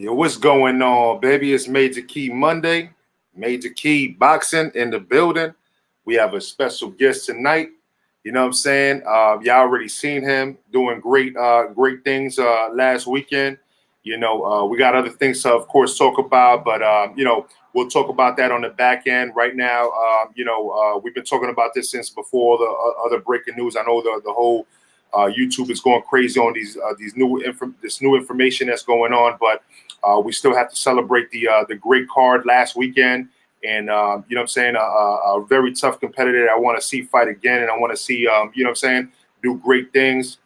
Yo, what's going on, baby? It's Major Key Monday. Major Key Boxing in the building. We have a special guest tonight. You know what I'm saying? Y'all already seen him doing great things last weekend. We got other things to, of course, talk about, but we'll talk about that on the back end. Right now, we've been talking about this since before the other breaking news. I know the whole YouTube is going crazy on this new information that's going on, but we still have to celebrate the great card last weekend. And, you know what I'm saying, a very tough competitor that I want to see fight again. And I want to see, you know what I'm saying, do great things.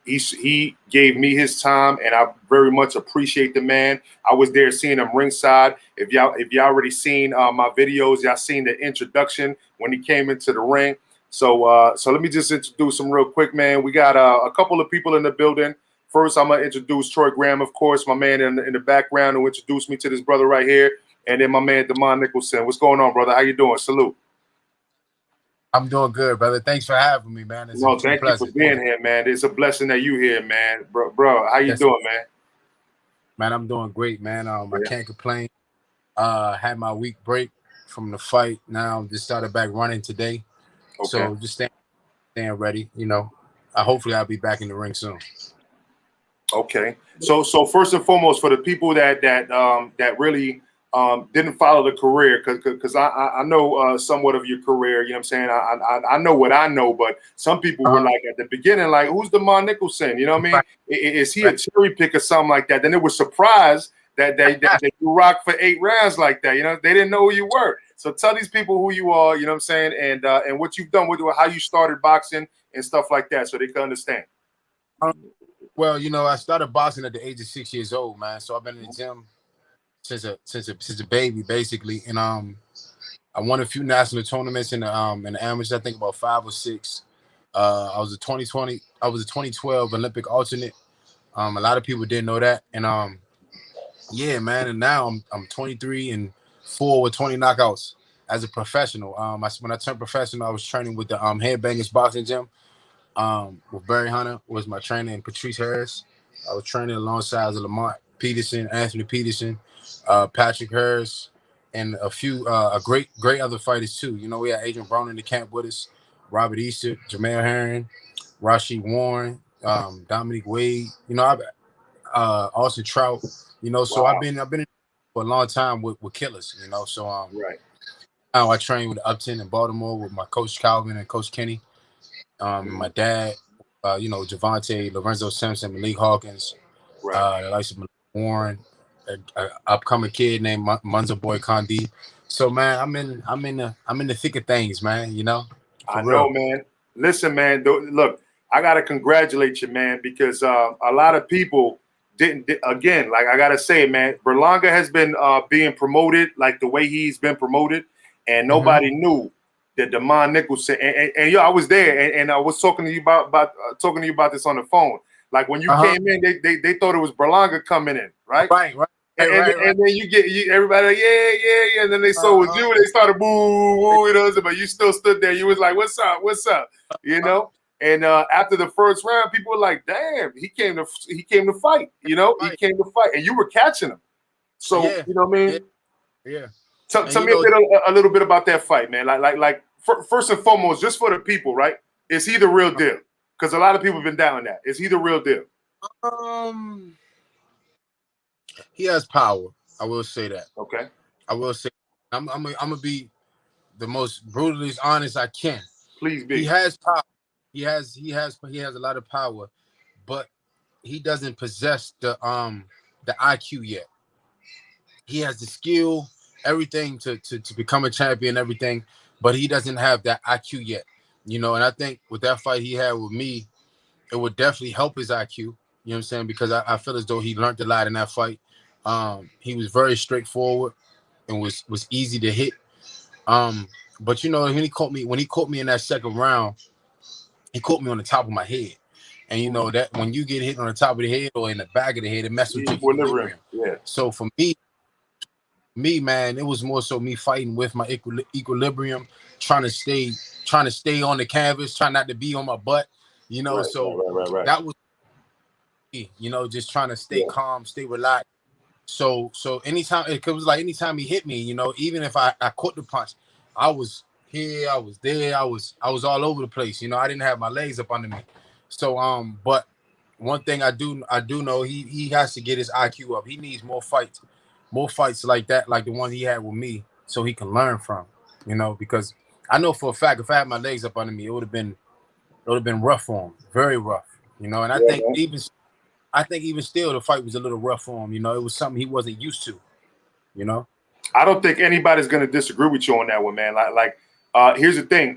He gave me his time, and I very much appreciate the man. I was there seeing him ringside. If y'all already seen my videos, y'all seen the introduction when he came into the ring. So let me just introduce him real quick, man. We got a couple of people in the building. First, I'm going to introduce Troy Graham, of course, my man in the background who introduced me to this brother right here. And then my man, Nicholson. What's going on, brother? How you doing? Salute. I'm doing good, brother. Thanks for having me, man. Thank you for being here, man. It's a blessing that you here, man. Bro, how you doing, man? Man, I'm doing great, man. I can't complain. Had my week break from the fight. Now just started back running today. Okay. So just staying ready, Hopefully I'll be back in the ring soon. Okay. So first and foremost, for the people that really didn't follow the career, because I know somewhat of your career, you know what I'm saying? I know what I know, but some people were like at the beginning, like, who's DeMond Nicholson? You know what I mean? Is he a cherry pick or something like that? Then they were surprised that you rocked for 8 rounds like that. They didn't know who you were. So tell these people who you are, you know what I'm saying, and what you've done with how you started boxing and stuff like that, so they can understand. Well, I started boxing at the age of 6 years old, man. So I've been in the gym since a baby, basically. And I won a few national tournaments in the amateurs. I think about 5 or 6. I was a 2012 Olympic alternate. A lot of people didn't know that. And yeah, man. And now I'm 23-4 with 20 knockouts as a professional. When I turned professional, I was training with the Headbangers Boxing Gym. With Barry Hunter was my trainer, and Patrice Harris. I was training alongside Lamont Peterson, Anthony Peterson, Patrick Harris, and a few great other fighters too. We had Adrian Brown in the camp with us, Robert Easter, Jamel Herring, Rashid Warren, Dominique Wade. Austin Trout. So wow. I've been in for a long time with killers. So right. Now I train with Upton in Baltimore with my coach Calvin and Coach Kenny. My dad, Javante, Lorenzo Simpson, Malik Hawkins, right. The likes of Warren, upcoming kid named Munza Boy Condi. So man, I'm in the thick of things, man. I know, man. Listen, man. Look, I gotta congratulate you, man, because a lot of people didn't. Again, like I gotta say, man, Berlanga has been being promoted like the way he's been promoted, and nobody knew that DeMond Nicholson and I was there, and I was talking to you about this on the phone. Like when you came in, they thought it was Berlanga coming in, right? Right. And then you get everybody like, yeah, and then they saw it was you, and they started boo, but you still stood there. You was like, what's up, And after the first round, people were like, damn, he came to fight, he came to fight, and you were catching him. So you know what I mean? Yeah. Tell me a little bit about that fight, man. Like first and foremost, just for the people, right? Is he the real deal? Because a lot of people have been down that. Is he the real deal? He has power. I will say that. Okay. I will say I'm gonna be the most brutally honest I can. Please be. He has power. He has a lot of power, but he doesn't possess the IQ yet. He has the skill, everything to become a champion, everything, but he doesn't have that IQ yet. And I think with that fight he had with me, it would definitely help his IQ. You know what I'm saying? Because I feel as though he learned a lot in that fight. He was very straightforward and was easy to hit. But when he caught me in that second round, he caught me on the top of my head. And that when you get hit on the top of the head or in the back of the head, it messes with your equilibrium. Yeah. So for me, man, it was more so me fighting with my equilibrium, trying to stay on the canvas, trying not to be on my butt, Right, so right. that was you know, just trying to stay calm, stay relaxed. So anytime it was like anytime he hit me, you know, even if I caught the punch, I was here, I was there, I was all over the place. You know, I didn't have my legs up under me. So but one thing I do know, he has to get his IQ up. He needs more fights like that, like the one he had with me, so he can learn from. You know, because I know for a fact if I had my legs up under me, it would have been rough for him, very rough. You know, and I think even still the fight was a little rough for him. You know, it was something he wasn't used to. You know, I don't think anybody's going to disagree with you on that one, man. Here's the thing.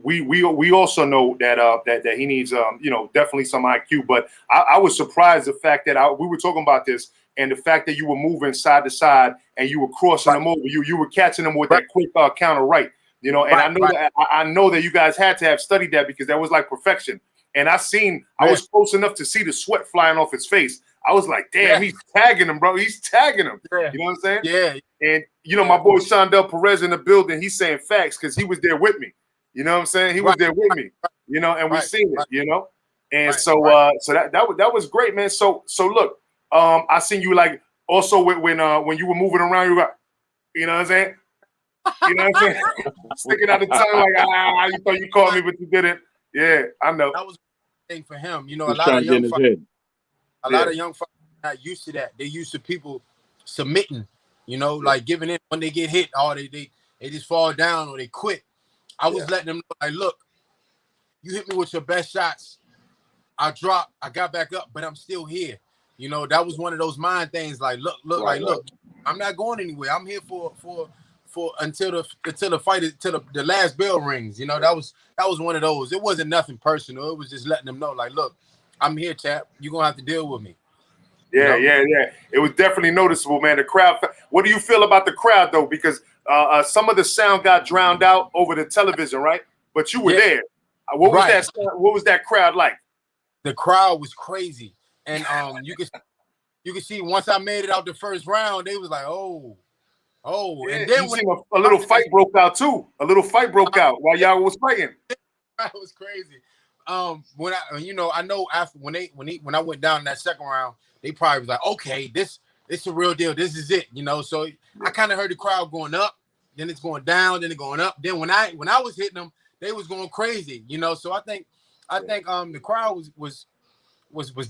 We also know that he needs you know, definitely some IQ. But I was surprised the fact that we were talking about this, and the fact that you were moving side to side and you were crossing them over. You were catching them with that quick counter right. You know, and I know that you guys had to have studied that because that was like perfection. And I was close enough to see the sweat flying off his face. I was like, damn, he's tagging him, bro. He's tagging him. Yeah. You know what I'm saying? Yeah. And, you know, my boy Shondell Perez in the building, he's saying facts because he was there with me. You know what I'm saying? He was there with me, you know, and we seen it, you know? And so that was great, man. So look, I seen you like also when you were moving around, you got, you know what I'm saying? You know what I'm saying? Sticking out the tongue like, you thought you called me, but you didn't. Yeah, I know. That was a thing for him. You know, a lot of young fighters are not used to that. They're used to people submitting, you know, like giving in when they get hit, or they just fall down or they quit. I was letting them know, like, look, you hit me with your best shots. I dropped, I got back up, but I'm still here. You know, that was one of those mind things. Like, look, I'm not going anywhere. I'm here for until the fight, until the last bell rings. You know, that was one of those. It wasn't nothing personal. It was just letting them know, like, look, I'm here, chap. You're gonna have to deal with me. Yeah. It was definitely noticeable, man. The crowd. What do you feel about the crowd though? Because some of the sound got drowned out over the television, right? But you were there. What was that? What was that crowd like? The crowd was crazy, and you could see once I made it out the first round, they was like, oh, and then when a little fight broke out too. A little fight broke out while y'all was fighting. That was crazy. When I know after when I went down in that second round, they probably was like, okay, this a real deal. This is it, you know. So I kind of heard the crowd going up, then it's going down, then it's going up. Then when I was hitting them, they was going crazy, you know. So I think the crowd was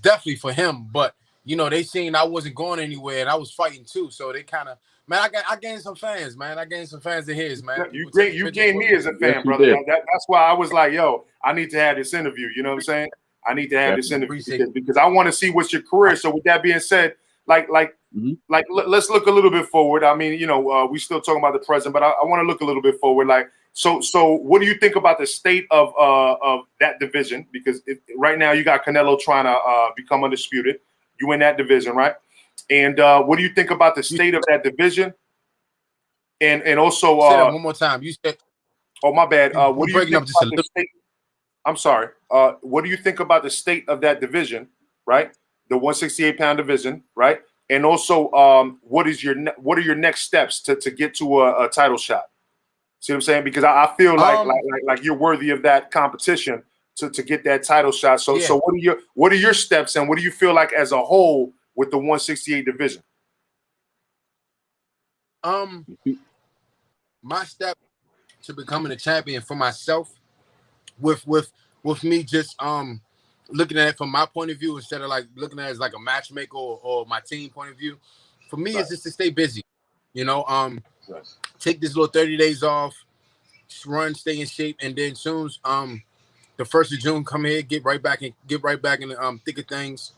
definitely for him, but you know, they seen I wasn't going anywhere and I was fighting too. So they kind of, man, I gained some fans, man. I gained some fans of his, man. You gained me as a fan, brother. That's why I was like, yo, I need to have this interview. You know what I'm saying? I need to have this interview because I want to see what's your career. So with that being said, let's look a little bit forward. I mean, you know, we still talking about the present, but I want to look a little bit forward. Like, so what do you think about the state of that division? Because right now you got Canelo trying to become undisputed. You in that division, right? And what do you think about the state of that division? And also, say that one more time. You said, oh my bad. What do you think about the state? I'm sorry. What do you think about the state of that division, right? The 168-pound division, right? And also, what are your next steps to get to a title shot? See what I'm saying? Because I feel like you're worthy of that competition to get that title shot. So what are your steps and what do you feel like as a whole with the 168 division? My step to becoming a champion for myself, with me just looking at it from my point of view instead of like looking at it as like a matchmaker or my team point of view. For me, it's just to stay busy. You know, take this little 30 days off, run, stay in shape, and then soon the 1st of June, come here, get right back in the thick of things,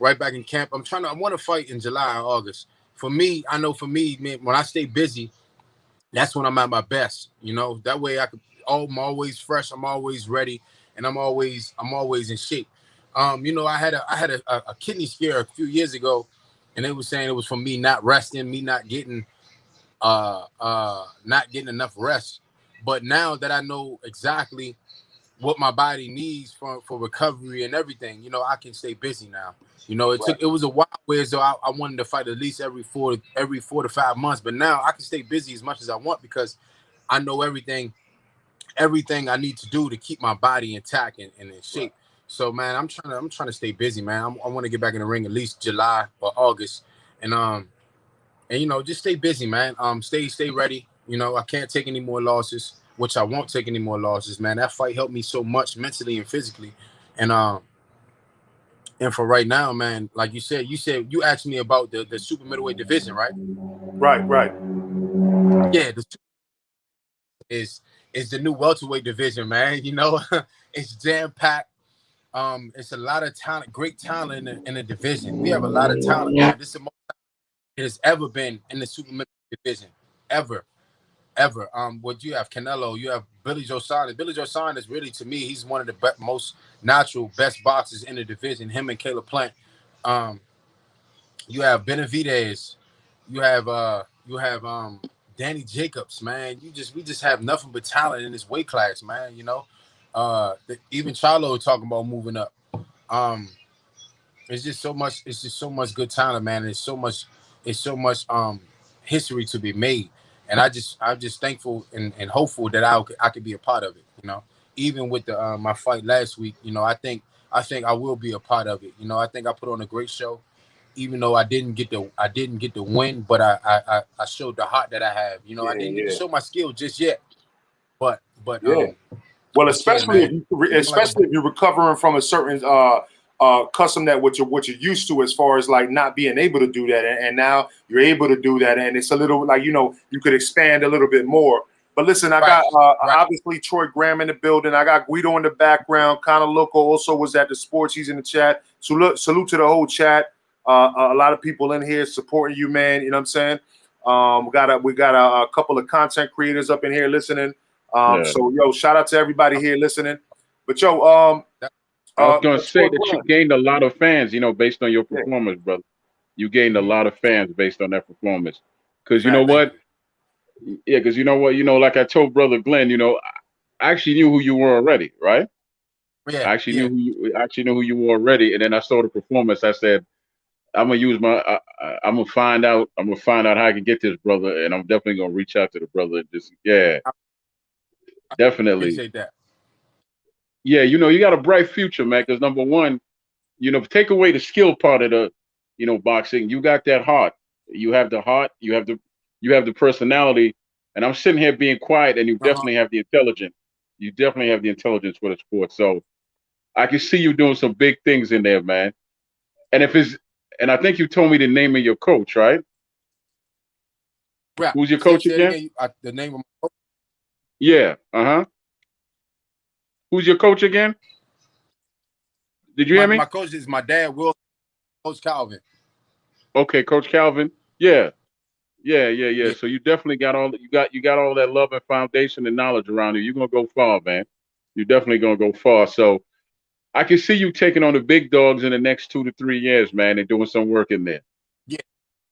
right back in camp. I want to fight in July or August. For me, man, when I stay busy, that's when I'm at my best. You know, that way I'm always fresh, I'm always ready, and I'm always in shape. You know, I had a kidney scare a few years ago, and they were saying it was from me not resting, me not getting enough rest. But now that I know exactly what my body needs for recovery and everything, you know, I can stay busy now. You know, it was a while where I wanted to fight at least every 4 to 5 months, but now I can stay busy as much as I want because I know everything I need to do to keep my body intact and in shape. So man, I'm trying to stay busy, man. I want to get back in the ring at least July or August, and you know, just stay busy, man. Stay ready. You know, I can't take any more losses, which I won't take any more losses, man. That fight helped me so much mentally and physically, and and for right now, man, like you asked me about the super middleweight division, right? Right, right. Yeah, is is the new welterweight division, man. You know, it's jam packed. It's a lot of talent, great talent in the division. We have a lot of talent, man. This is the most it has ever been in the super middleweight division, ever. What you have Canelo, you have Billy Joe Saunders. Billy Joe Saunders is really, to me, he's one of the most natural, best boxers in the division. Him and Caleb Plant. Um, you have Benavidez. You have Danny Jacobs, man. We just have nothing but talent in this weight class, man. You know, even Charlo talking about moving up. Um, it's just so much. It's just so much good talent, man. And it's so much history to be made. And I'm just thankful and hopeful that I could be a part of it. You know, even with the my fight last week, you know, I think I will be a part of it. You know, I think I put on a great show, even though I didn't get the win, but I showed the heart that I have. You know, Yeah, I didn't get to yeah, show my skill just yet, but yeah. Well, yeah, especially man, if you're recovering from a certain custom that what you're used to, as far as like not being able to do that, and now you're able to do that, and it's a little like, you know, you could expand a little bit more. But listen, I right, got right. obviously Troy Graham in the building. I got Guido in the background. Connor Loco also was at the sports. He's in the chat. Salute to the whole chat. A lot of people in here supporting you, man. You know what I'm saying? We got a couple of content creators up in here listening. Yeah. So yo, shout out to everybody here listening. But yo, I was going to say Troy, that go you ahead. gained a lot of fans, you know, based on your Yeah, performance, brother. You gained a lot of fans based on that performance. Because you know facts. Thank what? you. Yeah, because you know what? You know, like I told Brother Glenn, you know, I actually knew who you were already, right? Yeah, yeah. I actually knew who you were already. And then I saw the performance. I said, I'm gonna use my. I'm gonna find out. I'm gonna find out how I can get this brother, and I'm definitely gonna reach out to the brother. And just yeah, I definitely. appreciate that. Yeah, you know, you got a bright future, man. Because number one, you know, take away the skill part of the, you know, boxing. You got that heart. You have the heart. You have the personality. And I'm sitting here being quiet, and you Uh-huh. definitely have the intelligence. You definitely have the intelligence for the sport. So I can see you doing some big things in there, man. And if it's, and I think you told me the name of your coach, right? Yeah. Who's your Say, coach say it again? again. The name of Yeah. Uh-huh. Who's your coach again? Did you hear my me? coach is my dad, Will Coach Calvin. Okay, Coach Calvin. Yeah. Yeah. Yeah, So you definitely got you got all that love and foundation and knowledge around you. You're gonna go far, man. You're definitely gonna go far. So I can see you taking on the big dogs in the next 2 to 3 years, man, and doing some work in there. yeah,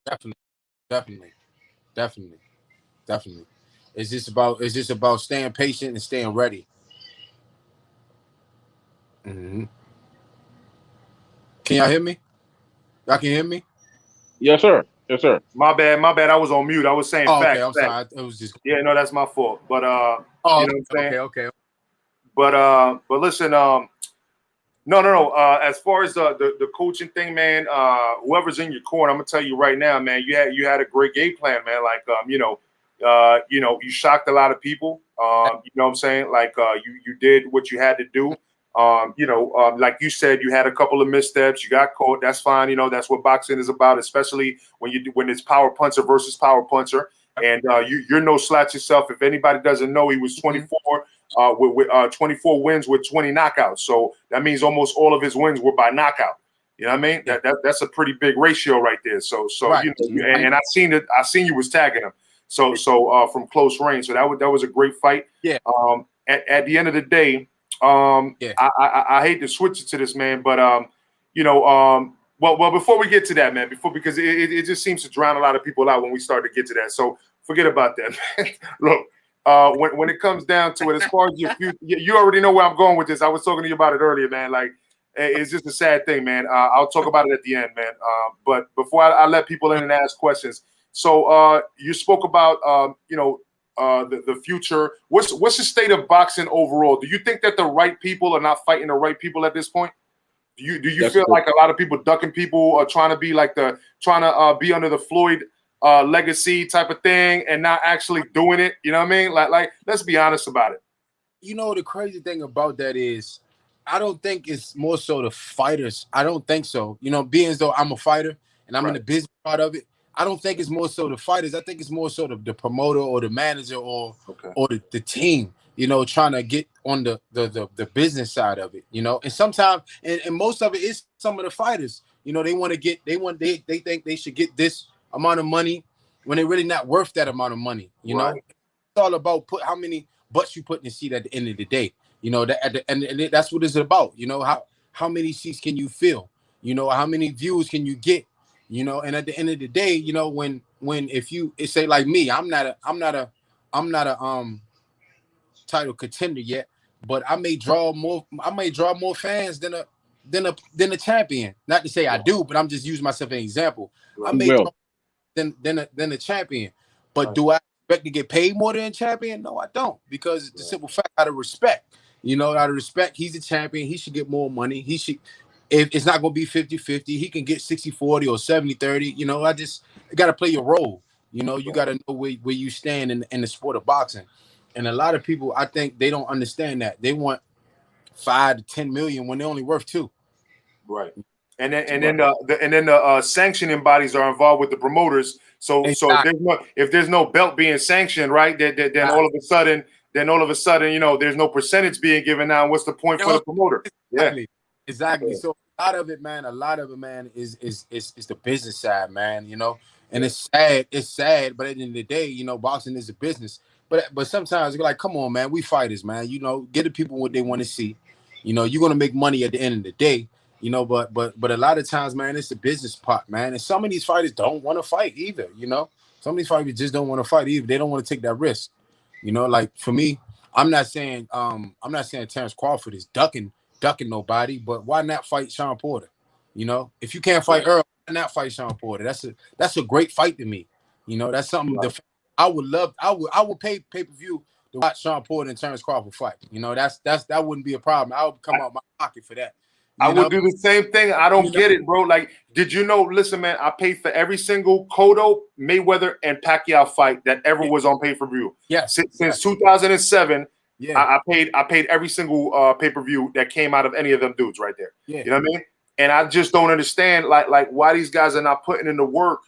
definitely, definitely, definitely, definitely. It's just about staying patient and staying ready. Hmm. Can y'all hear me? Y'all can hear me? Yes, sir. Yes, sir. My bad, my bad. I was on mute. I was saying Oh, okay. facts, I'm facts. sorry. It was just. Yeah, no, that's my fault. But Oh, you know what I'm saying? okay. But listen, no. As far as the coaching thing, man, whoever's in your corner, I'm gonna tell you right now, man, you had a great game plan, man. Like you shocked a lot of people. You know what I'm saying? Like you did what you had to do. Like you said, you had a couple of missteps. You got caught. That's fine. You know, that's what boxing is about, especially when it's power puncher versus power puncher. And you're no slouch yourself. If anybody doesn't know, he was Mhm. 24 with 24 wins with 20 knockouts. So that means almost all of his wins were by knockout. You know what I mean? Yeah. That's a pretty big ratio right there. So Right. and I seen it. I seen you was tagging him. So from close range. So that was a great fight. Yeah. At the end of the day, Yeah. I hate to switch it to this, man, but well, before we get to that, man, because it just seems to drown a lot of people out when we start to get to that. So forget about that, man. Look, when it comes down to it, as far as your future, you already know where I'm going with this. I was talking to you about it earlier, man. Like, it's just a sad thing, man. I'll talk about it at the end, man. But before I let people in and ask questions, so you spoke about the future? What's the state of boxing overall? Do you think that the right people are not fighting the right people at this point? Do you feel like a lot of people ducking people are trying to be like be under the Floyd legacy type of thing and not actually doing it? You know what I mean? Like let's be honest about it. You know, the crazy thing about that is I don't think it's more so the fighters. I don't think so. You know, being as though I'm a fighter and I'm in the business part of it, I don't think it's more so the fighters. I think it's more so the promoter or the manager or the team, you know, trying to get on the business side of it, you know. And sometimes and most of it is some of the fighters, you know, they think they should get this amount of money when they're really not worth that amount of money, you know. It's all about how many butts you put in the seat at the end of the day. You know, that at the end, and that's what it's about. You know, how many seats can you fill? You know, how many views can you get? You know, and at the end of the day, you know, when if you say like me, I'm not a title contender yet, but I may draw more fans than a champion. Not to say I do, but I'm just using myself as an example. I may draw than a champion, but do I expect to get paid more than a champion? No, I don't, because the simple fact, out of respect. You know, out of respect, he's a champion. He should get more money. He should, if it's not going to be 50-50, he can get 60-40 or 70-30. You know, you got to play your role. You know, you got to know where you stand in the sport of boxing. And a lot of people, I think they don't understand that. They want 5 to 10 million when they're only worth 2. Right. And then the sanctioning bodies are involved with the promoters. So if there's no belt being sanctioned, right, then all of a sudden, you know, there's no percentage being given out. What's the point for the promoter? Exactly. So a lot of it, man, is the business side, man. You know, and it's sad. It's sad, but at the end of the day, you know, boxing is a business. But sometimes you're like, come on, man, we fighters, man. You know, get the people what they want to see. You know, you're gonna make money at the end of the day. You know, but a lot of times, man, it's the business part, man. And some of these fighters don't want to fight either. You know, some of these fighters just don't want to fight either. They don't want to take that risk. You know, like for me, I'm not saying Terrence Crawford is ducking nobody, but why not fight Sean Porter? You know, if you can't fight Earl, why not fight Sean Porter? That's a great fight to me. You know, that's something I would love. I would pay pay-per-view to watch Sean Porter and Terrence Crawford fight. You know, that wouldn't be a problem. I would come out my pocket for that. I would do the same thing. I don't get it, bro. Like, did you know? Listen, man, I paid for every single Cotto, Mayweather, and Pacquiao fight that ever was on pay-per-view. Yeah. Since 2007, I paid every single pay-per-view that came out of any of them dudes right there. Yeah. You know what I mean? And I just don't understand, like why these guys are not putting in the work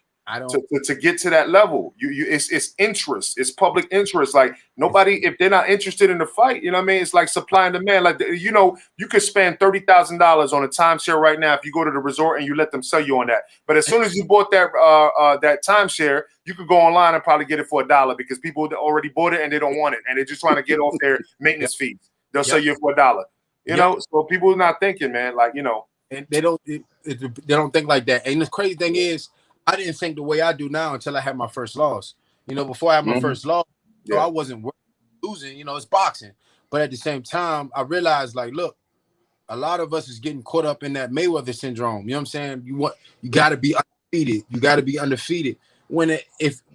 to get to that level. It's interest, it's public interest. Like nobody, if they're not interested in the fight, you know what I mean? It's like supply and demand. Like, you know, you could spend $30,000 on a timeshare right now if you go to the resort and you let them sell you on that. But as soon as you bought that timeshare, you could go online and probably get it for $1 because people already bought it and they don't want it and they're just trying to get off their maintenance fees. They'll sell you for $1. You know, so people are not thinking, man. Like, you know, and they don't think like that. And the crazy thing is, I didn't think the way I do now until I had my first loss. You know, before I had my first loss, so I wasn't losing. You know, it's boxing. But at the same time, I realized, like, look, a lot of us is getting caught up in that Mayweather syndrome. You know what I'm saying? You got to be undefeated. You got to be undefeated. When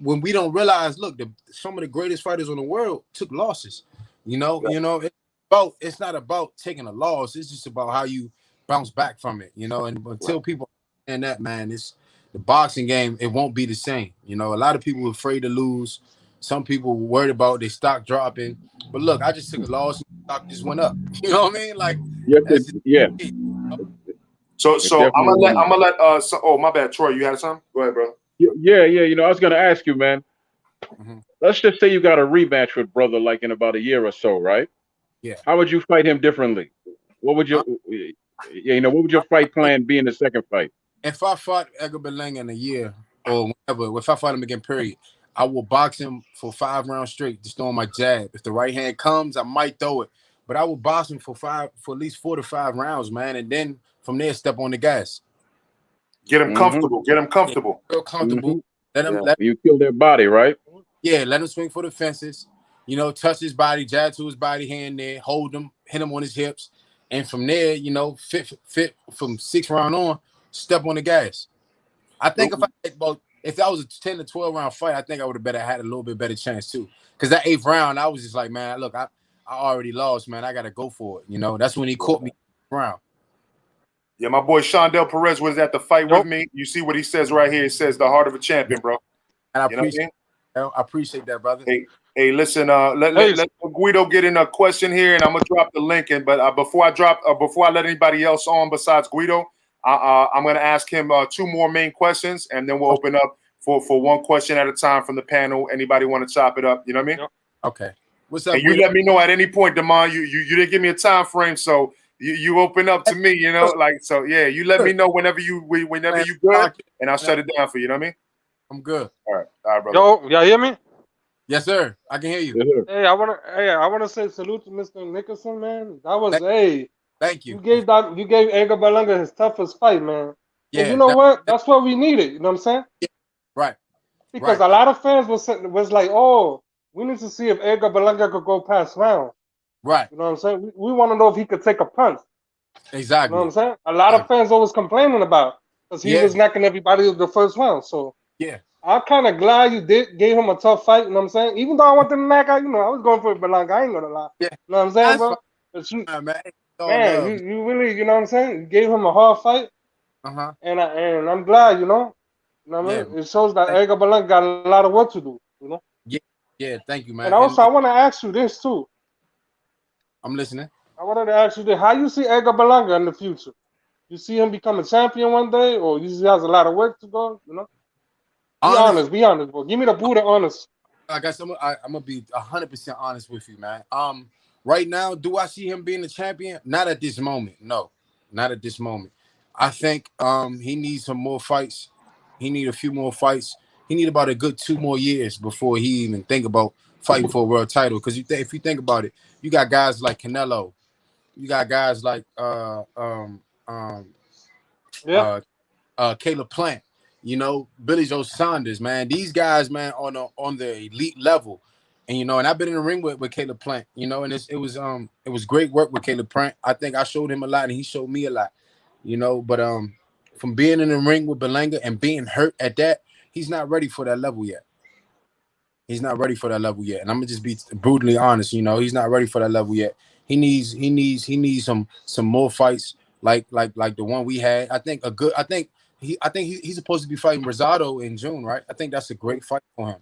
we don't realize, look, some of the greatest fighters in the world took losses. You know, it's not about taking a loss. It's just about how you bounce back from it. You know, and until people understand that, man, it's the boxing game, it won't be the same. You know, a lot of people are afraid to lose. Some people were worried about their stock dropping. But look, I just took a loss and stock just went up. You know what I mean? Like, So I'm gonna let oh, my bad, Troy, you had something? Go ahead, bro. Yeah. You know, I was gonna ask you, man. Let's just say you got a rematch with brother like in about a year or so, right? Yeah. How would you fight him differently? What would what would your fight plan be in the second fight? If I fought Edgar Berlanga in a year or whatever, if I fought him again, period, I will box him for 5 rounds straight, just throwing my jab. If the right hand comes, I might throw it. But I will box him for at least 4 to 5 rounds, man. And then from there, step on the gas. Get him comfortable. Get him comfortable. Real comfortable. You kill their body, right? Yeah, let him swing for the fences. You know, touch his body, jab to his body, hand there, hold him, hit him on his hips. And from there, you know, fit from 6th round on, step on the gas. I think if I had about if that was a 10 to 12 round fight, I think I would have had a little bit better chance too. Because that 8th round, I was just like, man, look, I already lost, man. I got to go for it. You know, that's when he caught me round. Yeah, my boy Shondell Perez was at the fight with me. You see what he says right here. It says the heart of a champion, bro. And I appreciate that, brother. Hey, listen, let Guido get in a question here, and I'm gonna drop the link in. But before I let anybody else on besides Guido, I'm gonna ask him 2 more main questions, and then we'll open up for 1 question at a time from the panel. Anybody want to chop it up? You know what I mean? Okay. What's up? And you let me know at any point, Damon. You didn't give me a time frame, so you open up to me. You know, like so. Yeah, you let me know whenever you good, and I'll shut it down for you. You know what I mean? I'm good. All right, brother. Yo, y'all hear me? Yes, sir. I can hear you. Hey, I wanna say salute to Mr. Nicholson, man. That was Thank you. You gave Edgar Berlanga his toughest fight, man. Yeah. And you know what? That's what we needed. You know what I'm saying? Yeah. Right. Because a lot of fans was like, oh, we need to see if Edgar Berlanga could go past round. Right. You know what I'm saying? We want to know if he could take a punch. Exactly. You know what I'm saying? A lot of fans always complaining about because he was knocking everybody in the first round. So yeah, I'm kind of glad you gave him a tough fight. You know what I'm saying? Even though I wanted to knock out, I was going for Berlanga. I ain't gonna lie. Yeah. You know what I'm saying, bro? But you really, you know what I'm saying? You gave him a hard fight. And I'm glad, you know what I mean? It shows that Edgar Berlanga got a lot of work to do, you know? Yeah, thank you, man. And also, I want to ask you this, too. I'm listening. I wanted to ask you this. How you see Edgar Berlanga in the future? You see him become a champion one day, or you see he has a lot of work to go, you know? Be honest, bro. Give me the Buddha honest. I guess I'm gonna be 100% honest with you, man. Right now, do I see him being a champion? Not at this moment. No, not at this moment. I think he needs some more fights. He need a few more fights. He need about a good 2 more years before he even think about fighting for a world title. Because if you think about it, you got guys like Canelo, you got guys like Caleb Plant, you know, Billy Joe Saunders, man. These guys, man, on the elite level. And and I've been in the ring with Caleb Plant, and it was great work with Caleb Plant. I think I showed him a lot and he showed me a lot, but from being in the ring with Berlanga and being hurt at that, he's not ready for that level yet. He's not ready for that level yet. And I'm gonna just be brutally honest, he's not ready for that level yet. He needs some more fights like the one we had. I think he's supposed to be fighting Rosado in June, right? I think that's a great fight for him.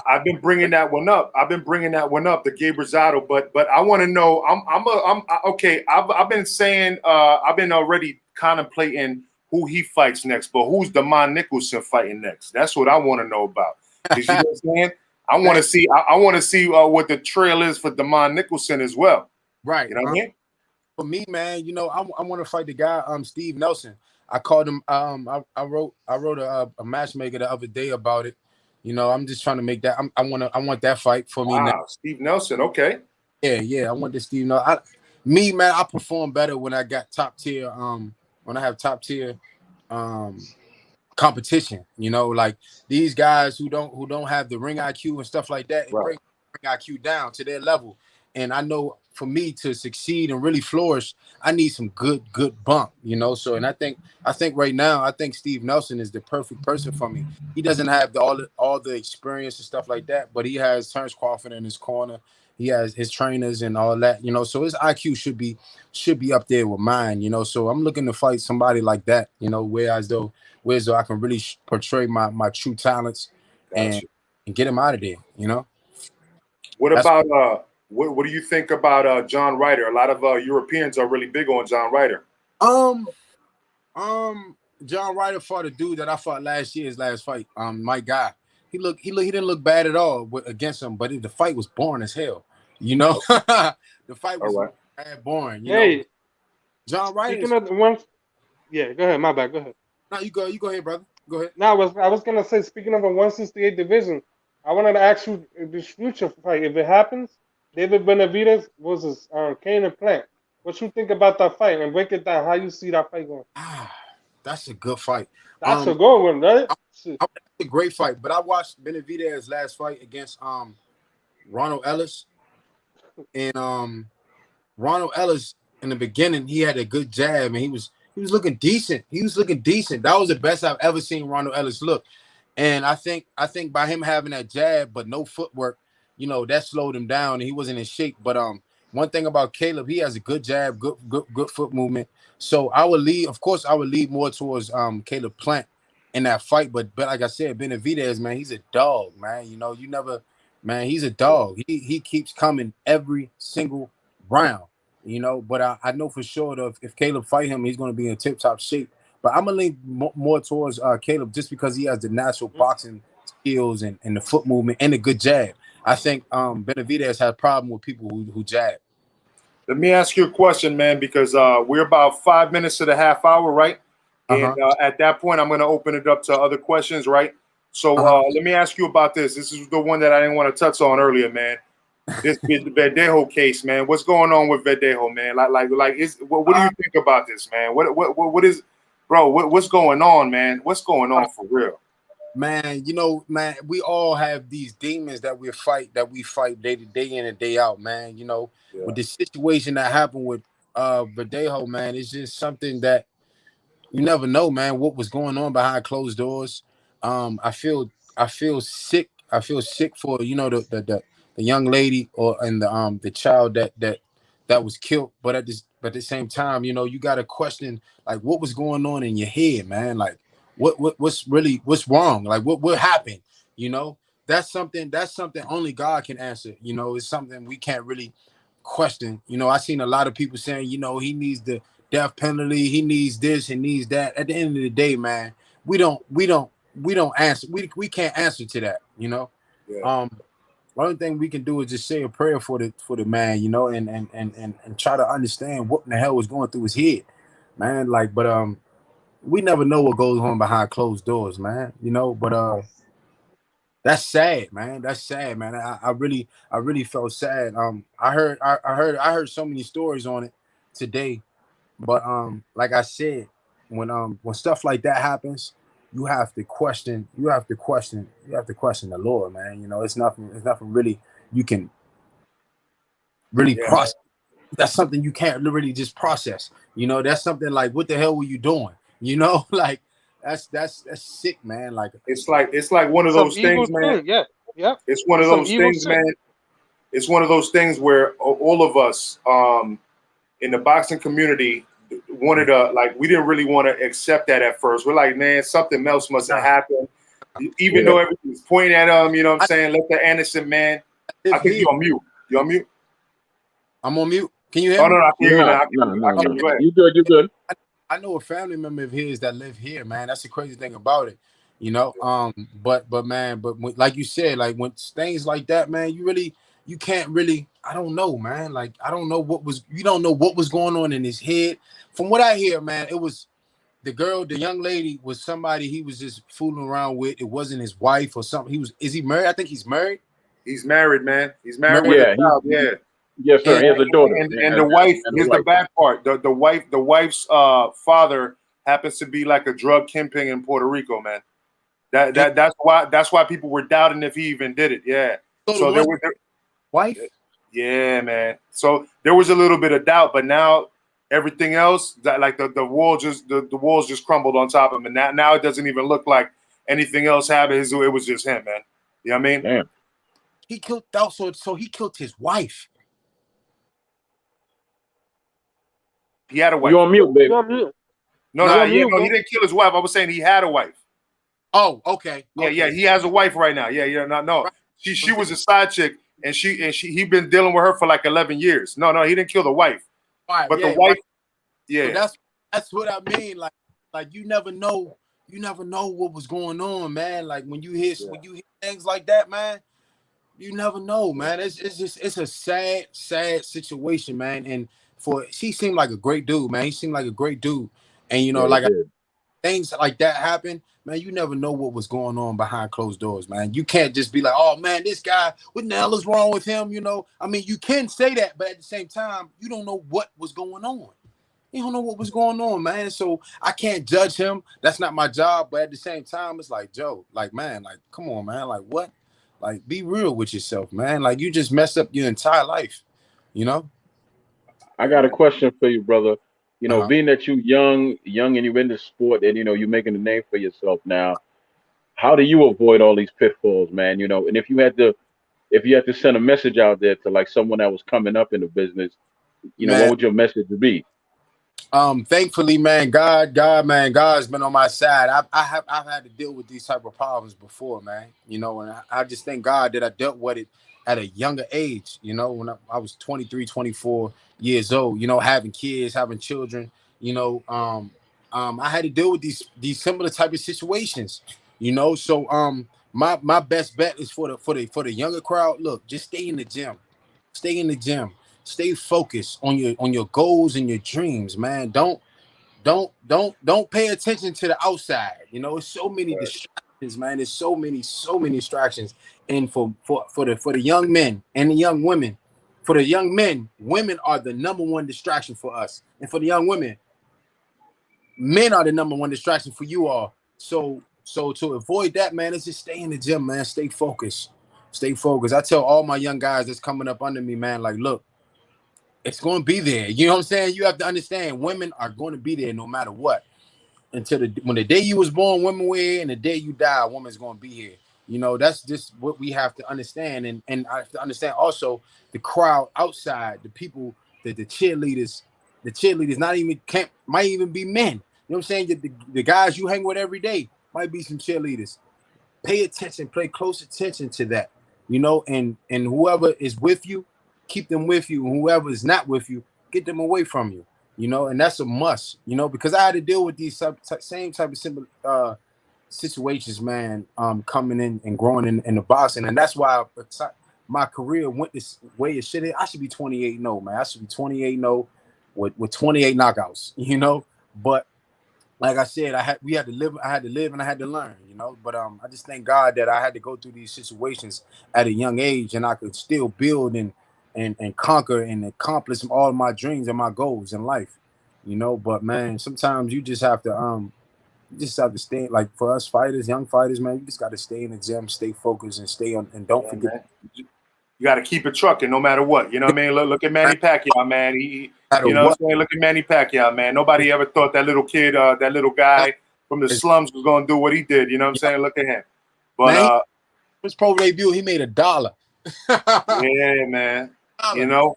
I've been bringing that one up. The Gabe Rosado, but I want to know. I'm okay. I've been saying I've been already contemplating who he fights next, but who's Damon Nicholson fighting next? That's what I want to know about. You know what I'm saying? I want to see. I want to see what the trail is for Damon Nicholson as well. Right. You know what I mean? For me, man, I want to fight the guy, Steve Nelson. I called him. I wrote a matchmaker the other day about it. I'm just trying to make that. I want that fight for me now. Steve Nelson. Okay. Yeah. I want this Steve Nelson. Man, I perform better when I got top tier. When I have top tier, competition. Like these guys who don't have the ring IQ and stuff like that, it brings ring IQ down to their level. And I know for me to succeed and really flourish, I need some good bump, So, and I think right now, I think Steve Nelson is the perfect person for me. He doesn't have all the experience and stuff like that, but he has Terrence Crawford in his corner. He has his trainers and all that, So his IQ should be up there with mine, So I'm looking to fight somebody like that, whereas though I can really portray my true talents and get him out of there, What do you think about John Ryder? A lot of Europeans are really big on John Ryder. John Ryder fought a dude that I fought his last fight. My guy. He didn't look bad at all against him, but the fight was boring as hell. The fight was bad boring. John Ryder. Speaking of the one, go ahead. My bad. Go ahead. No, you go ahead, brother. Go ahead. No, I was gonna say, speaking of a 168 division, I wanted to ask you this future fight, if it happens, David Benavidez versus Kane and Plant. What you think about that fight, and break it down? How you see that fight going? That's a good fight. That's a good one, right? That's a great fight. But I watched Benavidez's last fight against Ronald Ellis, and Ronald Ellis in the beginning he had a good jab, and he was looking decent. That was the best I've ever seen Ronald Ellis look. And I think by him having that jab but no footwork, that slowed him down and he wasn't in shape. But one thing about Caleb, he has a good jab, good foot movement. So of course, I would lead more towards Caleb Plant in that fight. But like I said, Benavidez, man, he's a dog, man. You never, man, he's a dog. He keeps coming every single round. But I know for sure that if Caleb fight him, he's going to be in tip top shape. But I'm gonna lean more towards Caleb just because he has the natural boxing skills and the foot movement and a good jab. I think Benavidez has a problem with people who jab. Let me ask you a question, man, because we're about 5 minutes to the half hour, right? And at that point, I'm going to open it up to other questions, right? So let me ask you about this. This is the one that I didn't want to touch on earlier, man. This Verdejo case, man. What's going on with Verdejo, man? What do you think about this, man? What is, bro? What's going on, man? What's going on for real? Man, man, we all have these demons that we fight day to day in and day out, man. With the situation that happened with Verdejo, man, it's just something that you never know, man, what was going on behind closed doors. I feel sick. I feel sick for the young lady and the child that was killed. But at the same time, you got to question like what was going on in your head, man. Like what's wrong? Like what happened? That's something only God can answer. It's something we can't really question. I seen a lot of people saying, he needs the death penalty, he needs this, he needs that. At the end of the day, man, we don't answer. We can't answer to that. Yeah. The only thing we can do is just say a prayer for the man, and try to understand what in the hell was going through his head, man. But we never know what goes on behind closed doors, man. But that's sad, man. That's sad, man. I really felt sad. I heard so many stories on it today. But like I said, when stuff like that happens, you have to question the Lord, man. It's nothing really you can really process. That's something you can't really just process. That's something like, what the hell were you doing? Like that's sick, man. Like it's like one of those things, man. Yeah. It's one of those things, man. It's one of those things where all of us in the boxing community wanted to, like, we didn't really want to accept that at first. We're like, man, something else must have happened. Even though everything's pointing at him, you know what I'm saying? Let the Anderson man. I think you're on mute. You on mute? I'm on mute. Can you hear me? No, I can hear you now. No. You good, you good. I know a family member of his that live here, man. That's the crazy thing about it, But like you said, like when things like that, man, you can't really. I don't know, man. Like I don't know you don't know what was going on in his head. From what I hear, man, it was the young lady was somebody he was just fooling around with. It wasn't his wife or something. Is he married? I think he's married. He's married, man. He's married with a child. Yeah. Yes, sir. He has a daughter. And the wife, here's the bad part. The wife's father happens to be like a drug kingpin in Puerto Rico, man. That's why people were doubting if he even did it. Yeah. So there was wife. Yeah, man. So there was a little bit of doubt, but now everything else, that like the walls just crumbled on top of him, and now it doesn't even look like anything else happened. It was just him, man. You know what I mean? Damn. He killed so he killed his wife. He had a wife. You on mute, baby? No, he didn't kill his wife. I was saying he had a wife. Oh, okay. Yeah, he has a wife right now. Yeah, no. She was a side chick, and he been dealing with her for like 11 years. No, he didn't kill the wife. Right, but the wife, So that's what I mean. Like you never know what was going on, man. Like when you hear things like that, man, you never know, man. It's a sad situation, man. And she seemed like a great dude, man. He seemed like a great dude. And things like that happen, man. You never know what was going on behind closed doors, man. You can't just be like, oh man, this guy, what the hell is wrong with him? I mean, you can say that, but at the same time, you don't know what was going on. You don't know what was going on, man. So I can't judge him. That's not my job. But at the same time, it's like, Joe, like, man, like, come on, man. Like, what? Like, be real with yourself, man. Like, you just messed up your entire life, I got a question for you, brother. Being that you young and you're in the sport and you're making a name for yourself now, how do you avoid all these pitfalls, man? You know, and if you had to send a message out there to like someone that was coming up in the business, you know, what Man, would your message be? thankfully, man, man, God's been on my side. I've had to deal with these type of problems before, man. You know, and I just thank God that I dealt with it at a younger age. You know, when I was 23, 24 years old. You know, having kids, having children. You know, I had to deal with these similar type of situations. You know, so my best bet is for the younger crowd. Look, just stay in the gym. Stay in the gym. Stay focused on your goals and your dreams, man. Don't pay attention to the outside. You know, it's so many distractions, man. There's so many distractions. And for the young men and the young women, for the young men, women are the number one distraction for us. And for the young women, men are the number one distraction for you all. So to avoid that, man, it's just stay in the gym, man. Stay focused. Stay focused. I tell all my young guys that's coming up under me, man, like, look, it's going to be there. You know what I'm saying? You have to understand women are going to be there no matter what. Until when the day you was born, women were here, and the day you die, a woman's going to be here. You know, that's just what we have to understand. And I have to understand also the crowd outside, the people, the cheerleaders, might even be men. You know what I'm saying? The guys you hang with every day might be some cheerleaders. Pay attention, pay close attention to that. You know, and whoever is with you, keep them with you. And whoever is not with you, get them away from you. You know, and that's a must. You know, because I had to deal with these same type of similar situations, man. Coming in and growing in the boxing, and that's why my career went this way it should. I should be 28-0, man. I should be 28-0 with 28 knockouts. You know, but like I said, I had to live and I had to learn, you know. But I just thank God that I had to go through these situations at a young age, and I could still build and conquer and accomplish all of my dreams and my goals in life, you know. But man, sometimes you just have to stay, like, for us fighters, young fighters, man, you just got to stay in the gym, stay focused, and stay on, and don't forget. Man. You got to keep it trucking no matter what. You know what I mean? Look at Manny Pacquiao, man. You know what I'm saying? Look at Manny Pacquiao, man. Nobody ever thought that little kid, that little guy from the slums was going to do what he did. You know what I'm saying? Look at him. But man, his pro debut, he made $1. Yeah, man. You know,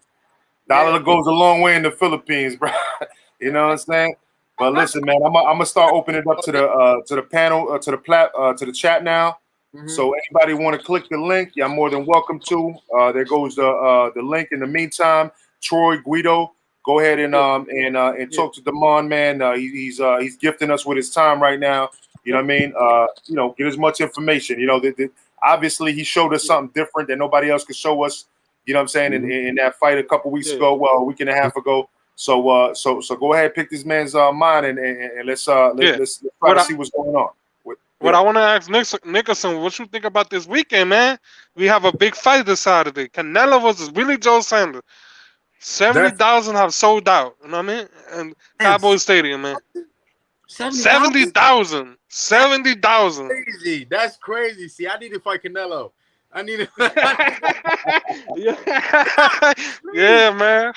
dollar goes a long way in the Philippines, bro. You know what I'm saying? But listen, man, I'm gonna start opening it up to the panel, to the chat now. Mm-hmm. So anybody want to click the link, you're more than welcome to. There goes the link. In the meantime, Troy, Guido, go ahead and talk to Damon, man. He's gifting us with his time right now. You know what I mean? You know, get as much information. You know, obviously he showed us something different that nobody else could show us. You know what I'm saying? In that fight a couple weeks ago, well, a week and a half ago. So go ahead, pick this man's mind, and let's try to see what's going on. What I want to ask Nicholson, what you think about this weekend, man? We have a big fight this Saturday. Canelo versus Billy Joe Sanders. 70,000 have sold out. You know what I mean? And Cowboy Stadium, man. 70,000. 70,000. Crazy. That's crazy. See, I need to fight Canelo. I need to. Yeah, man.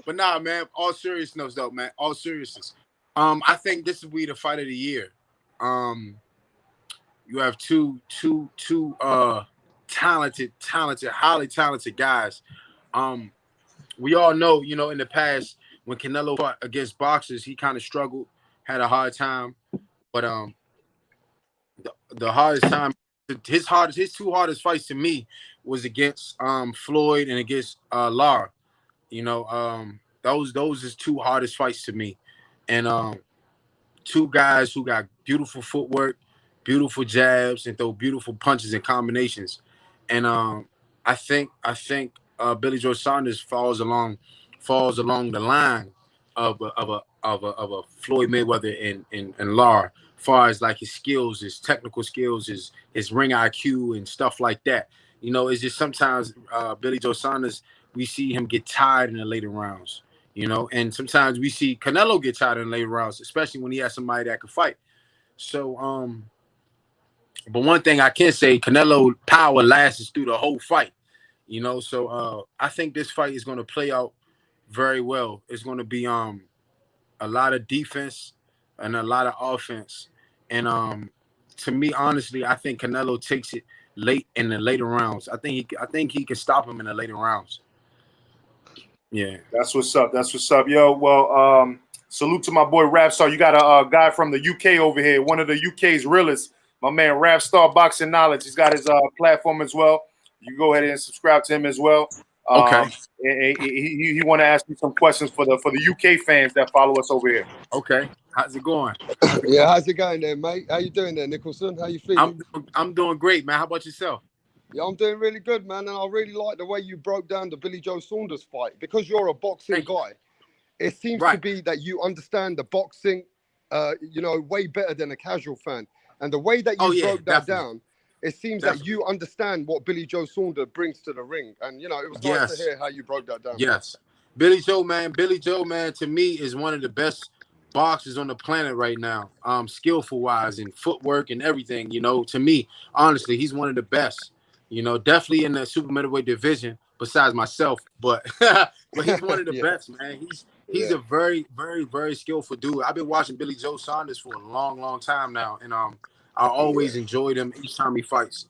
But nah, man. All seriousness, though, man. All seriousness. I think this will be the fight of the year. You have two talented, highly talented guys. We all know, you know, in the past when Canelo fought against boxers, he kind of struggled, had a hard time. But the hardest time, his two hardest fights to me was against Floyd and against Lara. You know, those is two hardest fights to me. And two guys who got beautiful footwork, beautiful jabs, and throw beautiful punches and combinations. And I think Billy Joe Saunders falls along the line of a Floyd Mayweather and Lara, as far as like his skills, his technical skills, his ring IQ and stuff like that. You know, it's just sometimes Billy Joe Saunders, we see him get tired in the later rounds. You know, and sometimes we see Canelo get tired in later rounds, especially when he has somebody that can fight. So, but one thing I can say, Canelo power lasts through the whole fight. You know, so I think this fight is going to play out very well. It's going to be a lot of defense and a lot of offense, and to me, honestly, I think Canelo takes it late in the later rounds. I think he can stop him in the later rounds. Yeah. That's what's up. That's what's up, yo. Well, salute to my boy Rapstar. You got a guy from the UK over here, one of the UK's realest. My man Rapstar Boxing Knowledge. He's got his platform as well. You go ahead and subscribe to him as well. Okay. He want to ask you some questions for the UK fans that follow us over here. Okay. How's it going? Yeah, how's it going there, mate? How you doing there, Nicholson? How you feeling? I'm doing great, man. How about yourself? Yeah, I'm doing really good, man. And I really like the way you broke down the Billy Joe Saunders fight. Because you're a boxing guy, it seems to be that you understand the boxing, way better than a casual fan. And the way that you broke that down, it seems that you understand what Billy Joe Saunders brings to the ring. And, it was nice to hear how you broke that down. Yes. Billy Joe, man, to me is one of the best boxers on the planet right now. Skillful wise and footwork and everything, to me, honestly, he's one of the best. Definitely in the super middleweight division, besides myself, but he's one of the best, man. He's a very, very, very skillful dude. I've been watching Billy Joe Saunders for a long, long time now, and I always enjoyed him each time he fights.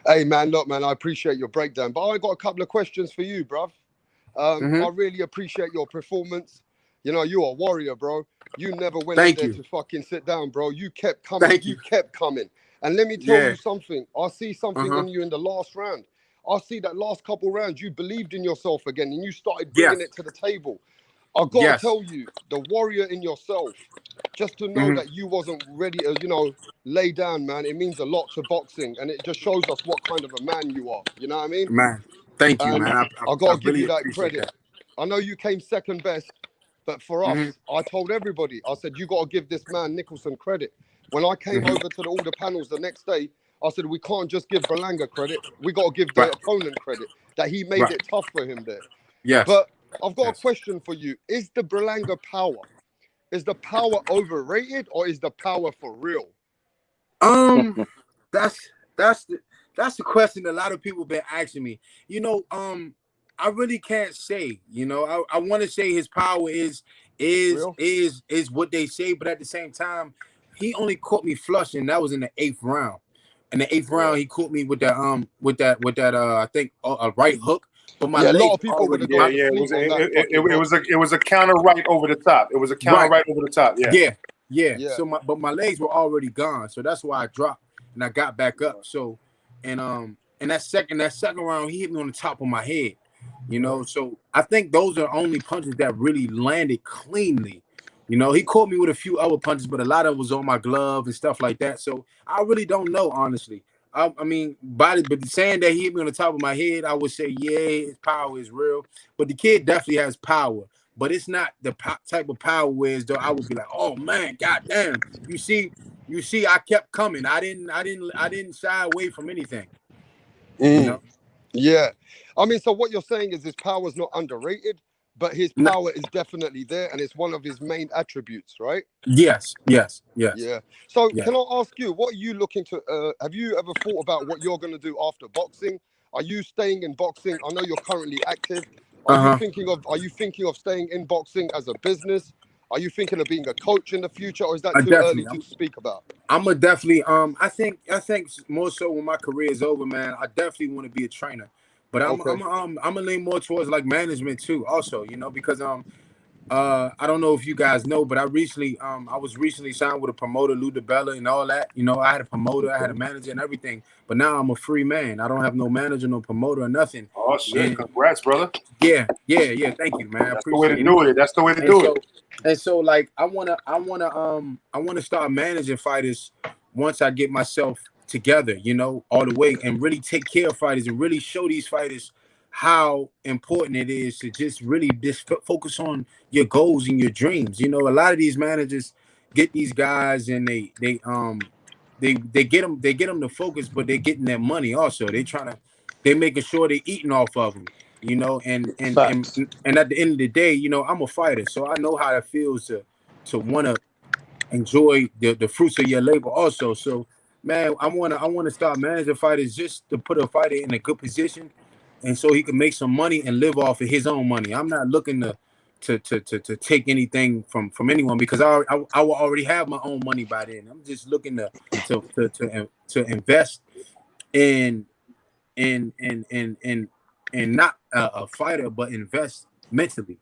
Hey, man, look, man, I appreciate your breakdown, but I got a couple of questions for you, bruv. I really appreciate your performance. You're a warrior, bro. You never went in there to fucking sit down, bro. You kept coming. You kept coming. And let me tell you something. I see something in you in the last round. I see that last couple rounds, you believed in yourself again and you started bringing it to the table. I got to tell you, the warrior in yourself, just to know that you wasn't ready to, lay down, man, it means a lot to boxing. And it just shows us what kind of a man you are. You know what I mean? Man, thank you, man. I got to give you that credit. I know you came second best, but for us, I told everybody, I said, you got to give this man Nicholson credit. When I came over to all the panels the next day, I said, we can't just give Berlanga credit. We got to give the opponent credit that he made it tough for him there. Yes. But I've got a question for you. Is the Berlanga power, is the power overrated or is the power for real? That's the question a lot of people been asking me. I really can't say. I want to say his power is what they say, but at the same time, he only caught me flush, and that was in the 8th round. In the 8th round, he caught me with that I think a right hook. But my a lot of people would have gone it was a counter right over the top. It was a counter right over the top. Yeah. So my legs were already gone, so that's why I dropped and I got back up. So and that second round, he hit me on the top of my head. So I think those are the only punches that really landed cleanly. He caught me with a few other punches, but a lot of it was on my glove and stuff like that. So I really don't know, honestly. But saying that he hit me on the top of my head, I would say, yeah, his power is real. But the kid definitely has power. But it's not the type of power where though I would be like, oh man, goddamn. You see, I kept coming. I didn't shy away from anything. Yeah. I mean, so what you're saying is his power is not underrated, but his power is definitely there, and it's one of his main attributes, right? Yes. Yeah. So can I ask you, what are you looking to, have you ever thought about what you're going to do after boxing? Are you staying in boxing? I know you're currently active. Are you thinking of staying in boxing as a business? Are you thinking of being a coach in the future, or is that too early to speak about? I'm a definitely I think more so when my career is over, man, I definitely want to be a trainer. But I'm gonna lean more towards like management too, also, because I don't know if you guys know, but I was recently signed with a promoter, Lou DiBella, and all that. I had a promoter, I had a manager and everything, but now I'm a free man. I don't have no manager, no promoter, or nothing. Oh shit! Congrats, brother. Yeah. Thank you, man. That's the way to do it. That's the way to do it. And so, like, I wanna start managing fighters once I get myself together, all the way, and really take care of fighters and really show these fighters how important it is to just really focus on your goals and your dreams. A lot of these managers get these guys and they get them to focus, but they're getting their money also. They're making sure they're eating off of them, and at the end of the day, I'm a fighter, so I know how it feels to want to enjoy the fruits of your labor also. So man, I want to start managing fighters just to put a fighter in a good position, and so he can make some money and live off of his own money. I'm not looking to take anything from anyone, because I will already have my own money by then. I'm just looking to invest in not a fighter, but invest mentally.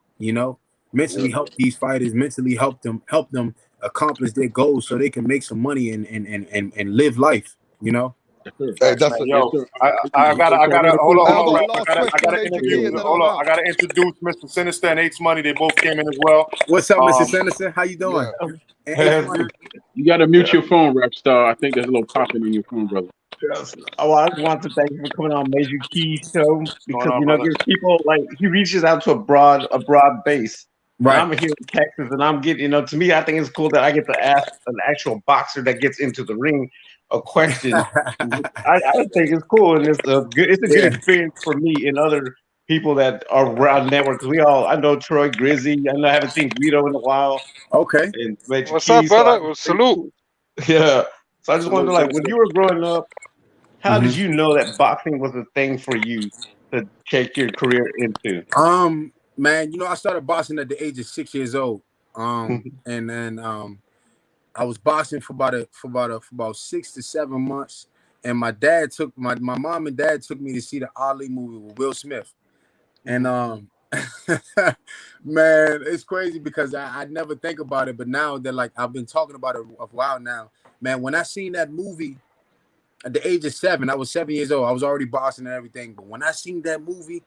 Mentally help these fighters, mentally help them accomplish their goals so they can make some money and live life. Hey, Thanks, that's man. a, Yo, Yes, sir. I gotta hold hey, on, I got a rap. last I question, gotta Major introduce. Key, and then Hold I'm on, out. I gotta introduce Mr. Sinister and H Money. They both came in as well. What's up, Mr. Um, Senator? How you doing? Yeah. And H Money. You got to mute your phone, rap star. I think there's a little popping in your phone, brother. Yes. Oh, I just want to thank you for coming on Major Key Show, what's going because on, brother? there's people like he reaches out to a broad base. And Right. I'm here in Texas, and I'm getting, to me, I think it's cool that I get to ask an actual boxer that gets into the ring a question. I think it's cool, and it's a good Yeah. experience for me and other people that are around network. Because I know Troy Grizzy, I haven't seen Guido in a while, Okay. and Major What's Key. up, So brother? Salute. yeah. So I just wanted Salute, to, like, when Sinister. you were growing up, how did Mhm. you know that boxing was a thing for you to take your career into? Man, I started boxing at the age of 6 years old. And then I was boxing for about 6 to 7 months. And my dad took my mom and dad took me to see the Ali movie with Will Smith. And man, it's crazy because I never think about it, but now that, like, I've been talking about it a while now, man, when I seen that movie at the age of 7, I was 7 years old. I was already boxing and everything, but when I seen that movie,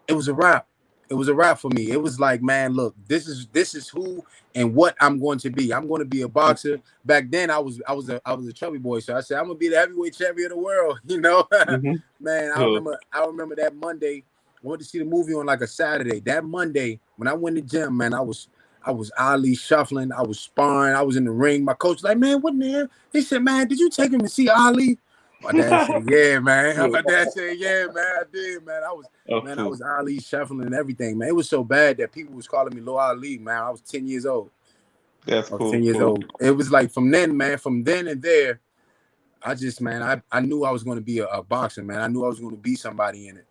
it was a wrap. It was a wrap for me. It was like, man, look, this is who and what I'm going to be. I'm going to be a boxer. Back then, I was a chubby boy, so I said I'm gonna be the heavyweight champion of the world. Man, I remember that Monday. I went to see the movie on like a Saturday. That Monday, when I went to the gym, man, I was Ali shuffling. I was sparring. I was in the ring. My coach was like, man, what the hell? He said, man, did you take him to see Ali? My dad said, yeah, man. My dad said, yeah, man, I did, man. I was Ali shuffling and everything, man. It was so bad that people was calling me Lil Ali, man. I was 10 years old. That's I was cool. 10 years old. It was like from then, man, from then and there, I just, man, I knew I was going to be a boxer, man. I knew I was going to be somebody in it.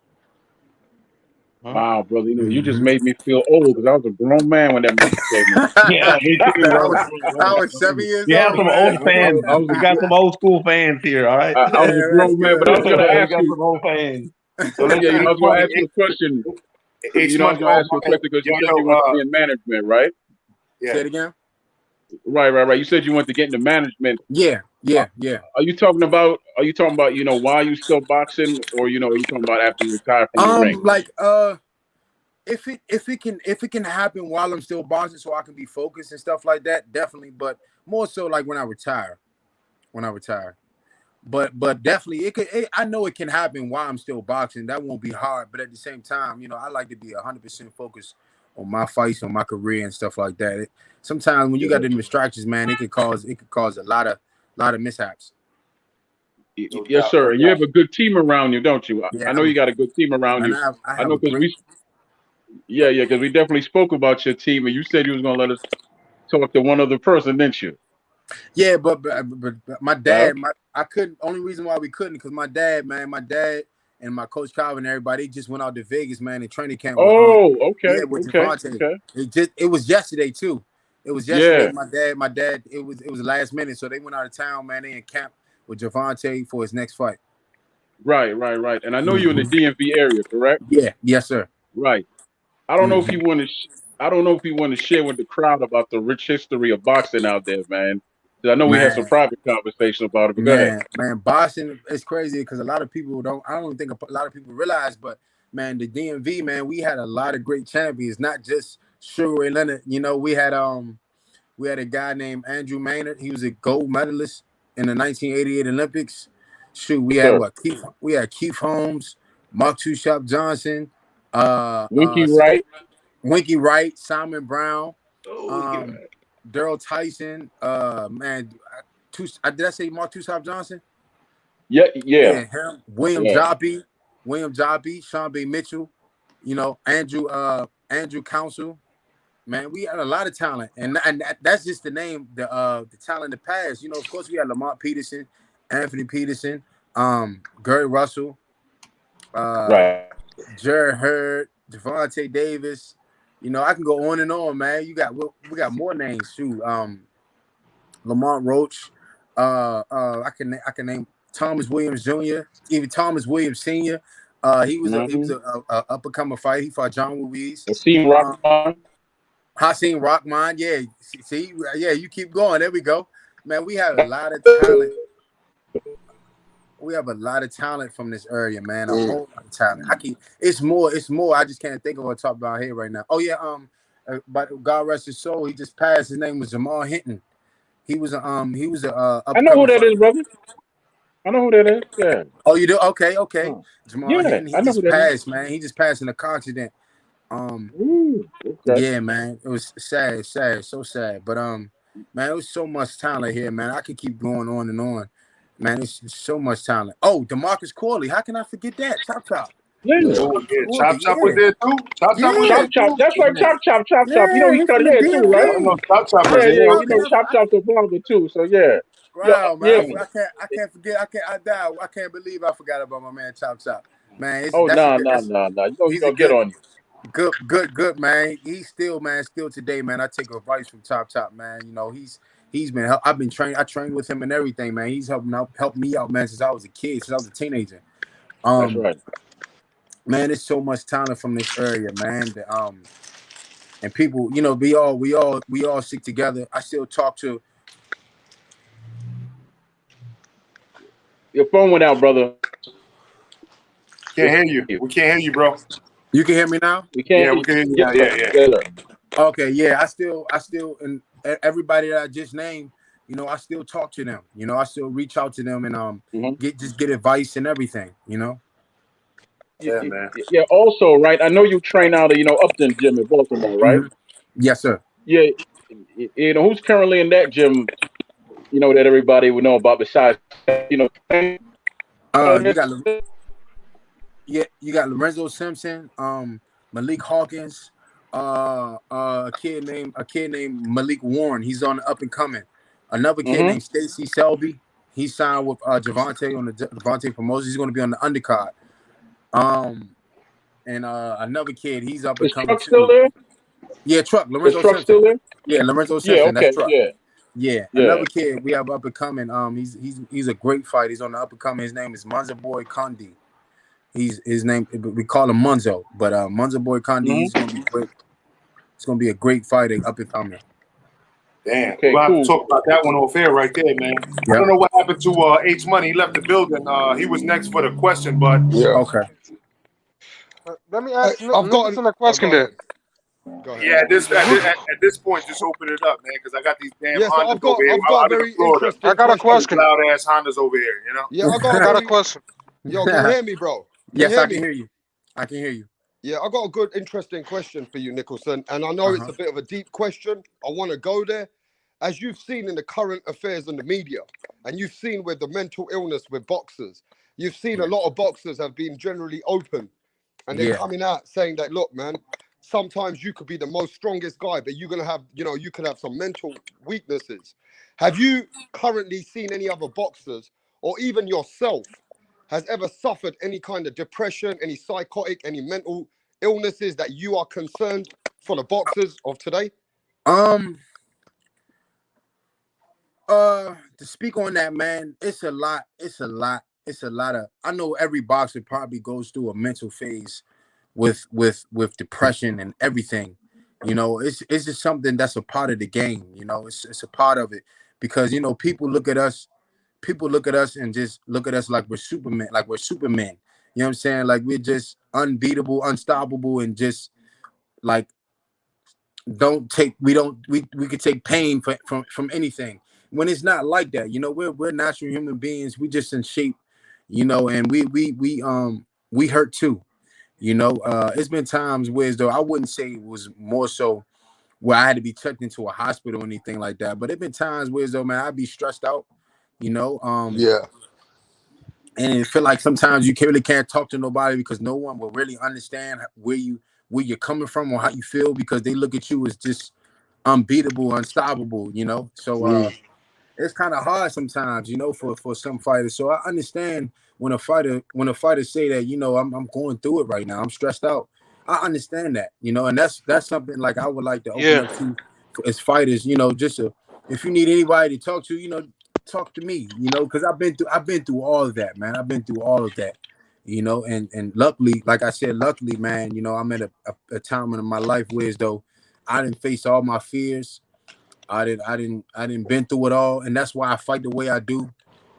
Wow, brother. You just made me feel old because I was a grown man when that movie came out. Yeah, me too, Man, bro. I was 7 years You have old, some man. old fans. I was We got some old school fans here, all right? I was a Yeah, that's grown man, but I good. was going to We ask got you. some old fans. So let's Yeah, I H was going to Money. ask you a question. H I was Money. going to ask you a question because you said you wanted to be in management, right? Say Yeah. it again. Right. You said you wanted to get into management. Yeah. Are you talking about? While you still boxing, or are you talking about after you retire from the ring? Like, if it can happen while I'm still boxing, so I can be focused and stuff like that, definitely. But more so like when I retire. But definitely I know it can happen while I'm still boxing. That won't be hard. But at the same time, I like to be 100% focused on my fights, on my career and stuff like that. Sometimes when you got them distractions, man, it could cause a lot of mishaps. No Yes, doubt, no sir. And you doubt. have a good team around you, don't you? Yeah, I know you got a good team around and you. I I have know a because great. because we definitely spoke about your team, and you said you was gonna let us talk to one other person, didn't you? Yeah, but my Well, dad, I couldn't. Only reason why we couldn't because my dad and my coach Calvin and everybody, they just went out to Vegas, man, and training camp with oh, okay, with okay, Javante. okay. It was yesterday too. It was yesterday. Yeah, My dad. It was last minute, so they went out of town, man. They in camp with Javante for his next fight. right. And I know you're in the DMV area, correct? Yeah, yes, sir. Right. I don't know if you want to. I don't know if you want to share with the crowd about the rich history of boxing out there, man. 'Cause I know we had some Man, private conversation about it, but go ahead. man, boxing is crazy because a lot of people don't. I don't think a lot of people realize, but man, the DMV, man, we had a lot of great champions, not just Sugar Ray Leonard. We had a guy named Andrew Maynard. He was a gold medalist in the 1988 Olympics. Shoot, we Yes, had sir. what? We had Keith Holmes, Mark Two Shop Johnson, Winky Wright. Winky Wright, Simon Brown, Oh, um, Daryl Tyson. Man, did I say Mark Two Shop Johnson? Yeah. Yeah, him. William Yeah. Joppy, Sean B. Mitchell. Andrew Council. Man, we had a lot of talent, and that's just the name, the talent in the past. Of course, we had Lamont Peterson, Anthony Peterson, Gary Russell, Right. Jared Hurd, Javante Davis, You know, I can go on and on, man. We got more names too. Lamont Roach. I can name Thomas Williams Jr., even Thomas Williams Sr. He was a up and coming fighter. He fought John Ruiz. Hasim Rahman. Hasim Rahman. Yeah. See, yeah, you keep going. There we go. Man, we have a lot of talent. We have a lot of talent from this area, man. A whole lot of talent. It's more. I just can't think of what to talk about here right now. Oh yeah, but God rest his soul. He just passed. His name was Jamal Hinton. He was a I know who that is, brother. I know who that is. Yeah. Oh, you do? Okay. Jamal Hinton. He I know just who that passed, is. man. He just passed in a car accident. Okay. Yeah, man. It was sad, so sad. But man, it was so much talent here, man. I could keep going on and on. Man, it's so much talent. Oh, DeMarcus Corley. How can I forget that? Chop. Yeah. Chop was there too. Chop was there too. That's right. Chop. You know he's cut hair too, right? Chop was yeah. there. You know Chop's a barber too. So yeah. Wow, yeah. man. I can't forget. I can't believe I forgot about my man Chop. Man, no. You know he's gonna get on you. Good, man. He's still today, man. I take advice from Chop, man. You know, he's been. I've been trained. I trained with him and everything, man. He's helped me out, man, since I was a kid, since I was a teenager. That's right. Man, there's so much talent from this area, man. That, and people, you know, we all stick together. I still talk to. Your phone went out, brother. Can't hear you. We can't hear you, bro. You can hear me now? We can't. Yeah, we can hear you. Yeah. Okay, yeah. I still, and everybody that I just named, you know, I still talk to them. You know, I still reach out to them and get advice and everything. You know. Yeah, man. Yeah. Also, right. I know you train out of Upton Gym in Baltimore, right? Yes, sir. Yeah. You know who's currently in that gym? You know that everybody would know about. Besides, you got Lorenzo Simpson, Malik Hawkins, a kid named Malik Warren. He's on the up and coming. Another kid named Stacy Selby. He signed with Javante on the Javante promotion. He's going to be on the undercard. And another kid, he's up and coming. Truck still there? Yeah, Truck. Lorenzo Truck Simpson. still there? Yeah, Lorenzo Simpson. Okay. That's Truck. Yeah. Another kid we have up and coming. He's a great fighter. He's on the up and coming. His name is Munza Boy Kondi. His name, we call him Munzo, but Munza Boy Kondi. He's gonna be great. It's gonna be a great fighter up and coming. Damn, we'll have to talk about that one off air right there, man. I don't know what happened to H Money. He left the building. He was next for the question, but okay. Let me ask. I've got a question there. Go ahead. Yeah, at this point, just open it up, man, because I got these damn Hondas over here. I got a question. Loud ass Hondas over here, you know. Yeah, I got a question. Yo, can you hear me, bro? Yes, I can hear you. I can hear you. Yeah, I got a good, interesting question for you, Nicholson. And I know it's a bit of a deep question. I want to go there. As you've seen in the current affairs in the media, and you've seen with the mental illness with boxers, you've seen a lot of boxers have been generally open. And they're coming out saying that, look, man, sometimes you could be the most strongest guy, but you're going to have, you could have some mental weaknesses. Have you currently seen any other boxers, or even yourself, has ever suffered any kind of depression, any psychotic, any mental illnesses that you are concerned for the boxers of today? To speak on that, man, it's a lot of, I know every boxer probably goes through a mental phase with depression and everything. You know, it's just something that's a part of the game. You know, it's a part of it, because, you know, people look at us and just look at us like we're Superman, You know what I'm saying? Like we're just unbeatable, unstoppable, and just like we could take pain from anything, when it's not like that. You know, we're natural human beings. We just in shape, you know, and we hurt too. You know, it's been times where, though, I wouldn't say it was more so where I had to be checked into a hospital or anything like that, but it's been times where, though, man, I'd be stressed out, you know. And it feel like sometimes you really can't talk to nobody, because no one will really understand where you're coming from or how you feel, because they look at you as just unbeatable, unstoppable, you know. So it's kind of hard sometimes, you know, for some fighters. So I understand when a fighter say that, you know, I'm going through it right now, I'm stressed out, I understand that, you know, and that's something like I would like to open Yeah. up to as fighters, you know, just if you need anybody to talk to, you know, talk to me, you know, because I've been through all of that, man. I've been through all of that, you know, and luckily, like I said, luckily, man, you know, I'm at a time in my life where as though I didn't face all my fears. I didn't been through it all, and that's why I fight the way I do,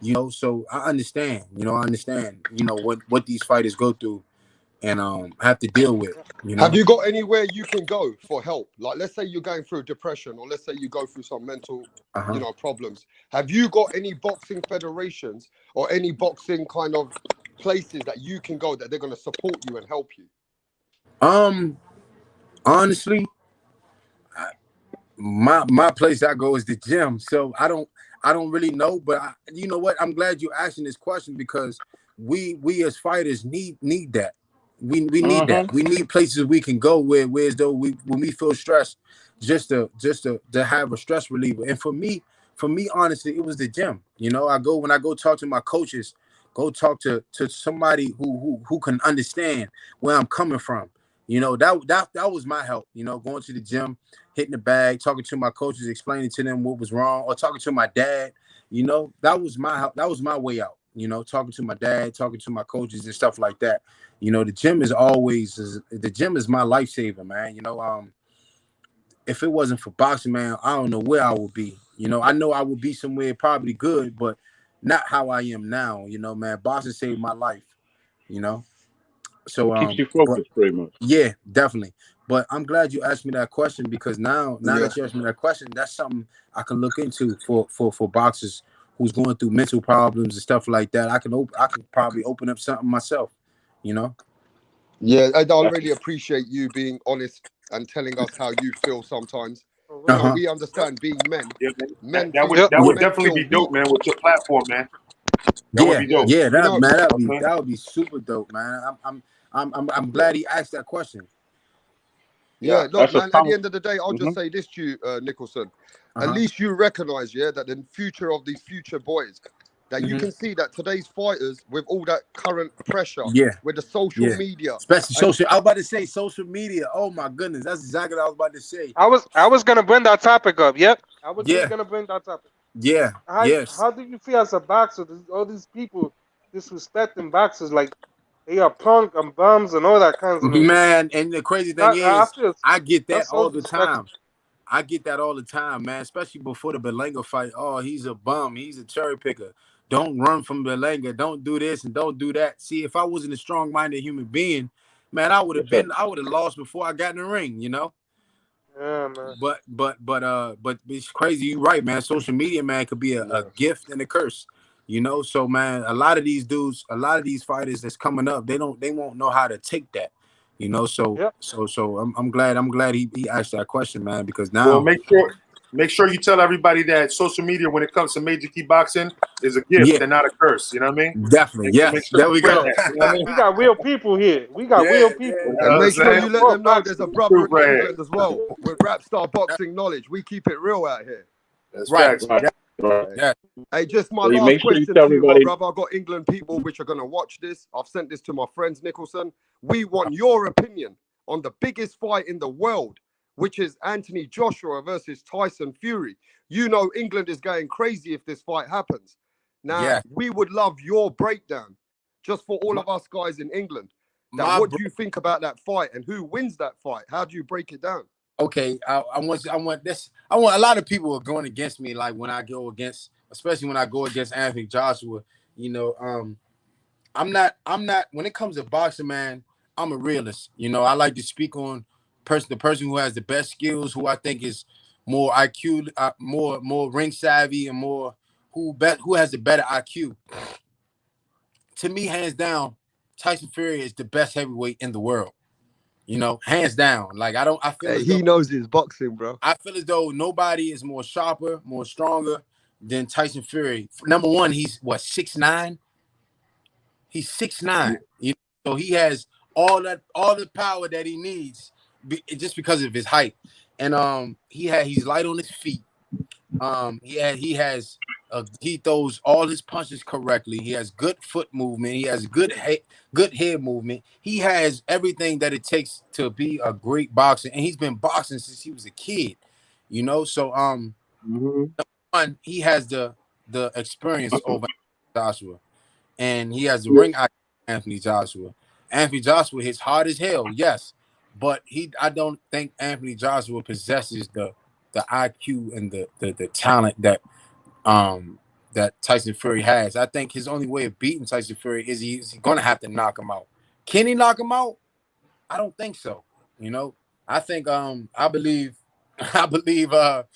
you know. So I understand, you know, you know what these fighters go through and have to deal with, you Have know. you got anywhere you can go for help? Like, let's say you're going through depression, or let's say you go through some mental, you know, problems. Have you got any boxing federations or any boxing kind of places that you can go that they're going to support you and help you? Honestly, my place I go is the gym, so I don't really know. But you know what? I'm glad you're asking this question because we as fighters need that. We need that. We need places we can go where as though when we feel stressed, just to have a stress reliever. And for me, honestly, it was the gym. You know, when I go talk to my coaches, go talk to somebody who can understand where I'm coming from. You know, that was my help. You know, going to the gym, hitting the bag, talking to my coaches, explaining to them what was wrong, or talking to my dad. You know, that was my help. That was my way out. You know, talking to my dad, talking to my coaches and stuff like that. You know, the gym is my lifesaver, man. You know, if it wasn't for boxing, man, I don't know where I would be. You know I would be somewhere probably good, but not how I am now. You know, man, boxing saved my life. You know, so It keeps you but focused pretty much. yeah, definitely. But I'm glad you asked me that question because now Yeah. that you asked me that question, that's something I can look into for boxers who's going through mental problems and stuff like that. I can probably open up something myself. You know. Yeah, I really appreciate you being honest and telling us how you feel sometimes. For You know, real. Uh-huh. we understand being men. Yeah, man. Men That feel would Yep. men definitely feel be weak. dope, man, with your platform, man. That would Yeah, be dope. Yes. yeah, You know, Okay. that would be super dope, man. I'm glad he asked that question. yeah, Yeah. look, That's a man, at the powerful. end of the day, I'll just Mhm. say this to you, Nicholson. At Uh-huh. least you recognize, yeah, that the future of these future boys, that you Hmm. can see that today's fighters, with all that current pressure, Yeah, with the social yeah. media, Especially and social. I was about to say social media. Oh my goodness, that's exactly what I was about to say. I was gonna bring that topic up. Yep. I was just Yeah, gonna bring that topic. yeah, yes, How do you feel as a boxer? All these people disrespecting boxers like they are punk and bums and all that kinds of. man. And the crazy thing I is, feel I get that that's so all the time. disrespectful. I get that all the time, man. Especially before the Berlanga fight. Oh, he's a bum. He's a cherry picker. Don't run from Berlanga. Don't do this and don't do that. See, if I wasn't a strong-minded human being, man, Yes, sir. I would have lost before I got in the ring. You know. Yeah, man. But it's crazy. You're right, man. Social media, man, could be a yeah, gift and a curse. You know, so man, a lot of these dudes, a lot of these fighters that's coming up, they won't know how to take that. You know, Yep. so I'm glad he asked that question, man, because Well, now, make sure you tell everybody that social media, when it comes to major key boxing, is a gift yeah, and not a curse. You know what I mean? definitely, Make yes, sure there you we spread go. Yeah. that. You know what I mean? We got real people here. We got Yeah, real yeah, people. You know and what I'm make sure saying? you let Support them know there's boxing. a brother Truth in right here. England as well with rap star boxing knowledge. We keep it real out here. That's right, facts. Right. yeah, Right. yeah, Hey, just my So you last make sure you question tell to you, my everybody. brother. I've got England people which are going to watch this. I've sent this to my friends, Nicholson. We want your opinion on the biggest fight in the world, which is Anthony Joshua versus Tyson Fury. You know, England is going crazy if this fight happens. Now, yeah. we would love your breakdown just for all My, of us guys in England. That my what bro- do you think about that fight and who wins that fight? How do you break it down? okay. I want this. I want a lot of people are going against me, like when I go against, especially when I go against Anthony Joshua. You know, I'm not when it comes to boxing, man, I'm a realist. You know, I like to speak on the person who has the best skills, who I think is more IQ, more ring savvy, and more who has the better IQ. To me, hands down, Tyson Fury is the best heavyweight in the world. You know, hands down. Like I feel Hey, as though he knows his boxing, bro. nobody is more sharper, more stronger than Tyson Fury. Number one, he's what 6'9". He's 6'9". You know, so he has all the power that he needs just because of his height. And he's light on his feet. He has He throws all his punches correctly. He has good foot movement. He has good head movement. He has everything that it takes to be a great boxer. And he's been boxing since he was a kid, you know. So one, he has the experience over Joshua, and he has the ring IQ of Anthony Joshua. Anthony Joshua hits hard as hell, yes, but I don't think Anthony Joshua possesses the IQ and the talent that Tyson Fury has. I think his only way of beating Tyson Fury is he's going to have to knock him out. Can he knock him out? I don't think so. You know, I think I believe Deontay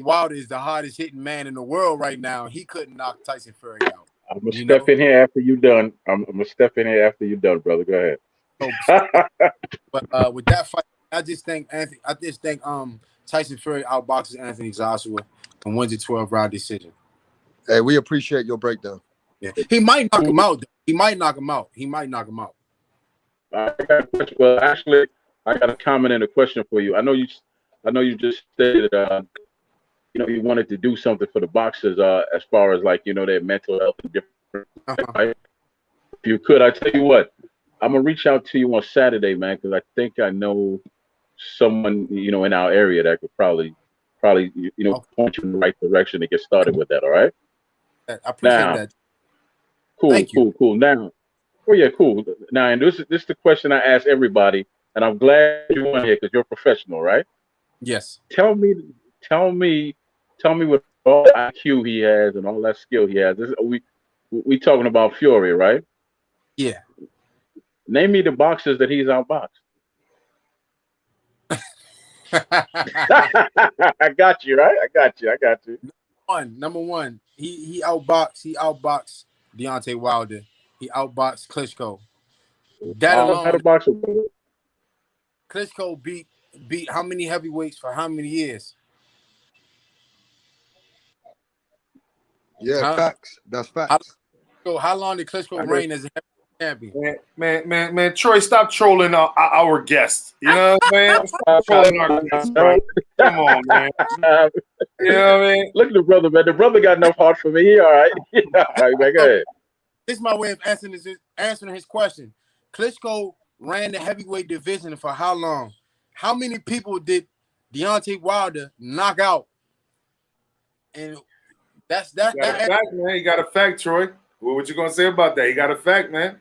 Wilder is the hardest hitting man in the world right now. He couldn't knock Tyson Fury out. I'm gonna step in here after you're done. I'm gonna step in here after you're done, brother. Go ahead. But with that fight, I just think Tyson Fury outboxes Anthony Joshua and wins a 12-round decision. Hey, we appreciate your breakdown. Yeah, he might knock him out. He might knock him out. Well, actually, I got a comment and a question for you. I know you just stated you wanted to do something for the boxers as far as like their mental health and different. Right? If you could, I tell you what, I'm gonna reach out to you on Saturday, man, because I think I know someone in our area that could probably point you in the right direction to get started with that. All right. I appreciate that. Cool. Now, cool. Now, and this is the question I ask everybody, and I'm glad you're on here because you're a professional, right? Yes. Tell me what all the IQ he has and all that skill he has. We talking about Fury, right? Yeah. Name me the boxers that he's outboxed. I got you, right? I got you. Number one, he outboxed Deontay Wilder. He outboxed Klitschko. That alone, Klitschko beat how many heavyweights for how many years? Yeah, facts. That's facts. How long did Klitschko reign as a heavyweight champion? Man, Troy, stop trolling our guests. You know what I'm saying? Stop trolling our guests, bro. Come on, man. You know what I mean? Look at the brother, man. The brother got enough heart for me. He all right. All right, man, go ahead. This is my way of answering his question. Klitschko ran the heavyweight division for how long? How many people did Deontay Wilder knock out? And that's fact, man. He got a fact, Troy. What you gonna say about that? He got a fact, man.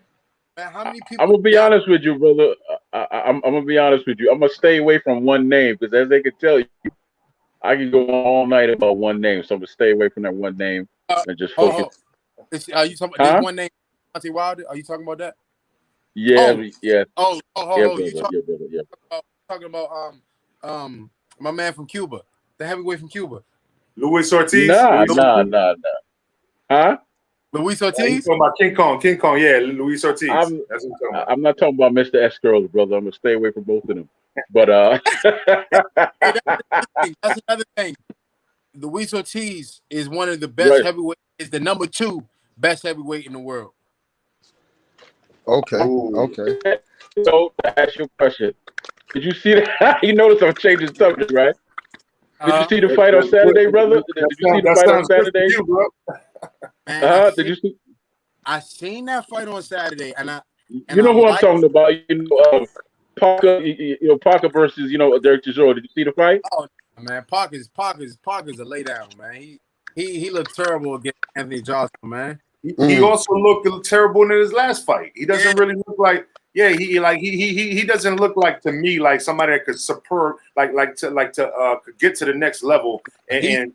How many people? I'm gonna be honest with you, brother. I'm gonna be honest with you. I'm gonna stay away from one name because, as they can tell you, I can go all night about one name. So I'm gonna stay away from that one name and just focus. Are you talking about one name, Deontay Wilder? Are you talking about that? Yeah. Yeah. Brother, you talking about my man from Cuba, the heavyweight from Cuba, Luis Ortiz. Nah. Huh? Luis Ortiz? You talking about King Kong, yeah, Luis Ortiz. That's what I'm talking about. I'm not talking about Mr. S-Curl, brother. I'm gonna stay away from both of them. But that's another thing. Luis Ortiz is one of the best heavyweight. Is the number 2 best heavyweight in the world. Okay. So to ask you a question, did you see that? You notice I'm changing subject, right? Did you see the fight on Saturday, brother? Did you see the fight on Saturday? Did you see? I seen that fight on Saturday, and you know who I'm talking about. Parker. Parker versus Derek Chisora. Did you see the fight? Oh man, Parker's a lay down, man. He looked terrible against Anthony Joshua, man. He also looked terrible in his last fight. He doesn't really look like. Yeah, he doesn't look like to me like somebody that could could get to the next level and He's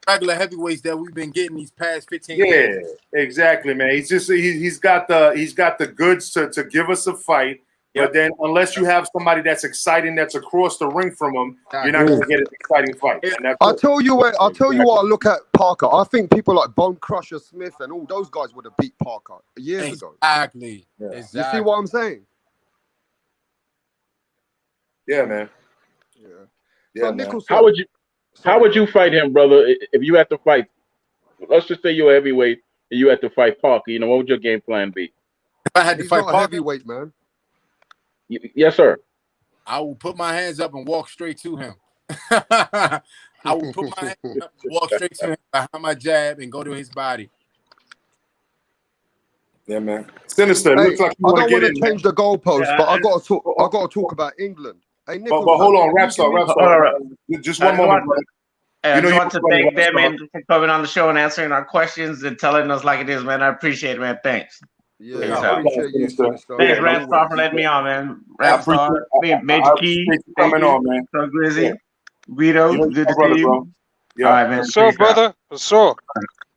regular heavyweights that we've been getting these past 15 years. Yeah, exactly, man. He's got the goods to give us a fight. But then, unless you have somebody that's exciting, that's across the ring from him, you're not going to get an exciting fight. I'll tell you what I look at Parker. I think people like Bone Crusher Smith and all those guys would have beat Parker years ago. Exactly. You see what I'm saying? Yeah, man. Yeah. So Nicholson, how would you fight him, brother? If you had to fight, let's just say you're a heavyweight and you had to fight Parker. What would your game plan be? If I had to fight Parker, heavyweight, man. Yes, sir. I will put my hands up and walk straight to him. I will put my hand up, walk straight to him behind my jab, and go to his body. Yeah, man. Sinister. It Hey, looks like you I want don't to want get to in, change the goalpost, Yeah, but I got to talk. I got to talk about England. Hey, but hold Nicholson, on, can you give me? Rap All Star. right. Just one moment, brother. I You know just you want to brother, thank Rap them Star. and for coming on the show and answering our questions and telling us like it is, man. I appreciate it, man. Thanks. Yeah, Thanks, I appreciate you, Sinister. Sinister, Thanks, Yeah, as Rap Star, for always. letting me on, man. I Rap appreciate Star, I Major Key, appreciate you thank coming you. on, man. So Yeah. Grizzy, Guido, You know good my to brother, see you. bro. All Yeah. right, man. For sure, Peace out. brother. For sure.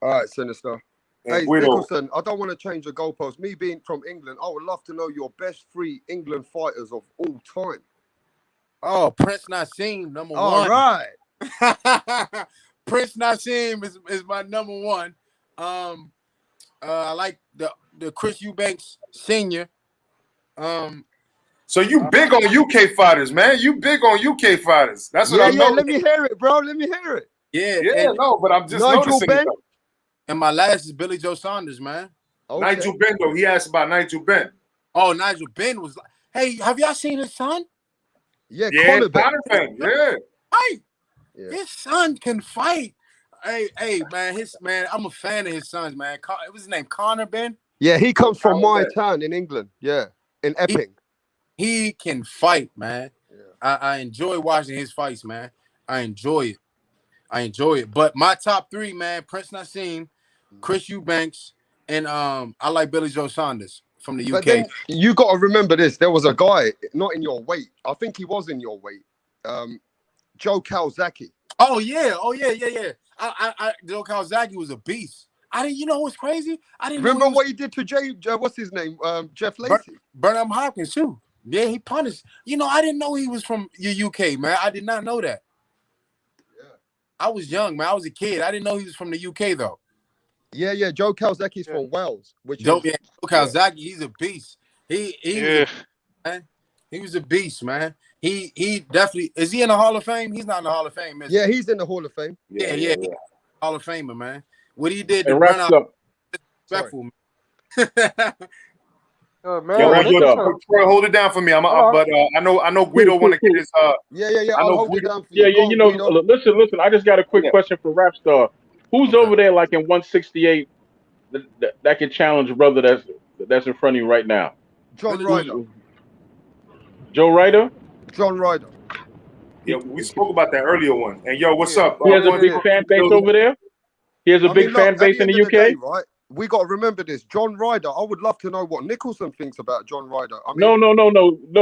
All right, Sinister. And Hey, Guido. Nicholson, I don't want to change the goalpost. Me being from England, I would love to know your best 3 England fighters of all time. Oh, Prince Nassim, number All one. right. Prince Nassim is my number one. I like the Chris Eubanks Senior. So you big on UK fighters, man. You big on UK fighters. That's what Yeah, I'm yeah. Let noticing. me hear it, bro. Let me hear it. Yeah, Yeah, and, no, but I'm just Nigel noticing Benn. it, though. and my last is Billy Joe Saunders, man. Okay. Nigel Benn, though. He asked about Nigel Benn. Oh, Nigel Benn was like, hey, have y'all seen his son? Yeah, Yeah, Conor Benn. Conor Benn. Yeah. Fight. Yeah. His son can fight. Hey, man, I'm a fan of his sons, man. What was his name? Conor Benn? Yeah, he comes from Conor my Benn. town in England. Yeah, in Epping. He can fight, man. Yeah. I enjoy watching his fights, man. I enjoy it. But my top 3, man, Prince Nassim, Chris Eubanks, and I like Billy Joe Saunders from the UK. But then you got to remember this. There was a guy not in your weight. I think he was in your weight. Joe Calzaghe. Oh yeah. Joe Calzaghe was a beast. You know what's crazy? I didn't Remember know what he did to what's his name? Jeff Lacey. Bernham Hopkins too. Yeah, he punished. I didn't know he was from the UK, man. I did not know that. Yeah. I was young, man. I was a kid. I didn't know he was from the UK though. Yeah. Joe Calzaghe's from Wales, which Joe is Calzaghe, he's a beast. He Yeah. was a beast, man. He definitely is. He in the Hall of Fame? He's not in the Hall of Fame, is he? yeah, he's in the Hall of Fame. Yeah. Hall of Famer, man. What he did to And burn wraps out up. respectful, man. Man, Yo, Nicholson. Troy, hold it down for me. But I know Guido want to get his. Yeah. I I'll know hold it Guido. down for you. Yeah, Go on, you know, Guido. listen. I just got a quick question for Rapstar. Who's Okay. over there, like in 168, that can challenge a brother that's in front of you right now? John Who's Ryder. Joe Ryder? John Ryder. Yeah, we spoke about that earlier one. And yo, what's Yeah. up? He has a Punch big Drunk fan in the base building. over there. He has a big fan Look, base at in the the end of the day, UK. right? We got to remember this. John Ryder. I would love to know what Nicholson thinks about John Ryder. I mean, No.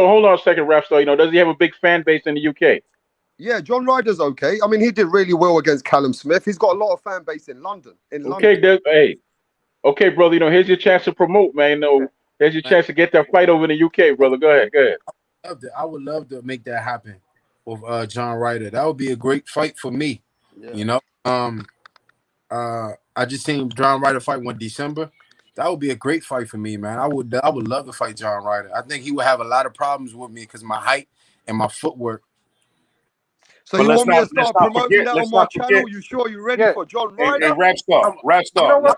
Hold on a second, Rapstar. Does he have a big fan base in the UK? yeah, John Ryder's okay. I mean, he did really well against Callum Smith. He's got a lot of fan base in London. Okay, brother. Here's your chance to promote, man. Here's your chance to get that fight over in the UK, brother. Go ahead. I would love to make that happen with John Ryder. That would be a great fight for me. Yeah. I just seen John Ryder fight one December. That would be a great fight for me, man. I would love to fight John Ryder. I think he would have a lot of problems with me because my height and my footwork. So But you want me to start promoting that on my channel? You sure you're ready for John Ryder? Hey, Rapstar. You know what?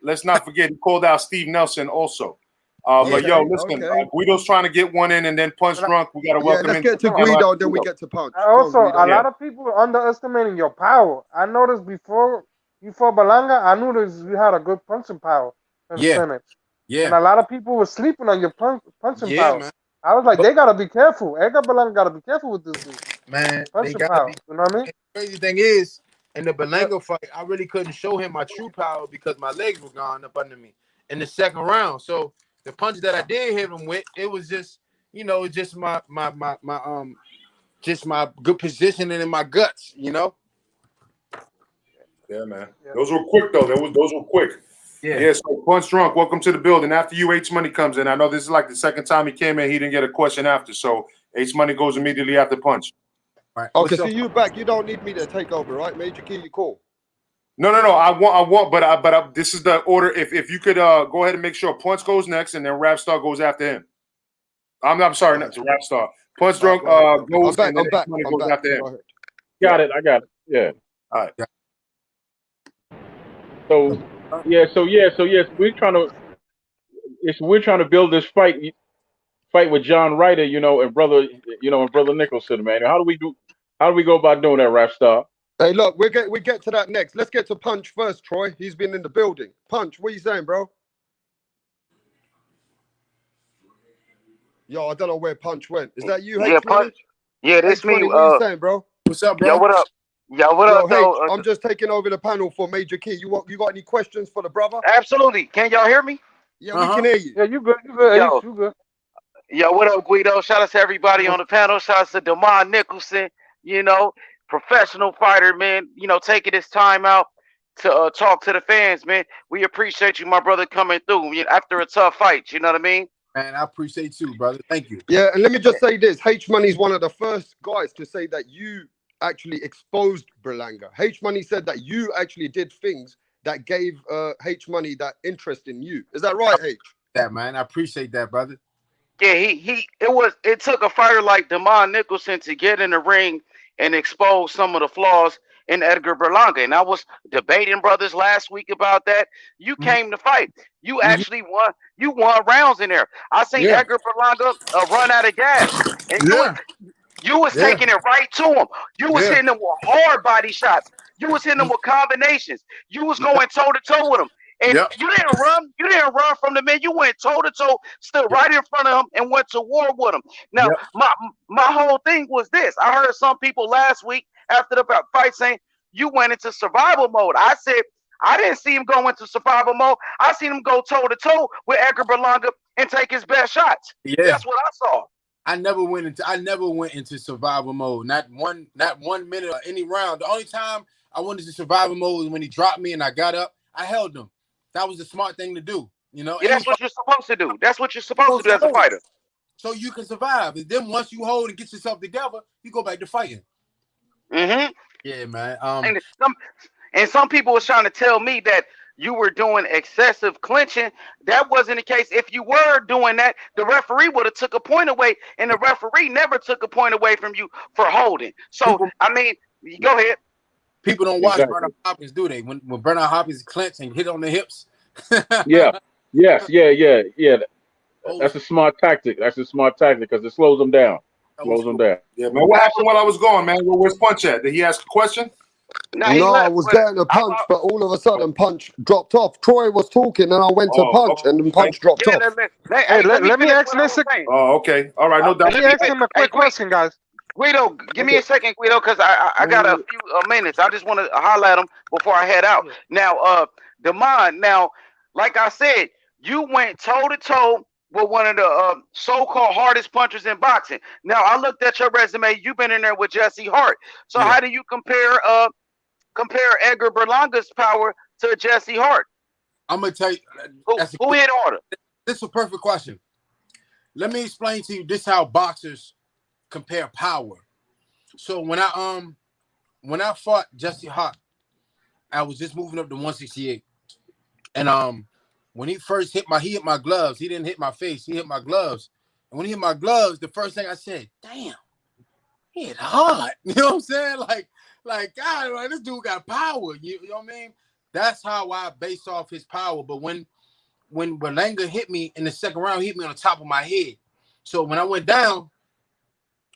Let's not forget. He called out Steve Nelson also. But yo, listen, Guido's trying to get one in, and then Punch Drunk. We gotta welcome let's in. get to Guido, then we get to Punch. Also, a lot of people underestimating your power. I noticed before Balanga, I noticed you had a good punching power in Senate. Yeah. And a lot of people were sleeping on your punching power. Man. I was like, they gotta be careful. Edgar Balanga gotta be careful with this dude. Man, punching power. You know what I mean? The crazy thing is, in the Belango fight, I really couldn't show him my true power because my legs were gone up under me in the second round. So the punch that I did hit him with, it was just, just my good positioning in my guts, Yeah, man. Those were quick though. Those were quick. Yeah. So Punch Drunk, welcome to the building. After you, H Money comes in. I know this is like the second time he came in. He didn't get a question after. So H Money goes immediately after Punch. Right. Okay, so you back. You don't need me to take over, right? Major Key, you call. No. I want, but this is the order. If you could go ahead and make sure Punch goes next, and then Rapstar goes after him. I'm sorry, not to Rapstar. Punch Drunk goes, and then H Money goes after him. Got it. I got it. Yeah. All right. So yes, we're trying to build this fight with John Ryder, and brother Nicholson, man. How do we go about doing that, Rapstar? Hey, look, we get to that next. Let's get to Punch first, Troy. He's been in the building. Punch, what are you saying, bro? Yo, I don't know where Punch went. Is that you, Yeah, H Money? Punch. Yeah, this H me. Money, what are you saying, bro? What's up, bro? Yo, what up? Yo, what Yo, up, H, though? I'm just taking over the panel for Major Key. You got any questions for the brother? Absolutely. Can y'all hear me? Yeah, we can hear you. Yeah, you good. You good. Yo, H, you good. yo, what up, Guido? Shout out to everybody on the panel. Shout out to Demond Nicholson. You know, professional fighter, man. You know, taking his time out to talk to the fans, man. We appreciate you, my brother, coming through after a tough fight. You know what I mean? Man, I appreciate you, brother. Thank you. Yeah, and let me just say this. H Money's one of the first guys to say that you actually exposed Berlanga. H Money said that you actually did things that gave H Money that interest in you. Is that right, H? That, man. I appreciate that, brother. Yeah, it took a fighter like Demond Nicholson to get in the ring and expose some of the flaws in Edgar Berlanga. And I was debating brothers last week about that. You came to fight. You actually won. You won rounds in there. I seen Edgar Berlanga run out of gas, and you was taking it right to him. You was hitting him with hard body shots. You was hitting him with combinations. You was going toe to toe with him. And you didn't run. You didn't run from the man. You went toe to toe, stood right in front of him, and went to war with him. Now, my whole thing was this. I heard some people last week after the fight saying you went into survival mode. I said I didn't see him go into survival mode. I seen him go toe to toe with Edgar Berlanga and take his best shots. Yeah, that's what I saw. I never went into survival mode. Not one minute or any round. The only time I went into survival mode was when he dropped me and I got up. I held him. That was the smart thing to do. You know, yeah, that's what you're supposed to do. That's what you're supposed to do as a fighter. So you can survive. And then once you hold and get yourself together, you go back to fighting. Yeah, man. And some people was trying to tell me that you were doing excessive clinching. That wasn't the case. If you were doing that, the referee would have took a point away, and the referee never took a point away from you for holding. So I mean, go ahead. People don't watch Bernard Hopkins, do they? When Bernard Hopkins clenched and hit on the hips. Yeah. That's a smart tactic. That's a smart tactic because it slows them down. Yeah, man. What happened while I was gone, man? Where's Punch at? Did he ask a question? No, I was getting a Punch, but all of a sudden Punch dropped off. Troy was talking, and I went to Punch, and then Punch dropped off. Hey, let me ask this. Oh, okay. All right, no doubt. Let me ask him a quick question, guys. Guido, give me a second, Guido, because I got a few minutes. I just want to highlight them before I head out. Now, Demond, like I said, you went toe-to-toe with one of the so-called hardest punchers in boxing. Now, I looked at your resume. You've been in there with Jesse Hart. So how do you compare Edgar Berlanga's power to Jesse Hart? I'm going to tell you. Who hit harder? This is a perfect question. Let me explain to you this how boxers compare power. So when I fought Jesse Hart, I was just moving up to 168. And when he first hit my gloves. He didn't hit my face. He hit my gloves. And when he hit my gloves, the first thing I said, damn, he hit hard. You know what I'm saying? Like God, man, this dude got power. You know what I mean? That's how I base off his power. But when Berlanga hit me in the second round, he hit me on the top of my head. So when I went down,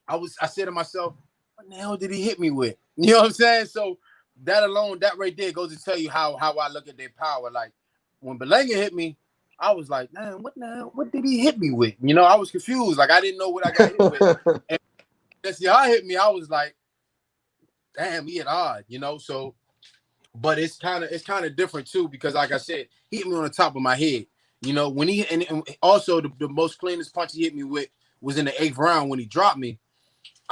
I said to myself, what the hell did he hit me with? You know what I'm saying? So that alone, that right there goes to tell you how I look at their power. Like when Berlanga hit me, I was like, man, what did he hit me with? You know, I was confused. Like I didn't know what I got hit with. And Jesse Hart hit me, I was like, damn, he hit hard, you know. So, but it's kind of different too, because like I said, he hit me on the top of my head. You know, when he and also the most cleanest punch he hit me with was in the 8th round when he dropped me.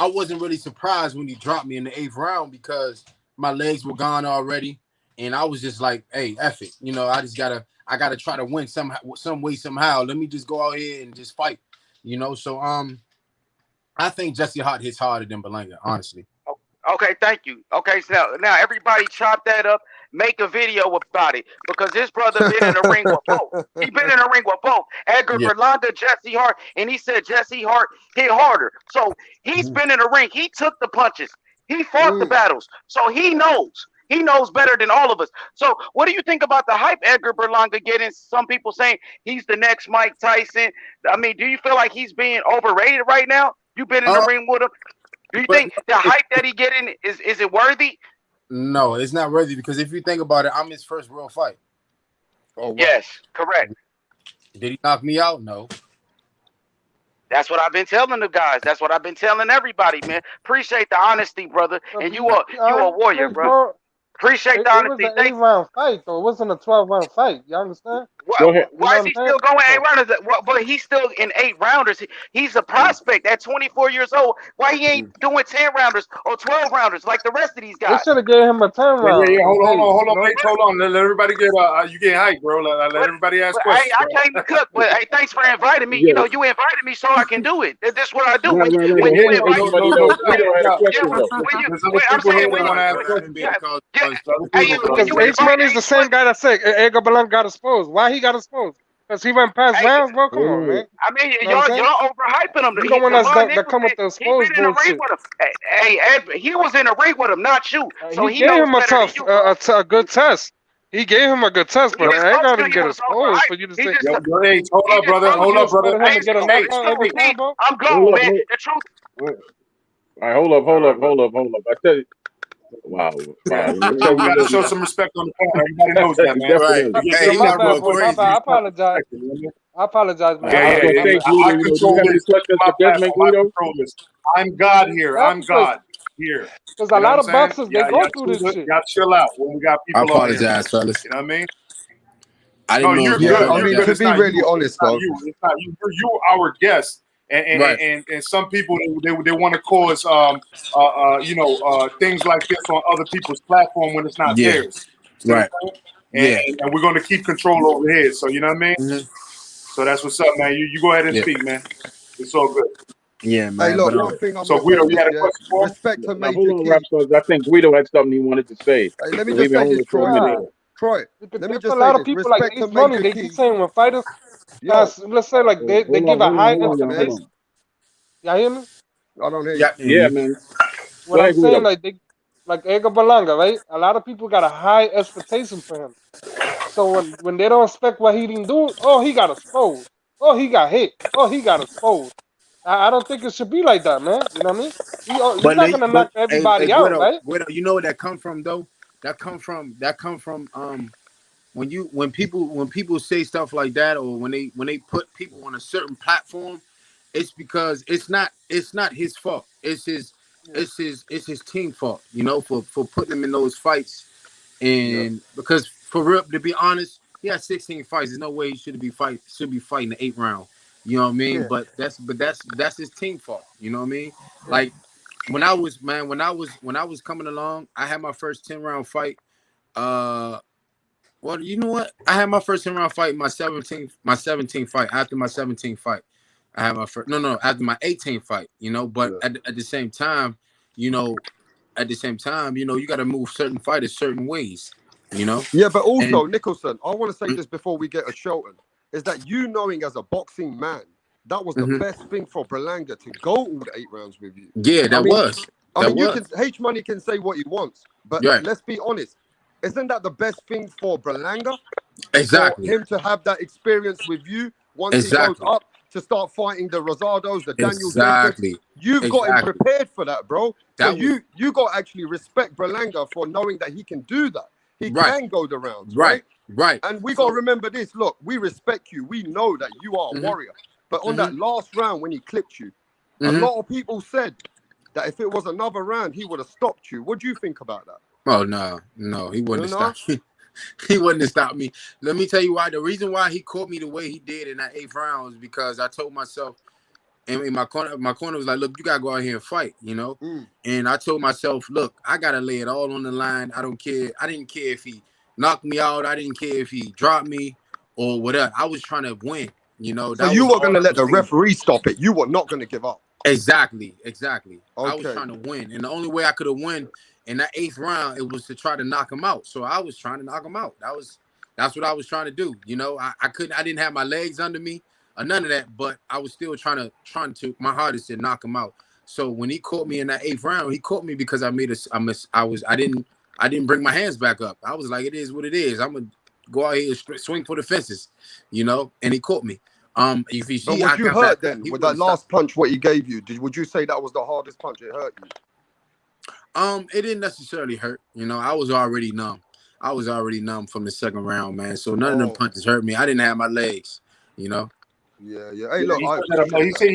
I wasn't really surprised when he dropped me in the 8th round because my legs were gone already, and I was just like, "Hey, F it," you know. I gotta try to win some way, somehow. Let me just go out here and just fight, you know. So, I think Jesse Hart hits harder than Berlanga, honestly. Okay, thank you. Okay, so now everybody chop that up, make a video about it, because this brother been in the ring with both. He been in the ring with both. Edgar Berlanga, Jesse Hart, and he said Jesse Hart hit harder. So he's been in the ring. He took the punches. He fought the battles. So he knows. He knows better than all of us. So what do you think about the hype Edgar Berlanga getting? Some people saying he's the next Mike Tyson. I mean, do you feel like he's being overrated right now? You've been in the ring with him. Do you think the hype that he getting is it worthy? No, it's not worthy because if you think about it, I'm his first real fight. Oh, wow. Yes, correct. Did he knock me out? No. That's what I've been telling the guys. That's what I've been telling everybody, man. Appreciate the honesty, brother. And you a warrior, bro. Appreciate the It was honesty. an 8-round fight, though. It wasn't a 12-round fight. You understand? Go ahead. Why is he still going 8 rounders? But he's still in 8 rounders. He's a prospect at 24 years old. Why he ain't doing 10 rounders or 12 rounders like the rest of these They guys? should have gave him a 10-round. Yeah. Hold on, mate. Hold on. Let everybody get you getting hyped, bro. Let everybody ask questions. I came to cook, but hey, thanks for inviting me. Yeah. You know, you invited me so I can do it. That's what I do. Right. When you Hey, invite me, everybody knows Guido had a question, though. There's other people here that want to ask questions. Because H-Money is the same guy that said Edgar Blanc got exposed. Why he got exposed? Because he went past rounds, bro. Come on, man. I mean, You know y'all overhyping him. You don't want us that come with the exposed bullshit. Hey, Ed, he was in a ring with him, not you. So he gave him a good test. He gave him a good test, but I ain't got him get exposed for you to say. Hey, hold up, brother. I'm gone, man. The truth. All right, hold up. I tell you. Wow. We gotta show some respect on the phone. Everybody knows that, man. Right. My bad. I apologize. I apologize, man. I control this. I'm God here. I'm God here. Because a lot of boxers, they go through this shit. Y'all chill out when we got people. I apologize, fellas. You know what I mean? I didn't know. You're good. I mean, to be really honest, though, it's not you. You're our guest. And some people they want to cause things like this on other people's platform when it's not theirs. Right. And we're going to keep control over here. So you know what I mean? Mm-hmm. So that's what's up, man. You go ahead and speak, man. It's all good. Yeah, man. Hey, look, one thing I'm so Guido, you had a question for him? Respect to Major Hold on, Key. Rapstars. I think Guido had something he wanted to say. Hey, let me just say this, Troy. Let me just say this. Respect to Major They Key. keep saying when fighters, let's say like they give a high expectation. Y'all hear me? I don't hear you. Yeah, man. What I'm saying, like Edgar Berlanga, right? A lot of people got a high expectation for him. So when they don't expect what he didn't do, oh, he got exposed. Oh, he got hit. Oh, he got exposed. I don't think it should be like that, man. You know what I mean? You're not gonna knock everybody out, right? Guido, you know where that come from, though? That come from when people say stuff like that, or when they put people on a certain platform, it's because it's not his fault. It's his team fault, you know, for putting him in those fights. And because for real, to be honest, he had 16 fights. There's no way he should be fighting the 8th round. You know what I mean? But that's his team fault. You know what I mean? Like when I was coming along, I had my first 10-round fight. Well, you know what? I had my first 10-round fight, my 17th fight. After my 17th fight, I had my first. After my 18th fight. You know, but at the same time, you got to move certain fighters certain ways. You know. Yeah, but also Nicholson, I want to say this before we get a Shelton, is that you knowing as a boxing man, that was the best thing for Berlanga to go all the 8 rounds with you. Yeah, H Money can say what he wants, but let's be honest. Isn't that the best thing for Berlanga? Exactly. For him to have that experience with you once he goes up to start fighting the Rosados, the Daniels. Exactly. You've got him prepared for that, bro. So you got to actually respect Berlanga for knowing that he can do that. He can go the rounds, right? And we got to remember this. Look, we respect you. We know that you are a warrior. But on that last round when he clipped you, a lot of people said that if it was another round, he would have stopped you. What do you think about that? Oh, no, he wouldn't have stopped me. He wouldn't have stopped me. Let me tell you why. The reason why he caught me the way he did in that 8th round was because I told myself, and in my corner was like, look, you got to go out here and fight, you know? And I told myself, look, I got to lay it all on the line. I don't care. I didn't care if he knocked me out. I didn't care if he dropped me or whatever. I was trying to win, you know? So you were going to let the referee stop it. You were not going to give up. Exactly. Okay. I was trying to win. And the only way I could have won in that 8th round, it was to try to knock him out. So I was trying to knock him out. That's what I was trying to do. You know, I didn't have my legs under me or none of that, but I was still trying to my hardest to knock him out. So when he caught me in that 8th round, he caught me because I didn't bring my hands back up. I was like, it is what it is. I'm gonna go out here and swing for the fences, you know. And he caught me. If you see, was you hurt then with that last punch? What he gave you? Would you say that was the hardest punch? It hurt you? It didn't necessarily hurt. You know, I was already numb. I was already numb from the second round, man. So none of them punches hurt me. I didn't have my legs. You know. Yeah, yeah. Hey, look, he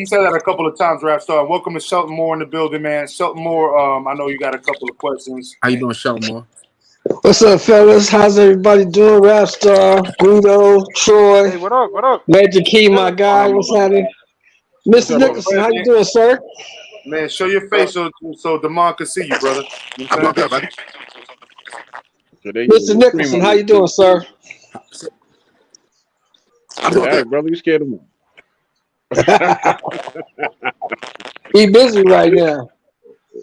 said that a couple of times, Rap Star. Welcome to Shelton Moore in the building, man. Shelton Moore, I know you got a couple of questions. How you doing, Shelton Moore? What's up, fellas? How's everybody doing? Rap Star, Guido, Troy. Hey, what up? What up? Major Key, my guy. What's happening? Mr. Nicholson, how you doing, sir? Man, show your face so Damon can see you, brother. You know what I'm saying? Mr. Nicholson, how you doing, sir? All right, brother, you scared him. He busy right now.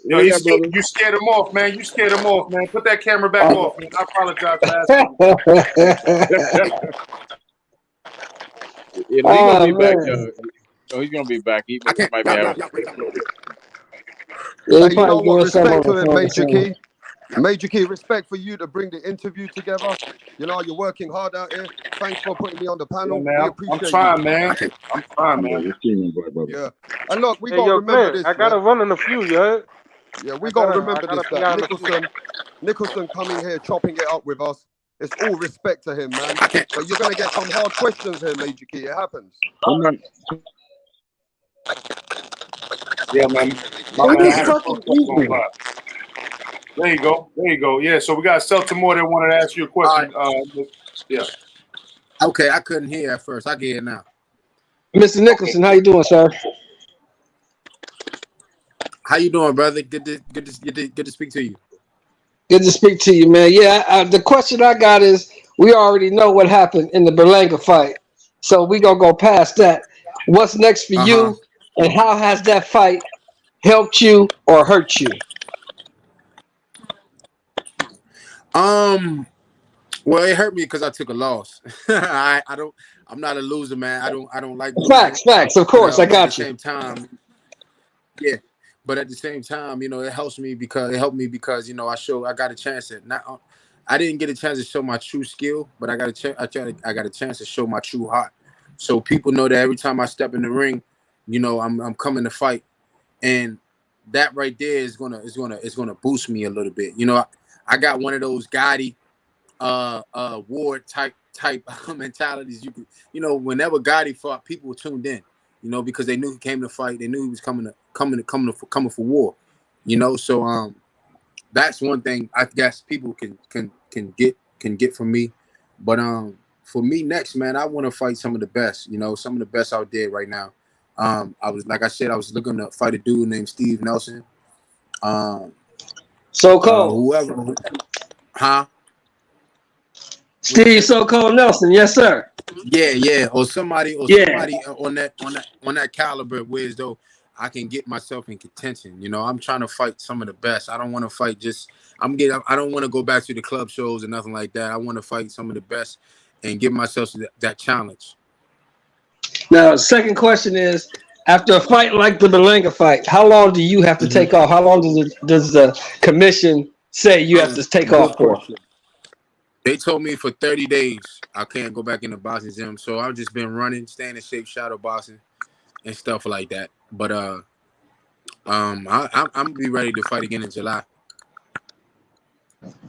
Yo, you scared him off, man. You scared him off, man. Put that camera back off, man. I apologize for asking. He's gonna be back. He's gonna be back. He might be having. You know what? Respect to him, Major Key. Major Key, respect for you to bring the interview together. You know, you're working hard out here. Thanks for putting me on the panel. Yeah, man, we appreciate I'm trying, man. I'm trying, man. Yeah. And look, we got to remember this. I got to run in a few, yeah? Yeah, we got to remember this. That Nicholson coming here, chopping it up with us. It's all respect to him, man. But you're going to get some hard questions here, Major Key. It happens. Yeah, man. There you go. There you go. Yeah, so we got Shelton Moore that wanted to ask you a question. Yeah. Okay, I couldn't hear at first. I can hear now. Mr. Nicholson, how you doing, sir? How you doing, brother? Good to speak to you. Good to speak to you, man. Yeah, the question I got is, we already know what happened in the Berlanga fight, so we gonna go past that. What's next for you, and how has that fight helped you or hurt you? Well, it hurt me because I took a loss. I'm not a loser, man. I don't like losing. Facts. Of course, I got you. At the same time, yeah. But at the same time, you know, it helped me because you know, I got a chance at I didn't get a chance to show my true skill, but I got a chance to show my true heart. So people know that every time I step in the ring, you know, I'm coming to fight, and that right there is gonna boost me a little bit. You know, I got one of those Gotti Ward type mentalities. You know, whenever Gotti fought, people were tuned in. You know, because they knew he came to fight. They knew he was coming for war. You know, so that's one thing I guess people can get from me. But for me next, man, I want to fight some of the best. You know, some of the best out there right now. I was looking to fight a dude named Steve Nelson. So cold. Whoever, huh? Steve So Cold Nelson, yes, sir. Yeah, or somebody on that caliber, whereas though I can get myself in contention. You know, I'm trying to fight some of the best. I don't want to fight I don't want to go back to the club shows or nothing like that. I want to fight some of the best and give myself that challenge. Now, second question is, after a fight like the Berlanga fight, how long do you have to take off? How long does the commission say you have to take off for? They told me for 30 days I can't go back in the boxing gym. So I've just been running, staying in shape, shadow boxing, and stuff like that. But I'm gonna be ready to fight again in July.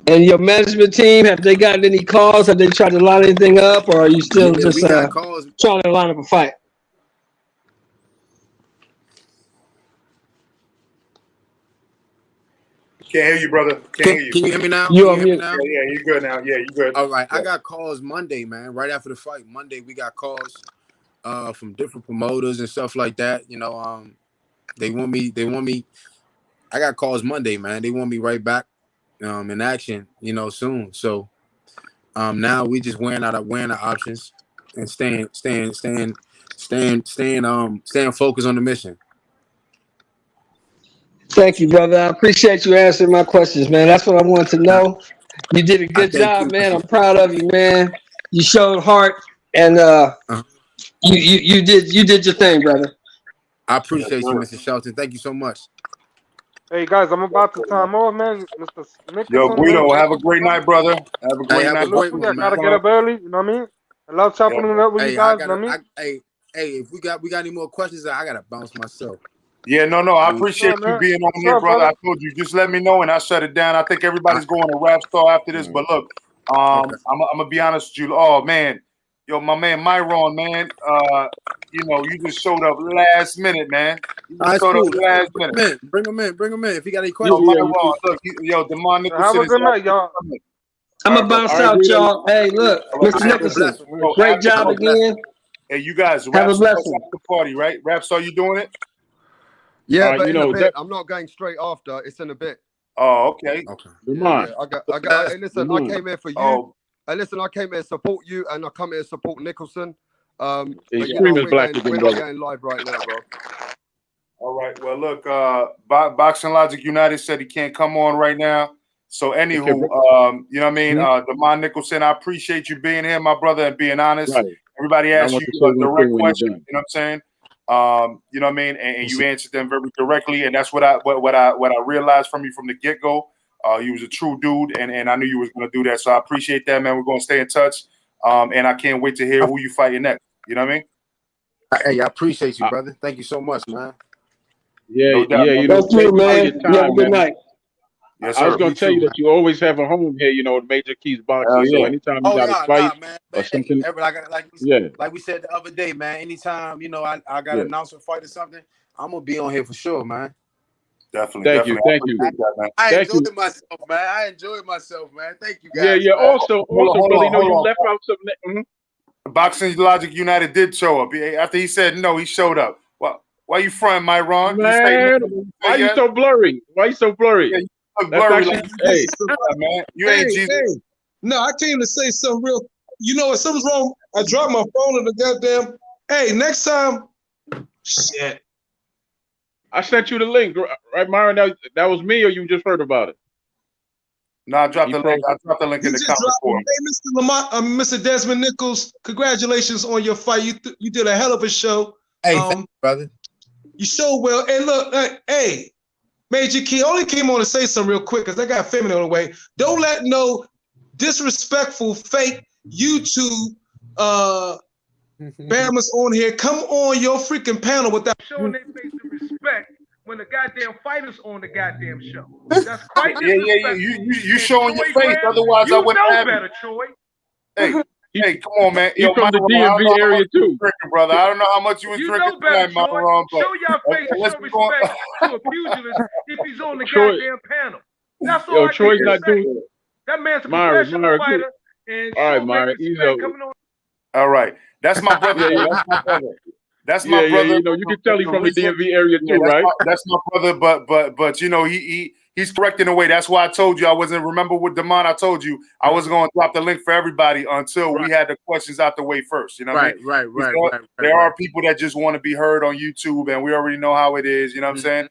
And your management team, have they gotten any calls? Have they tried to line anything up, or are you still just trying to line up a fight? Can't hear you, brother. Can you hear me now? You on mute? Yeah, you're good now. Yeah, you're good. All right, yeah. I got calls Monday, man. Right after the fight, Monday we got calls from different promoters and stuff like that. You know, they want me. I got calls Monday, man. They want me right back in action, you know, soon. So now we just weighing our options and staying focused on the mission. Thank you, brother. I appreciate you answering my questions, man. That's what I wanted to know. You did a good job, man. I'm proud of you, man. You showed heart, and you did your thing, brother. I appreciate you, Mr. Shelton. Thank you so much. Hey guys, I'm about to time off, man. Mr. Nicholson, yo, Guido, have a great night, brother. Have a great night. I gotta get up early. You know what I mean? I love chopping it up with you guys. You know what I mean? Hey, if we got any more questions, I gotta bounce myself. Yeah, no. I appreciate you being on here, brother. I told you, just let me know and I'll shut it down. I think everybody's going to Rap Star after this. But look, I'm gonna be honest with you. Oh man, yo, my man Myron, man. You just showed up last minute, man. You just showed up last minute. Bring him in. If he got any Yo, questions, Myron, look, Demond Nicholson. Have a good night, y'all. I'm gonna bounce out, y'all. Hey, look, Mr. Nicholson, great job again. Hey, you guys, have a blessing. After party, right? Rap Star, you doing it? Yeah, but in a bit. I'm not going straight after. It's in a bit. Oh, okay. Yeah, I got. Hey, listen, I came here for you. Oh. Hey, listen, I came here to support you, and I come here to support Nicholson. But we're not going live right now, bro. All right. Well, look, Boxing Logic United said he can't come on right now. So, anywho, you know what I mean? Demond Nicholson, I appreciate you being here, my brother, and being honest. Right. Everybody asked you a direct question. You know what I'm saying? You know what I mean? And you answered them very directly, and that's what I realized from you from the get-go. You was a true dude, and I knew you was going to do that. So I appreciate that, man. We're going to stay in touch, and I can't wait to hear who you fighting next. You know what I mean? Hey, I appreciate you, brother. Thank you so much, man. Yeah, no doubt, you know, you, man. You have a good night. Yes, I was going to tell you that you always have a home here, you know, at Major Keys Boxing. So anytime you got a fight man. or something. Like we said the other day, man, anytime, you know, I got to announce a fight or something, I'm going to be on here for sure, man. Definitely. Thank you. I enjoyed myself, man. Thank you, guys. Yeah. Also, brother, you know, you left out something. Boxing Logic United did show up. After he said no, he showed up. Why you fronting, Myron? Man, why you so blurry? Why you so blurry? Yeah, you look blurry. Hey, man, you ain't Jesus. Hey. No, I came to say something real. You know, if something's wrong, I dropped my phone in the goddamn. Hey, next time. Shit. I sent you the link, right, Myron? That was me, or you just heard about it? No, I dropped the link. I dropped the link in the comment forum. Hey, Mr. Lamont, Mr. Desmond Nichols, congratulations on your fight. You did a hell of a show. Hey, thank you, brother. You showed well. And look, hey, Major Key, only came on to say something real quick because I got feminine on the way. Don't let no disrespectful, fake YouTube Bama's on here come on your freaking panel without showing their face of respect when the goddamn fighter's on the goddamn show. That's quite disrespectful. You showing your face, otherwise I wouldn't have better, Troy. Hey, come on, man. He's from the DMV area too, drinking, brother. I don't know how much you was drinking tonight, Myron. Show your face and show respect to a pugilist if he's on the goddamn panel. That's all I Troy's can not say. doing. That man's a professional fighter, and all right, Myron. All right, that's my brother. That's my brother. That's my brother. You know, you can tell he's from the DMV area too, right? That's my brother. But you know, he's correct in a way. That's why I told you I wasn't. Remember with Demond, I told you I wasn't going to drop the link for everybody until we had the questions out the way first. You know what I mean? Right. There are people that just want to be heard on YouTube, and we already know how it is. You know what I'm saying?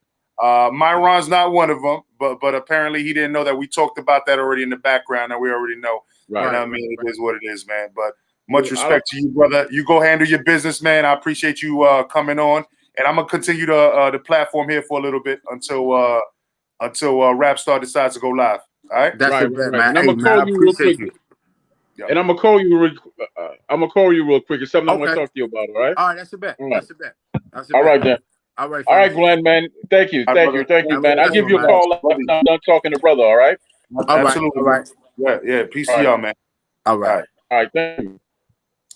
Myron's not one of them, but apparently he didn't know that we talked about that already in the background, and we already know. Right. You know what I mean? It is what it is, man. But much respect to you, brother. You go handle your business, man. I appreciate you coming on, and I'm gonna continue the platform here for a little bit until Rap Star decides to go live. All right, that's right, it, man. And I'm gonna call you real quick. And I'm gonna call you real quick. It's something I want to talk to you about. All right. All right, that's a bet. That's a bet. All right, then. All right, Glenn, man. Thank you, man. I'll give you a call after I'm done talking to brother. All right. Absolutely. All right. Yeah. Peace to y'all, man. All right. Thank you.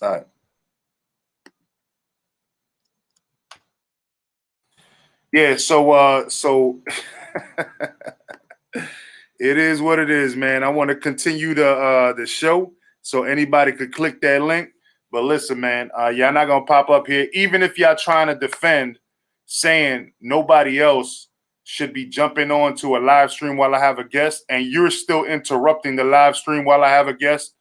All right. Yeah, so it is what it is, man. I want to continue the show so anybody could click that link. But listen, man, y'all not gonna pop up here, even if y'all trying to defend saying nobody else should be jumping on to a live stream while I have a guest, and you're still interrupting the live stream while I have a guest.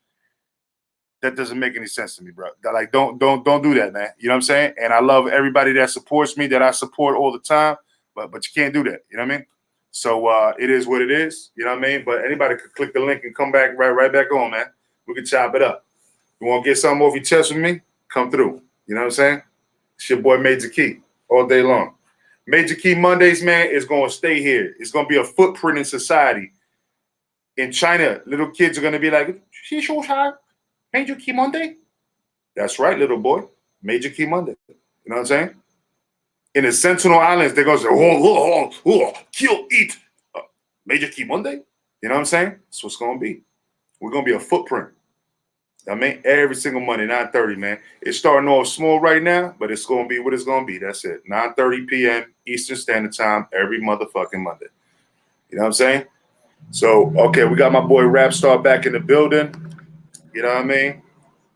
That doesn't make any sense to me, bro. Like, don't do that, man. You know what I'm saying? And I love everybody that supports me, that I support all the time, but you can't do that. You know what I mean? So it is what it is. You know what I mean? But anybody could click the link and come back right back on, man. We can chop it up. You want to get something off your chest with me? Come through. You know what I'm saying? It's your boy Major Key all day long. Major Key Mondays, man, is going to stay here. It's going to be a footprint in society. In China, little kids are going to be like, Major Key Monday? That's right, little boy. Major Key Monday. You know what I'm saying? in the Sentinel Islands, they're going to say, kill, eat. Major Key Monday? You know what I'm saying? That's what's going to be. We're going to be a footprint. I mean, every single Monday, 9:30, man. It's starting off small right now, but it's going to be what it's going to be. That's it. 9:30 p.m. Eastern Standard Time every motherfucking Monday. You know what I'm saying? So, okay, we got my boy Rap Star back in the building. You know what I mean?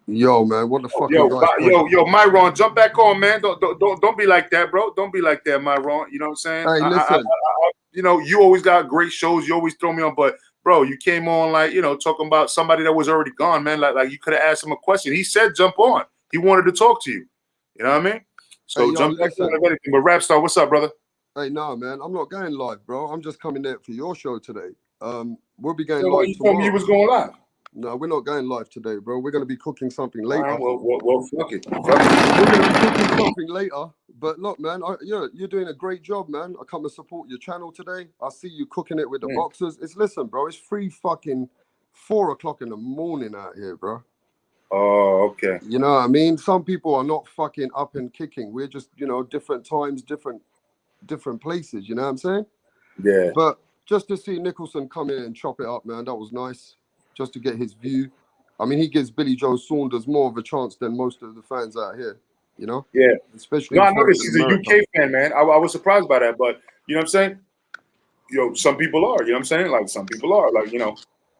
Yo, man, what the fuck Yo, are you guys Myron, jump back on, man. Don't be like that, bro. Don't be like that, Myron. You know what I'm saying? Hey, listen. You know, you always got great shows. You always throw me on, but bro, you came on like, you know, talking about somebody that was already gone, man. Like you could have asked him a question. He said jump on. He wanted to talk to you. You know what I mean? So hey, yo, jump back on anything. But Rap Star, what's up, brother? Hey, no, man, I'm not going live, bro. I'm just coming there for your show today. We'll be going So live you tomorrow. told me you was going live. No, we're not going live today, bro. We're going to be cooking something later. All right, well, fuck it. We're going to be cooking something later. But look, man, you're doing a great job, man. I come to support your channel today. I see you cooking it with the boxers. Listen, bro, it's 4 o'clock in the morning out here, bro. Oh, okay. You know what I mean? Some people are not fucking up and kicking. We're just, you know, different times, different places. You know what I'm saying? Yeah. But just to see Nicholson come in and chop it up, man, that was nice. Just to get his view. I mean, he gives Billy Joe Saunders more of a chance than most of the fans out here, you know? Yeah. Especially No, I noticed in he's America. a UK fan, man. I was surprised by that, but you know what I'm saying? Yo, some people are, you know what I'm saying? Like some people are, like, you know,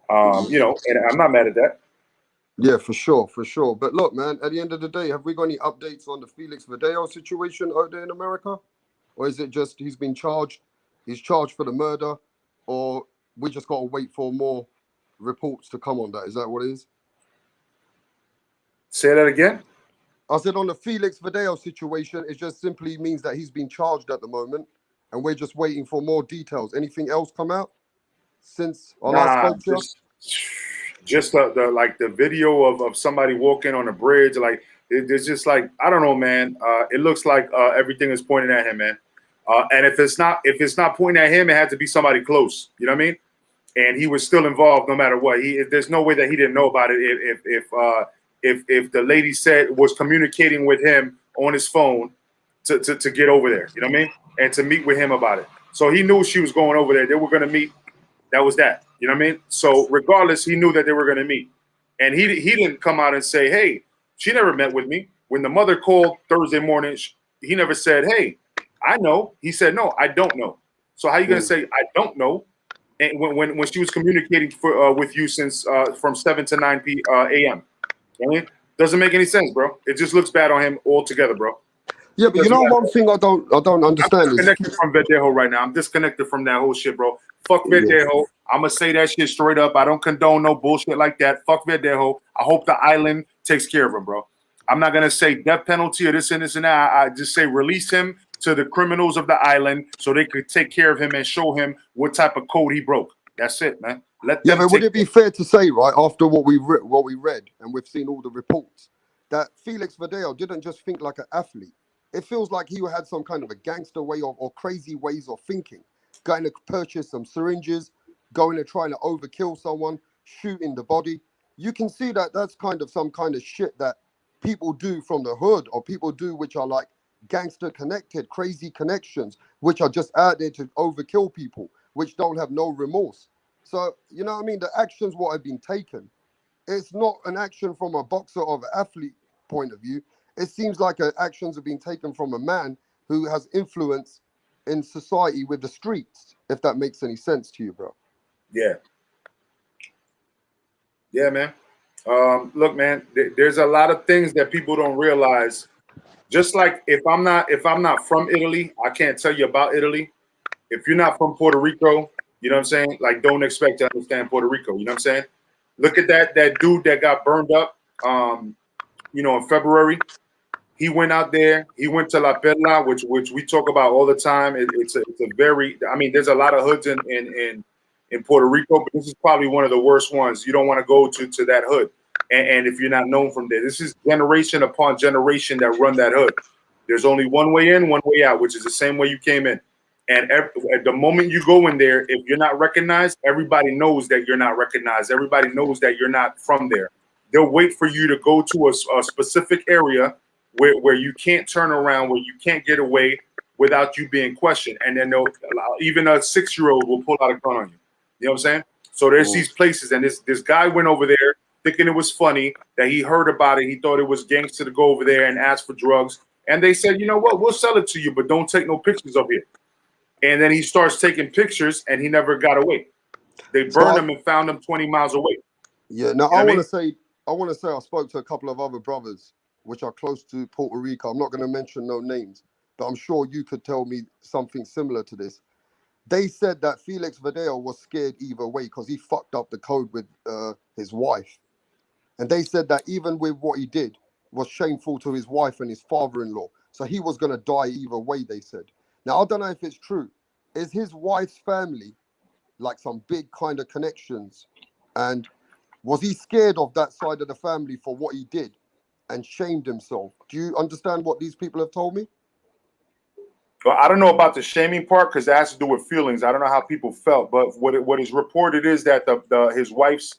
and I'm not mad at that. Yeah, for sure. But look, man, at the end of the day, have we got any updates on the Felix Verdejo situation out there in America? Or is it just he's charged for the murder, or we just got to wait for more reports to come on that? Is that what it is? Say that again? I said on the Felix Verdejo situation, it just simply means that he's been charged at the moment, and we're just waiting for more details. Anything else come out since I last spoke to you? Just the video of somebody walking on a bridge, like it's just like, I don't know, man. It looks like everything is pointing at him, man. And if it's not pointing at him, it had to be somebody close. You know what I mean? And he was still involved no matter what. There's no way that he didn't know about it if the lady was communicating with him on his phone to get over there. You know what I mean? And to meet with him about it. So he knew she was going over there. They were going to meet. That was that. You know what I mean? So regardless, he knew that they were going to meet. And he didn't come out and say, hey, she never met with me. When the mother called Thursday morning, he never said, hey, I know. He said, no, I don't know. So how are you going to say, I don't know? And when she was communicating with you since from 7 to 9 a.m. You know what I mean? Doesn't make any sense, bro. It just looks bad on him altogether, bro. Yeah, but you know one thing I don't understand I'm disconnected from Verdejo right now. I'm disconnected from that whole shit, bro. Fuck Verdejo. I'm gonna say that shit straight up. I don't condone no bullshit like that. Fuck Verdejo. I hope the island takes care of him, bro. I'm not gonna say death penalty or this and this and that. I just say release him to the criminals of the island so they could take care of him and show him what type of code he broke. That's it, man. Let them. Yeah, but would it be fair to say, right, after what we read and we've seen all the reports, that Felix Verdejo didn't just think like an athlete? It feels like he had some kind of a gangster way or crazy ways of thinking, going to purchase some syringes, going and trying to overkill someone, shooting the body. You can see that that's kind of some kind of shit that people do from the hood, or people do which are like gangster connected, crazy connections, which are just out there to overkill people, which don't have no remorse. So, you know what I mean? The actions what have been taken, it's not an action from a boxer or an athlete point of view. It seems like actions have been taken from a man who has influence in society with the streets, if that makes any sense to you, bro. Yeah. Yeah, man. Look, man, there's a lot of things that people don't realize. Just like if I'm not from Italy, I can't tell you about Italy. If you're not from Puerto Rico, you know what I'm saying? Like, don't expect to understand Puerto Rico. You know what I'm saying? Look at that dude that got burned up, in February. He went out there. He went to La Perla, which we talk about all the time. It's a very. I mean, there's a lot of hoods in Puerto Rico, but this is probably one of the worst ones. You don't want to go to that hood, and if you're not known from there, this is generation upon generation that run that hood. There's only one way in, one way out, which is the same way you came in. And at the moment you go in there, if you're not recognized, everybody knows that you're not recognized. Everybody knows that you're not from there. They'll wait for you to go to a specific area where you can't turn around, where you can't get away. without you being questioned. And then even a 6-year-old will pull out a gun on you. You know what I'm saying? So there's these places, and this guy went over there thinking it was funny that he heard about it. He thought it was gangster to go over there and ask for drugs. And they said, you know what, we'll sell it to you, but don't take no pictures of it. And then he starts taking pictures, and he never got away. They burned him and found him 20 miles away. Yeah. Now I want to say I spoke to a couple of other brothers which are close to Puerto Rico. I'm not going to mention no names, but I'm sure you could tell me something similar to this. They said that Felix Verdejo was scared either way because he fucked up the code with his wife. And they said that even with what he did was shameful to his wife and his father-in-law. So he was going to die either way, they said. Now, I don't know if it's true. Is his wife's family like some big kind of connections? And was he scared of that side of the family for what he did and shamed himself? Do you understand what these people have told me? Well, I don't know about the shaming part because that has to do with feelings. I don't know how people felt, but what is reported is that his wife's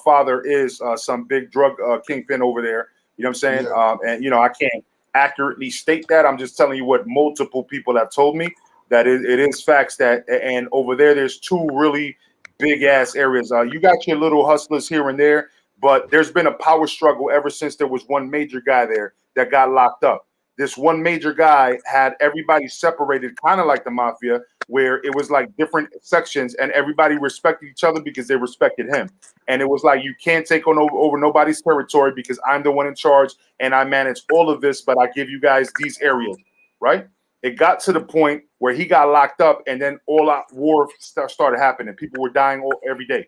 father is some big drug kingpin over there. You know what I'm saying? Yeah. And I can't accurately state that. I'm just telling you what multiple people have told me, that it is facts that, and over there's 2 really big ass areas. You got your little hustlers here and there, but there's been a power struggle ever since there was one major guy there that got locked up. This one major guy had everybody separated, kind of like the mafia, where it was like different sections and everybody respected each other because they respected him. And it was like, you can't take on over nobody's territory because I'm the one in charge and I manage all of this, but I give you guys these areas, right? It got to the point where he got locked up and then all out war started happening. People were dying every day,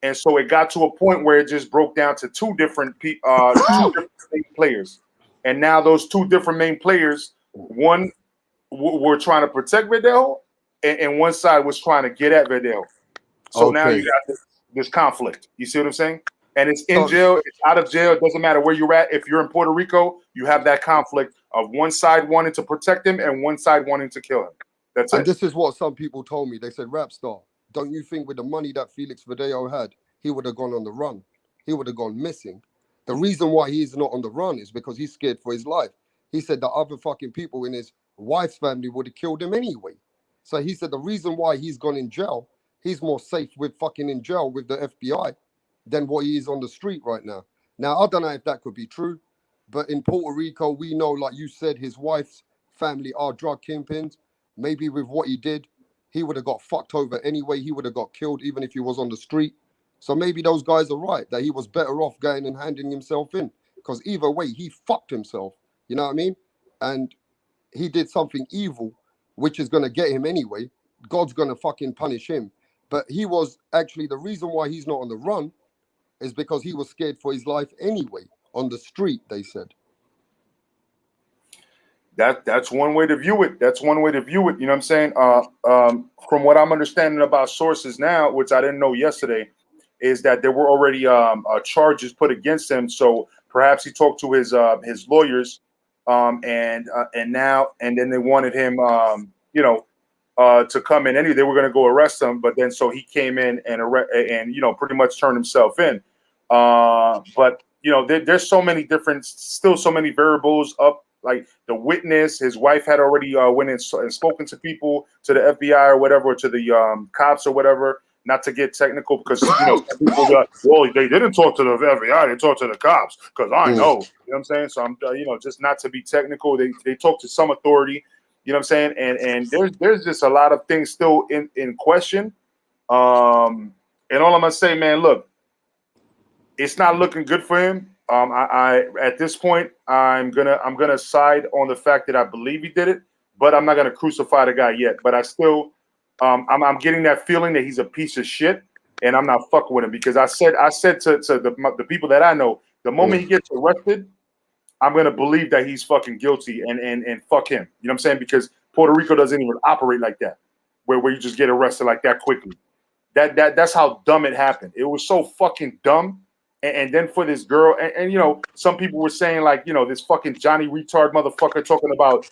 And so it got to a point where it just broke down to 2 different players. And now those 2 different main players, one were trying to protect Verdejo, and one side was trying to get at Verdejo. So now you got this conflict. You see what I'm saying? And it's in jail, it's out of jail. It doesn't matter where you're at. If you're in Puerto Rico, you have that conflict of one side wanting to protect him and one side wanting to kill him. That's it. And this is what some people told me. They said, Rapstar, don't you think with the money that Felix Verdejo had, he would have gone on the run? He would have gone missing. The reason why he's not on the run is because he's scared for his life. He said the other fucking people in his wife's family would have killed him anyway. So he said the reason why he's gone in jail, he's more safe with fucking in jail with the FBI than what he is on the street right now. Now, I don't know if that could be true, but in Puerto Rico, we know, like you said, his wife's family are drug kingpins. Maybe with what he did, he would have got fucked over anyway. He would have got killed even if he was on the street. So maybe those guys are right, that he was better off going and handing himself in. Because either way, he fucked himself. You know what I mean? And he did something evil, which is going to get him anyway. God's going to fucking punish him. But he was actually, the reason why he's not on the run is because he was scared for his life anyway. On the street, they said. That's one way to view it. That's one way to view it. You know what I'm saying? From what I'm understanding about sources now, which I didn't know yesterday, is that there were already charges put against him. So perhaps he talked to his lawyers, and then they wanted him, to come in. Anyway, they were going to go arrest him, but then so he came in and pretty much turned himself in. But there's so many still so many variables up. Like the witness, his wife had already went and spoken to people, to the FBI or whatever, or to the cops or whatever. Not to get technical, because people got, well, they didn't talk to the FBI, they talked to the cops, because I know. You know what I'm saying? So I'm just not to be technical. They talked to some authority, you know what I'm saying? And there's just a lot of things still in question. And all I'm gonna say, man, look, it's not looking good for him. I at this point, I'm gonna side on the fact that I believe he did it, but I'm not gonna crucify the guy yet. But I still, I'm getting that feeling that he's a piece of shit, and I'm not fucking with him, because I said to the people that I know, the moment he gets arrested, I'm gonna believe that he's fucking guilty, and fuck him. You know what I'm saying? Because Puerto Rico doesn't even operate like that, where you just get arrested like that quickly. That's how dumb it happened. It was so fucking dumb. And then for this girl, and some people were saying, like, this fucking Johnny retard motherfucker talking about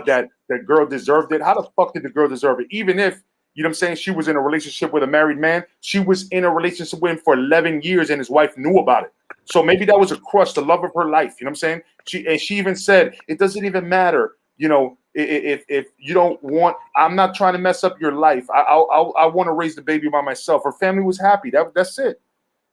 that girl deserved it. How the fuck did the girl deserve it? Even if, you know what I'm saying, she was in a relationship with a married man, she was in a relationship with him for 11 years and his wife knew about it. So maybe that was a crush, the love of her life. You know what I'm saying? She even said, it doesn't even matter you know, if you don't want, I'm not trying to mess up your life. I want to raise the baby by myself. Her family was happy. That's it.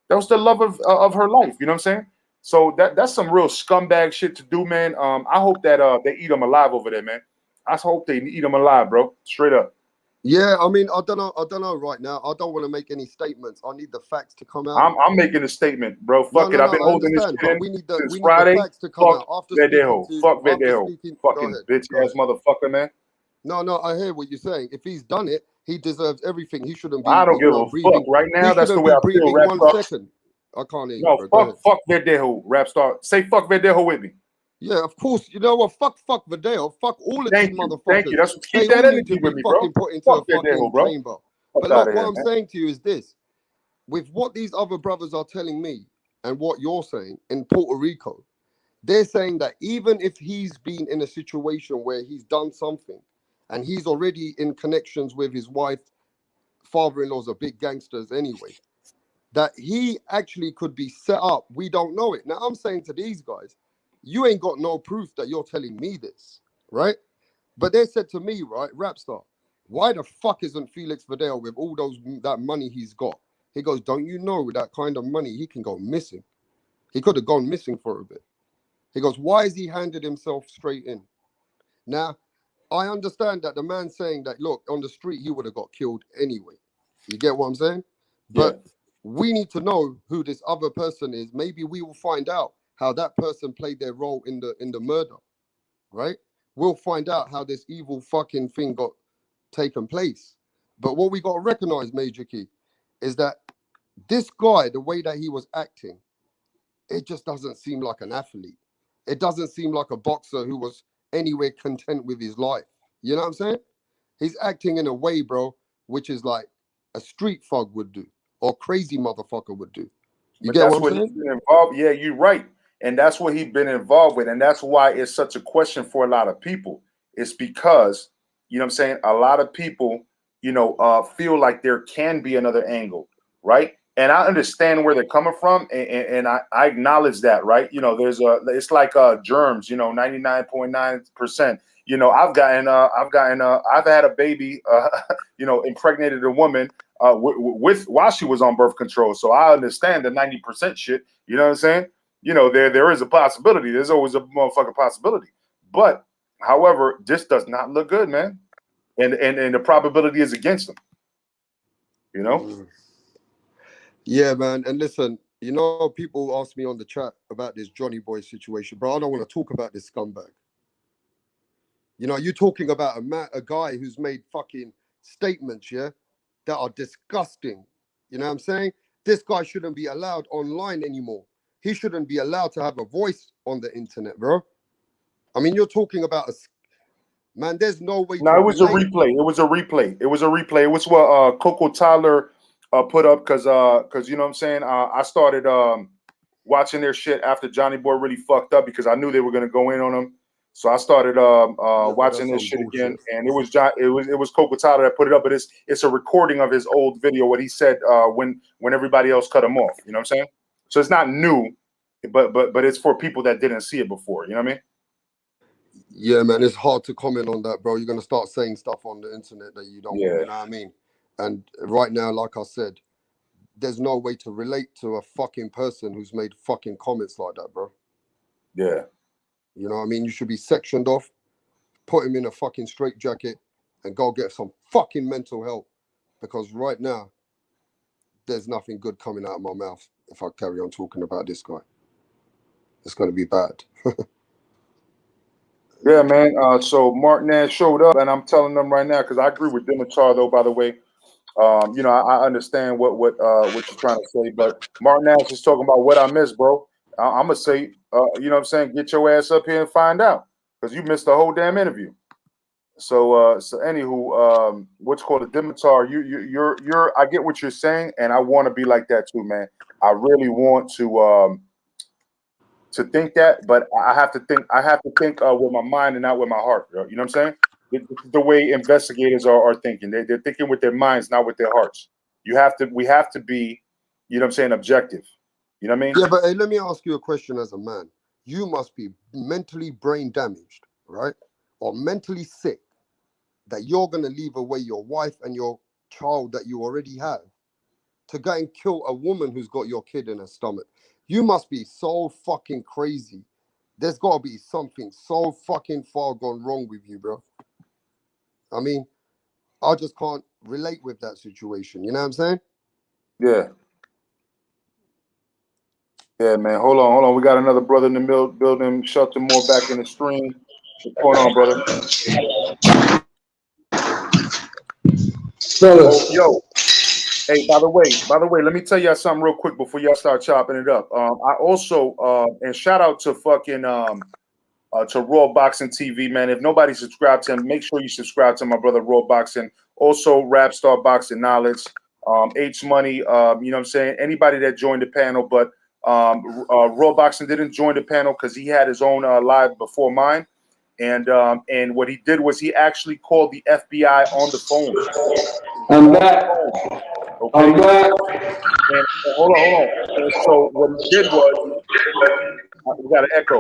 That was the love of her life. You know what I'm saying? So that's some real scumbag shit to do, man. I hope that they eat them alive over there, man. I hope they eat them alive, bro. Straight up. Yeah, I mean, I don't know right now. I don't want to make any statements. I need the facts to come out. I'm making a statement, bro. Fuck it. I've been holding this shit but in we need since the Friday. facts to come out. Fuck Verdejo. Fuck Verdejo. Fucking bitch ass motherfucker, man. No, I hear what you're saying. If he's done it, he deserves everything. He shouldn't be. I don't give a breathing. Fuck. Right now, that's the way I feel. One second. I can't hear you. No, bro. fuck Verdejo. Rap star. Say fuck Verdejo with me. Yeah, of course. You know what? Fuck Verdejo. Fuck all of these motherfuckers. Thank you. That's keep that energy with me, bro. Put into a fucking chamber. But look, what I'm man. saying to you is this: with what these other brothers are telling me and what you're saying in Puerto Rico, they're saying that even if he's been in a situation where he's done something and he's already in connections with his wife, father-in-laws are big gangsters anyway, that he actually could be set up. We don't know it. Now, I'm saying to these guys, you ain't got no proof that you're telling me this, right? But they said to me, right, Rapstar, why the fuck isn't Felix Verdejo with all that money he's got? He goes, don't you know with that kind of money, he can go missing. He could have gone missing for a bit. He goes, why is he handed himself straight in? Now, I understand that the man saying that, look, on the street, he would have got killed anyway. You get what I'm saying? But we need to know who this other person is. Maybe we will find out how that person played their role in the murder, right? We'll find out how this evil fucking thing got taken place. But what we got to recognize, Major Key, is that this guy, the way that he was acting, it just doesn't seem like an athlete. It doesn't seem like a boxer who was anywhere content with his life. You know what I'm saying? He's acting in a way, bro, which is like a street thug would do or crazy motherfucker would do. You get what I'm saying? He's been involved. Yeah, you're right. And that's what he's been involved with. And that's why it's such a question for a lot of people. It's because, you know what I'm saying, a lot of people, you know, feel like there can be another angle, right? And I understand where they're coming from, and I acknowledge that, right? You know, it's like germs, you know, 99.9%. You know, I've had a baby, you know, impregnated a woman with while she was on birth control. So I understand the 90% shit. You know what I'm saying? You know, there is a possibility. There's always a motherfucking possibility. But however, this does not look good, man. And the probability is against them. You know? Yeah, man. And listen, you know, people ask me on the chat about this Johnny Boy situation, bro. I don't want to talk about this scumbag. You know, you're talking about a guy who's made fucking statements, yeah, that are disgusting. You know what I'm saying? This guy shouldn't be allowed online anymore. He shouldn't be allowed to have a voice on the internet, bro. I mean, you're talking about man, there's no way. No, it was a replay. It was a replay. It was a replay. It was what Coco Tyler put up because you know what I'm saying. I started watching their shit after Johnny Boy really fucked up because I knew they were gonna go in on him. So I started watching this shit again, and it was Coco Tyler that put it up. But it's a recording of his old video, what he said when everybody else cut him off. You know what I'm saying? So it's not new, but it's for people that didn't see it before. You know what I mean? Yeah, man, it's hard to comment on that, bro. You're gonna start saying stuff on the internet that you don't want, you know what I mean? And right now, like I said, there's no way to relate to a fucking person who's made fucking comments like that, bro. Yeah. You know what I mean? You should be sectioned off, put him in a fucking straitjacket, and go get some fucking mental help. Because right now, there's nothing good coming out of my mouth if I carry on talking about this guy. It's gonna be bad. Yeah, man. So Mark Nash showed up, and I'm telling them right now because I agree with Dimitar, though. By the way, you know, I understand what you're trying to say, but Mark Nash is talking about what I missed, bro. I'm gonna say, you know what I'm saying? Get your ass up here and find out because you missed the whole damn interview. So anywho, what's called a Dimitar? You're. I get what you're saying, and I want to be like that too, man. I really want to think that, but I have to think with my mind and not with my heart. You know what I'm saying? The way investigators are thinking. They're thinking with their minds, not with their hearts. We have to be, you know what I'm saying, objective. You know what I mean? Yeah, but hey, let me ask you a question as a man. You must be mentally brain damaged, right? or mentally sick that you're going to leave away your wife and your child that you already have to go and kill a woman who's got your kid in her stomach? You must be so fucking crazy. There's got to be something so fucking far gone wrong with you, bro. I mean, I just can't relate with that situation. You know what I'm saying? Yeah. Yeah, man. Hold on. We got another brother in the building. Shelton Moore back in the stream. What's going on, brother? Oh, yo. Hey, by the way, let me tell y'all something real quick before y'all start chopping it up. I also and shout out to fucking to Raw Boxing TV, man. If nobody subscribed to him, make sure you subscribe to my brother Raw Boxing. Also, Rap Star Boxing Knowledge, H Money. You know what I'm saying? Anybody that joined the panel, but Raw Boxing didn't join the panel because he had his own live before mine. And what he did was he actually called the FBI on the phone. I'm back. Okay. I'm back. And hold on. And so what he did was we got an echo.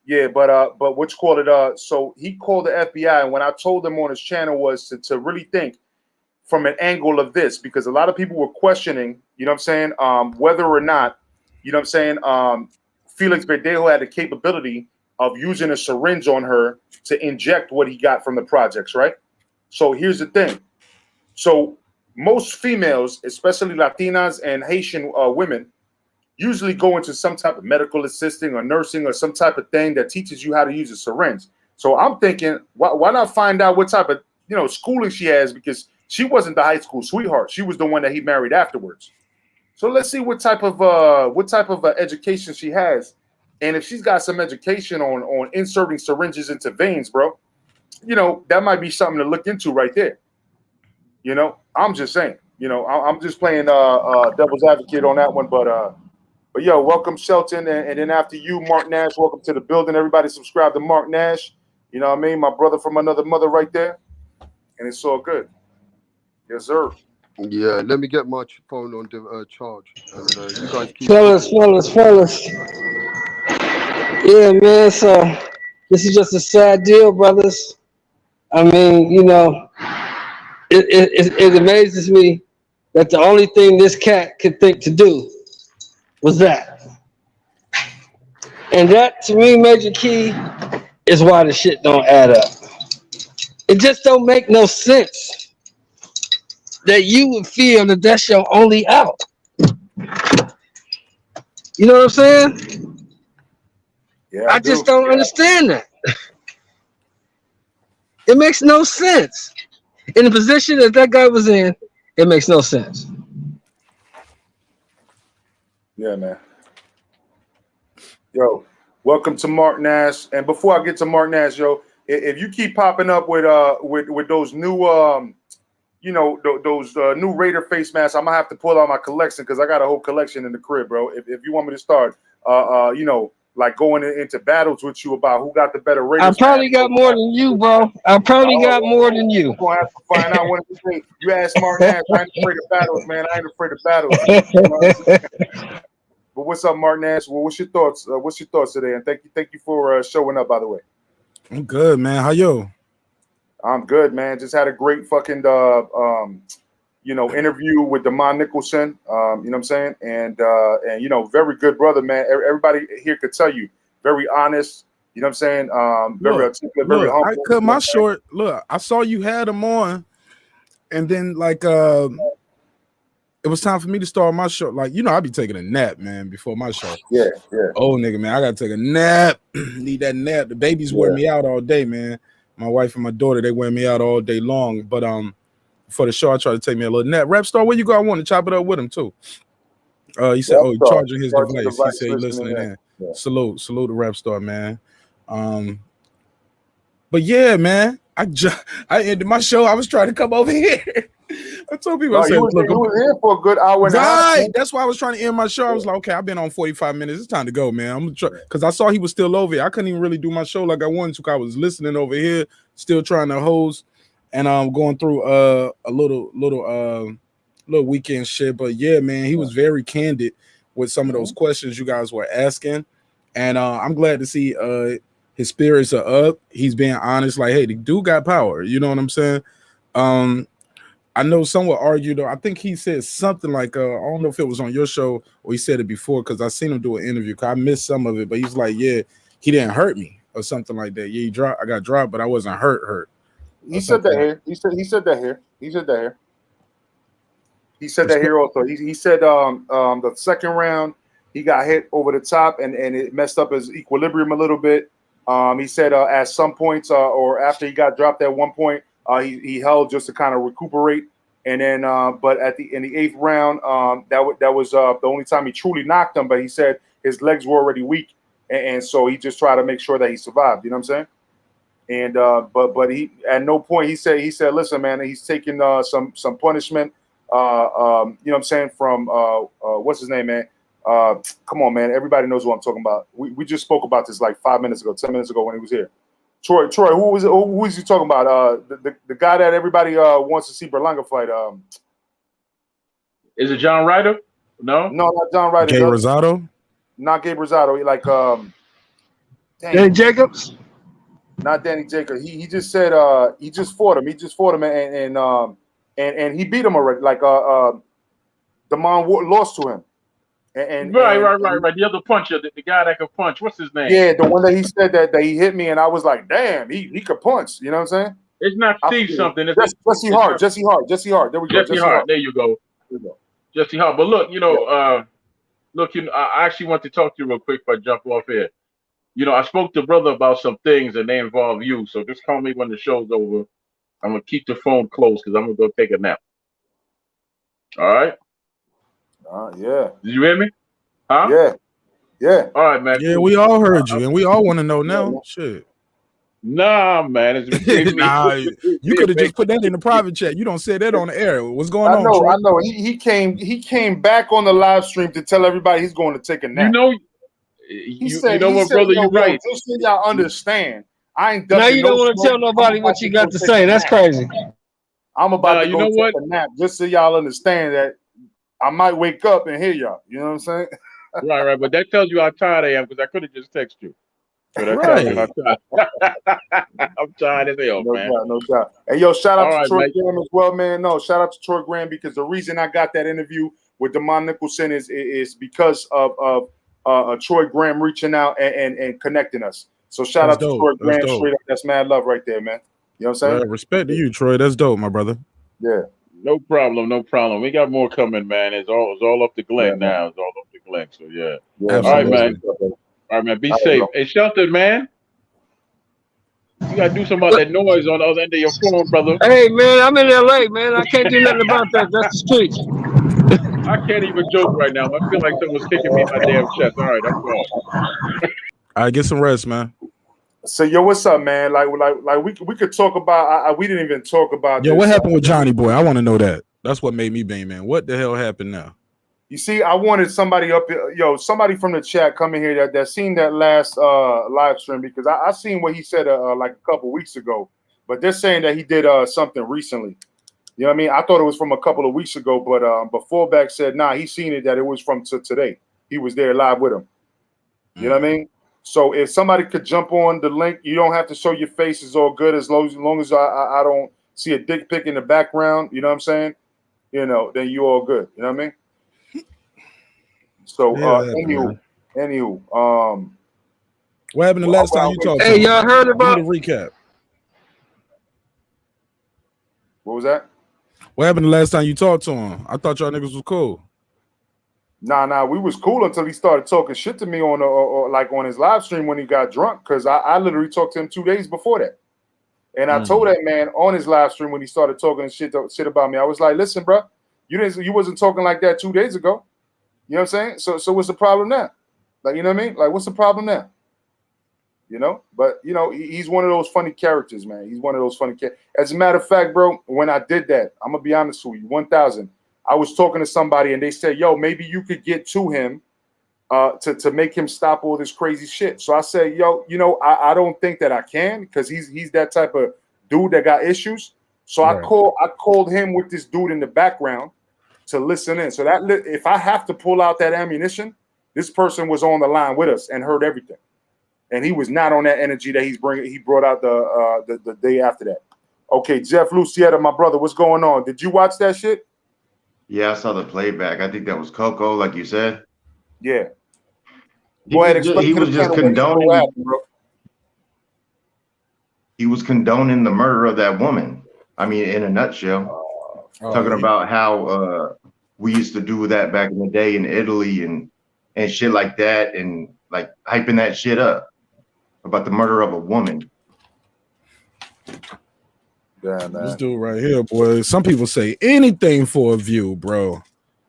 Yeah, but what you call it? So he called the FBI, and when I told him on his channel was to really think from an angle of this, because a lot of people were questioning, you know what I'm saying, whether or not, you know what I'm saying, Felix Verdejo had the capability of using a syringe on her to inject what he got from the projects, right? So here's the thing. So most females, especially Latinas and Haitian women, usually go into some type of medical assisting or nursing or some type of thing that teaches you how to use a syringe. So I'm thinking, why not find out what type of schooling she has, because she wasn't the high school sweetheart. She was the one that he married afterwards. So let's see what type of education she has, and if she's got some education on inserting syringes into veins, bro, that might be something to look into right there. I'm just saying. I'm just playing devil's advocate on that one, but yo, welcome Shelton, and then after you, Mark Nash. Welcome to the building. Everybody subscribe to Mark Nash. You know what I mean? My brother from another mother right there, and it's all good. Yes, sir. Yeah, let me get my phone on the charge, and you guys keep Fellas. Yeah, man. So this is just a sad deal, brothers. I mean, it amazes me that the only thing this cat could think to do was that. And that, to me, Major Key, is why the shit don't add up. It just don't make no sense that you would feel that that's your only out. You know what I'm saying? Yeah, I just don't understand that. It makes no sense. In the position that guy was in, it makes no sense. Yeah, man. Yo, welcome to Mark Nash. And before I get to Mark Nash, yo, if you keep popping up with those new those new Raider face masks, I'm gonna have to pull out my collection, because I got a whole collection in the crib, bro. If you want me to start like going into battles with you about who got the better Raiders. I probably got more than you, bro. I probably got more than you. We're gonna have to find out what you ask Mark Nash. I ain't afraid of battles, man. I ain't afraid of battles. But what's up, Mark Nash? Well, what's your thoughts? What's your thoughts today? And thank you for showing up, by the way. I'm good, man. How you? I'm good, man. Just had a great fucking interview with Damon Nicholson. You know what I'm saying? And very good brother, man. Everybody here could tell you, very honest. You know what I'm saying? Very articulate, very humble. I cut my short. Look, I saw you had him on, and then it was time for me to start my show. Like, I be taking a nap, man, before my show. Yeah. Oh, nigga, man, I gotta take a nap. Need that nap. The babies wear me out all day, man. My wife and my daughter, they wear me out all day long. But for the show, I try to take me a little nap. Rap Star, where you go? I want to chop it up with him too. He said, he's charging his device. He said, listening in. Yeah. Salute to Rap Star, man. But yeah, man, I ended my show. I was trying to come over here. I told people, you were here for a good hour and a half. Right. That's why I was trying to end my show. I was like, okay, I've been on 45 minutes. It's time to go, man. I'm gonna try, because I saw he was still over here. I couldn't even really do my show like I wanted to. I was listening over here, still trying to host, and I'm going through a little weekend shit. But yeah, man, he was very candid with some of those questions you guys were asking. And I'm glad to see his spirits are up. He's being honest, like, hey, the dude got power. You know what I'm saying? I know some would argue, though. I think he said something like, I don't know if it was on your show or he said it before, because I seen him do an interview. Cause I missed some of it, but he's like, yeah, he didn't hurt me or something like that. Yeah, I got dropped, but I wasn't hurt. He said that here. He said that here. He said that here. He said that here also. He said the second round he got hit over the top and it messed up his equilibrium a little bit. He said at some points or after he got dropped at one point, he held just to kind of recuperate. And then but in the 8th round, that was the only time he truly knocked him. But he said his legs were already weak, and so he just tried to make sure that he survived. You know what I'm saying? And but he at no point he said listen, man, he's taking some punishment. You know what I'm saying, from what's his name, man? Come on, man. Everybody knows what I'm talking about. We just spoke about this like 5 minutes ago, 10 minutes ago when he was here. Troy, who was he talking about? The guy that everybody wants to see Berlanga fight. Is it John Ryder? No, not John Ryder. Gabe Rosado? Not Gabe Rosado. He like Danny Jacobs? Not Danny Jacobs. He just said he just fought him. He just fought him and he beat him already. Like Damon lost to him. Right. The other puncher, the guy that could punch. What's his name? Yeah, the one that he said that he hit me, and I was like, damn, he could punch. You know what I'm saying? It's not Steve something. Jesse Hart. Jesse Hart. There we go. Jesse Hart. There you go. Jesse Hart. But look, I actually want to talk to you real quick before I jump off here. I spoke to brother about some things, and they involve you. So just call me when the show's over. I'm gonna keep the phone close because I'm gonna go take a nap. All right. Yeah. Did you hear me? Huh? Yeah. All right, man. Yeah, we all heard you, and we all want to know now. Shit. Nah, man. Nah, you could have just put that in the private chat. You don't say that on the air. What's going on? I know. He came back on the live stream to tell everybody he's going to take a nap. He said, brother, you're right. Just so y'all understand, I ain't. Now you don't want to tell nobody what you got to say. That's crazy. I'm about to go take a nap, just so y'all understand that I might wake up and hear y'all. You know what I'm saying? Right. But that tells you how tired I am because I could have just texted you. So that tells you how tired. I'm tired as hell, man. No doubt. Hey, yo, shout out to Troy Graham as well, man. No, shout out to Troy Graham because the reason I got that interview with Damon Nicholson is because of Troy Graham reaching out and connecting us. So shout out to Troy Graham. Straight up, that's mad love right there, man. You know what I'm saying? Respect to you, Troy. That's dope, my brother. Yeah. No problem. We got more coming, man. It's all up to Glenn now. It's all up to Glenn. So yeah. All right, man. All right, man. Be safe. Hey, Shelton, man. You gotta do something about that noise on the other end of your phone, brother. Hey, man, I'm in LA, man. I can't do nothing about that. That's the streets. I can't even joke right now. I feel like someone's kicking me in my damn chest. All right, I'm going. All right, get some rest, man. So yo, what's up, man? Like we could talk about. We didn't even talk about. Yo, what happened with Johnny Boy? I want to know that. That's what made me bang, man. What the hell happened now? You see, I wanted somebody up here, somebody from the chat coming here that seen that last live stream because I seen what he said like a couple weeks ago, but they're saying that he did something recently. You know what I mean? I thought it was from a couple of weeks ago, but Fallback said, nah, he seen it that it was from today. He was there live with him. You know what I mean? So if somebody could jump on the link, you don't have to show your face. It's all good as long as I don't see a dick pic in the background. You know what I'm saying? Then you all good. You know what I mean? So anywho, what happened the last time you talked? Hey, y'all heard about the recap? What was that? What happened the last time you talked to him? I thought y'all niggas was cool. Nah, we was cool until he started talking shit to me on his live stream when he got drunk. Cause I literally talked to him 2 days before that, and I told that man on his live stream when he started talking shit about me. I was like, listen, bro, you wasn't talking like that 2 days ago. You know what I'm saying? So what's the problem now? Like, you know what I mean? Like, what's the problem now? But he's one of those funny characters, man. He's one of those funny characters. As a matter of fact, bro, when I did that, I'm gonna be honest with you, 1,000. I was talking to somebody and they said, yo, maybe you could get to him to make him stop all this crazy shit. So I said, yo, I don't think that I can because he's that type of dude that got issues. So I called him with this dude in the background to listen in. So that if I have to pull out that ammunition, This person was on the line with us and heard everything, and he was not on that energy that he brought out the day after that. Okay, Jeff Lucietta, my brother, what's going on? Did you watch that shit? Yeah, I saw the playback. I think that was Coco, like you said. Yeah. Go ahead, explain he to was the just panel what condoning. happened, bro. He was condoning the murder of that woman. I mean, in a nutshell, talking about how we used to do that back in the day in Italy and shit like that, and like hyping that shit up about the murder of a woman. Yeah, man. This dude right here, boy. Some people say anything for a view, bro.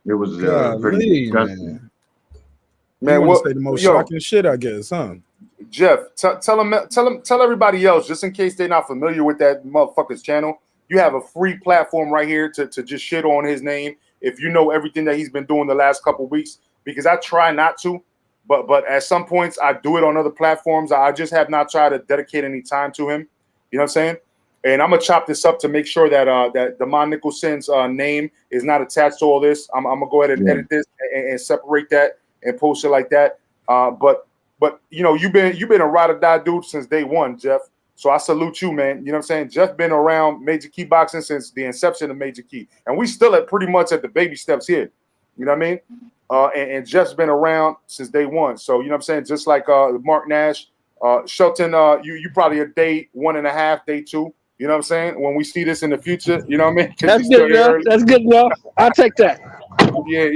It was Golly, pretty disgusting. Man, what say the most shocking shit, I guess, huh? Jeff, tell everybody else, just in case they're not familiar with that motherfucker's channel. You have a free platform right here to just shit on his name if you know everything that he's been doing the last couple weeks. Because I try not to, but at some points I do it on other platforms. I just have not tried to dedicate any time to him. You know what I'm saying? And I'm gonna chop this up to make sure that that Damon Nicholson's name is not attached to all this. I'm gonna go ahead and edit this and separate that and post it like that. But you know, you've been a ride or die dude since day one, Jeff. So I salute you, man. You know what I'm saying? Jeff been around Major Key Boxing since the inception of Major Key, and we still at pretty much at the baby steps here. You know what I mean? And Jeff's been around since day one. So you know what I'm saying? Just like Mark Nash, Shelton, you probably a day 1.5, day 2. You know what I'm saying? When we see this in the future, you know what I mean? That's good enough. That's good enough. I'll take that. Yeah.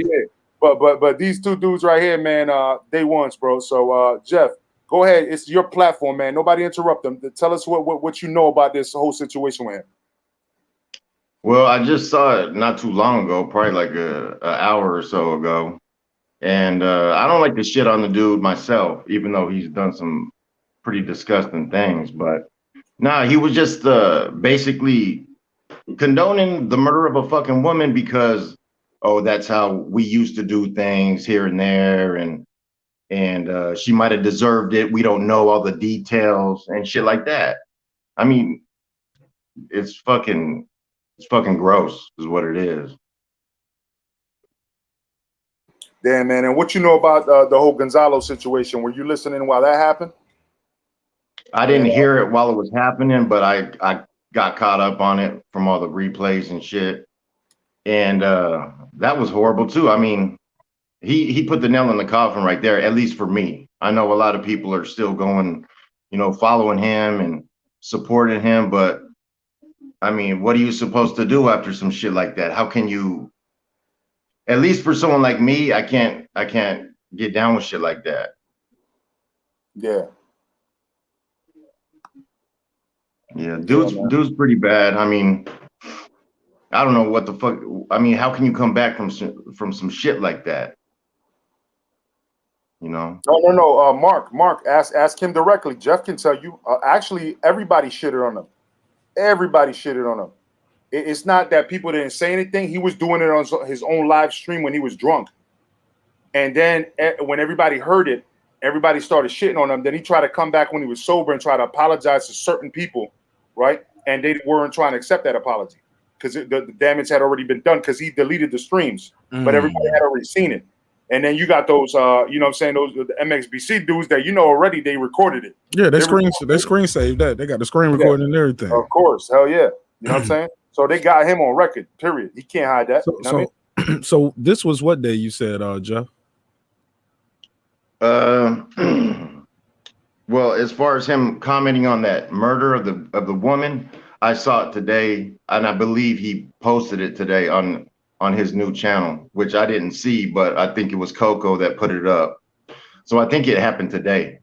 But these two dudes right here, man, day ones, bro. So Jeff, go ahead. It's your platform, man. Nobody interrupt them. Tell us what you know about this whole situation with him. Well, I just saw it not too long ago, probably like an hour or so ago. And I don't like to shit on the dude myself, even though he's done some pretty disgusting things. But nah, he was just basically condoning the murder of a fucking woman because, oh, that's how we used to do things here and there, and she might have deserved it. We don't know all the details and shit like that. I mean, it's fucking gross, is what it is. Damn, man. And what you know about the whole Gonzalo situation? Were you listening while that happened? I didn't hear it while it was happening, but I got caught up on it from all the replays and shit. And that was horrible too. I mean, he put the nail in the coffin right there, at least for me. I know a lot of people are still going, you know, following him and supporting him, but I mean, what are you supposed to do after some shit like that? How can you, at least for someone like me, I can't get down with shit like that. Yeah. Yeah, dude's pretty bad. I mean, I don't know what the fuck. I mean, how can you come back from some shit like that? You know? No. Mark, ask him directly. Jeff can tell you. Actually, everybody shitted on him. Everybody shitted on him. It's not that people didn't say anything. He was doing it on his own live stream when he was drunk. And then when everybody heard it, everybody started shitting on him. Then he tried to come back when he was sober and try to apologize to certain people, right? And they weren't trying to accept that apology because the damage had already been done because he deleted the streams, but everybody had already seen it. And then you got those, you know what I'm saying, those the MXBC dudes that you know already they recorded it. Yeah, they screen saved that. They got the screen recording and everything. Of course, hell yeah. You know what I'm saying? So they got him on record, period. He can't hide that. So, you know what I mean? So this was what day you said, Jeff? Well, as far as him commenting on that murder of the woman, I saw it today, and I believe he posted it today on his new channel, which I didn't see, but I think it was Coco that put it up. So I think it happened today.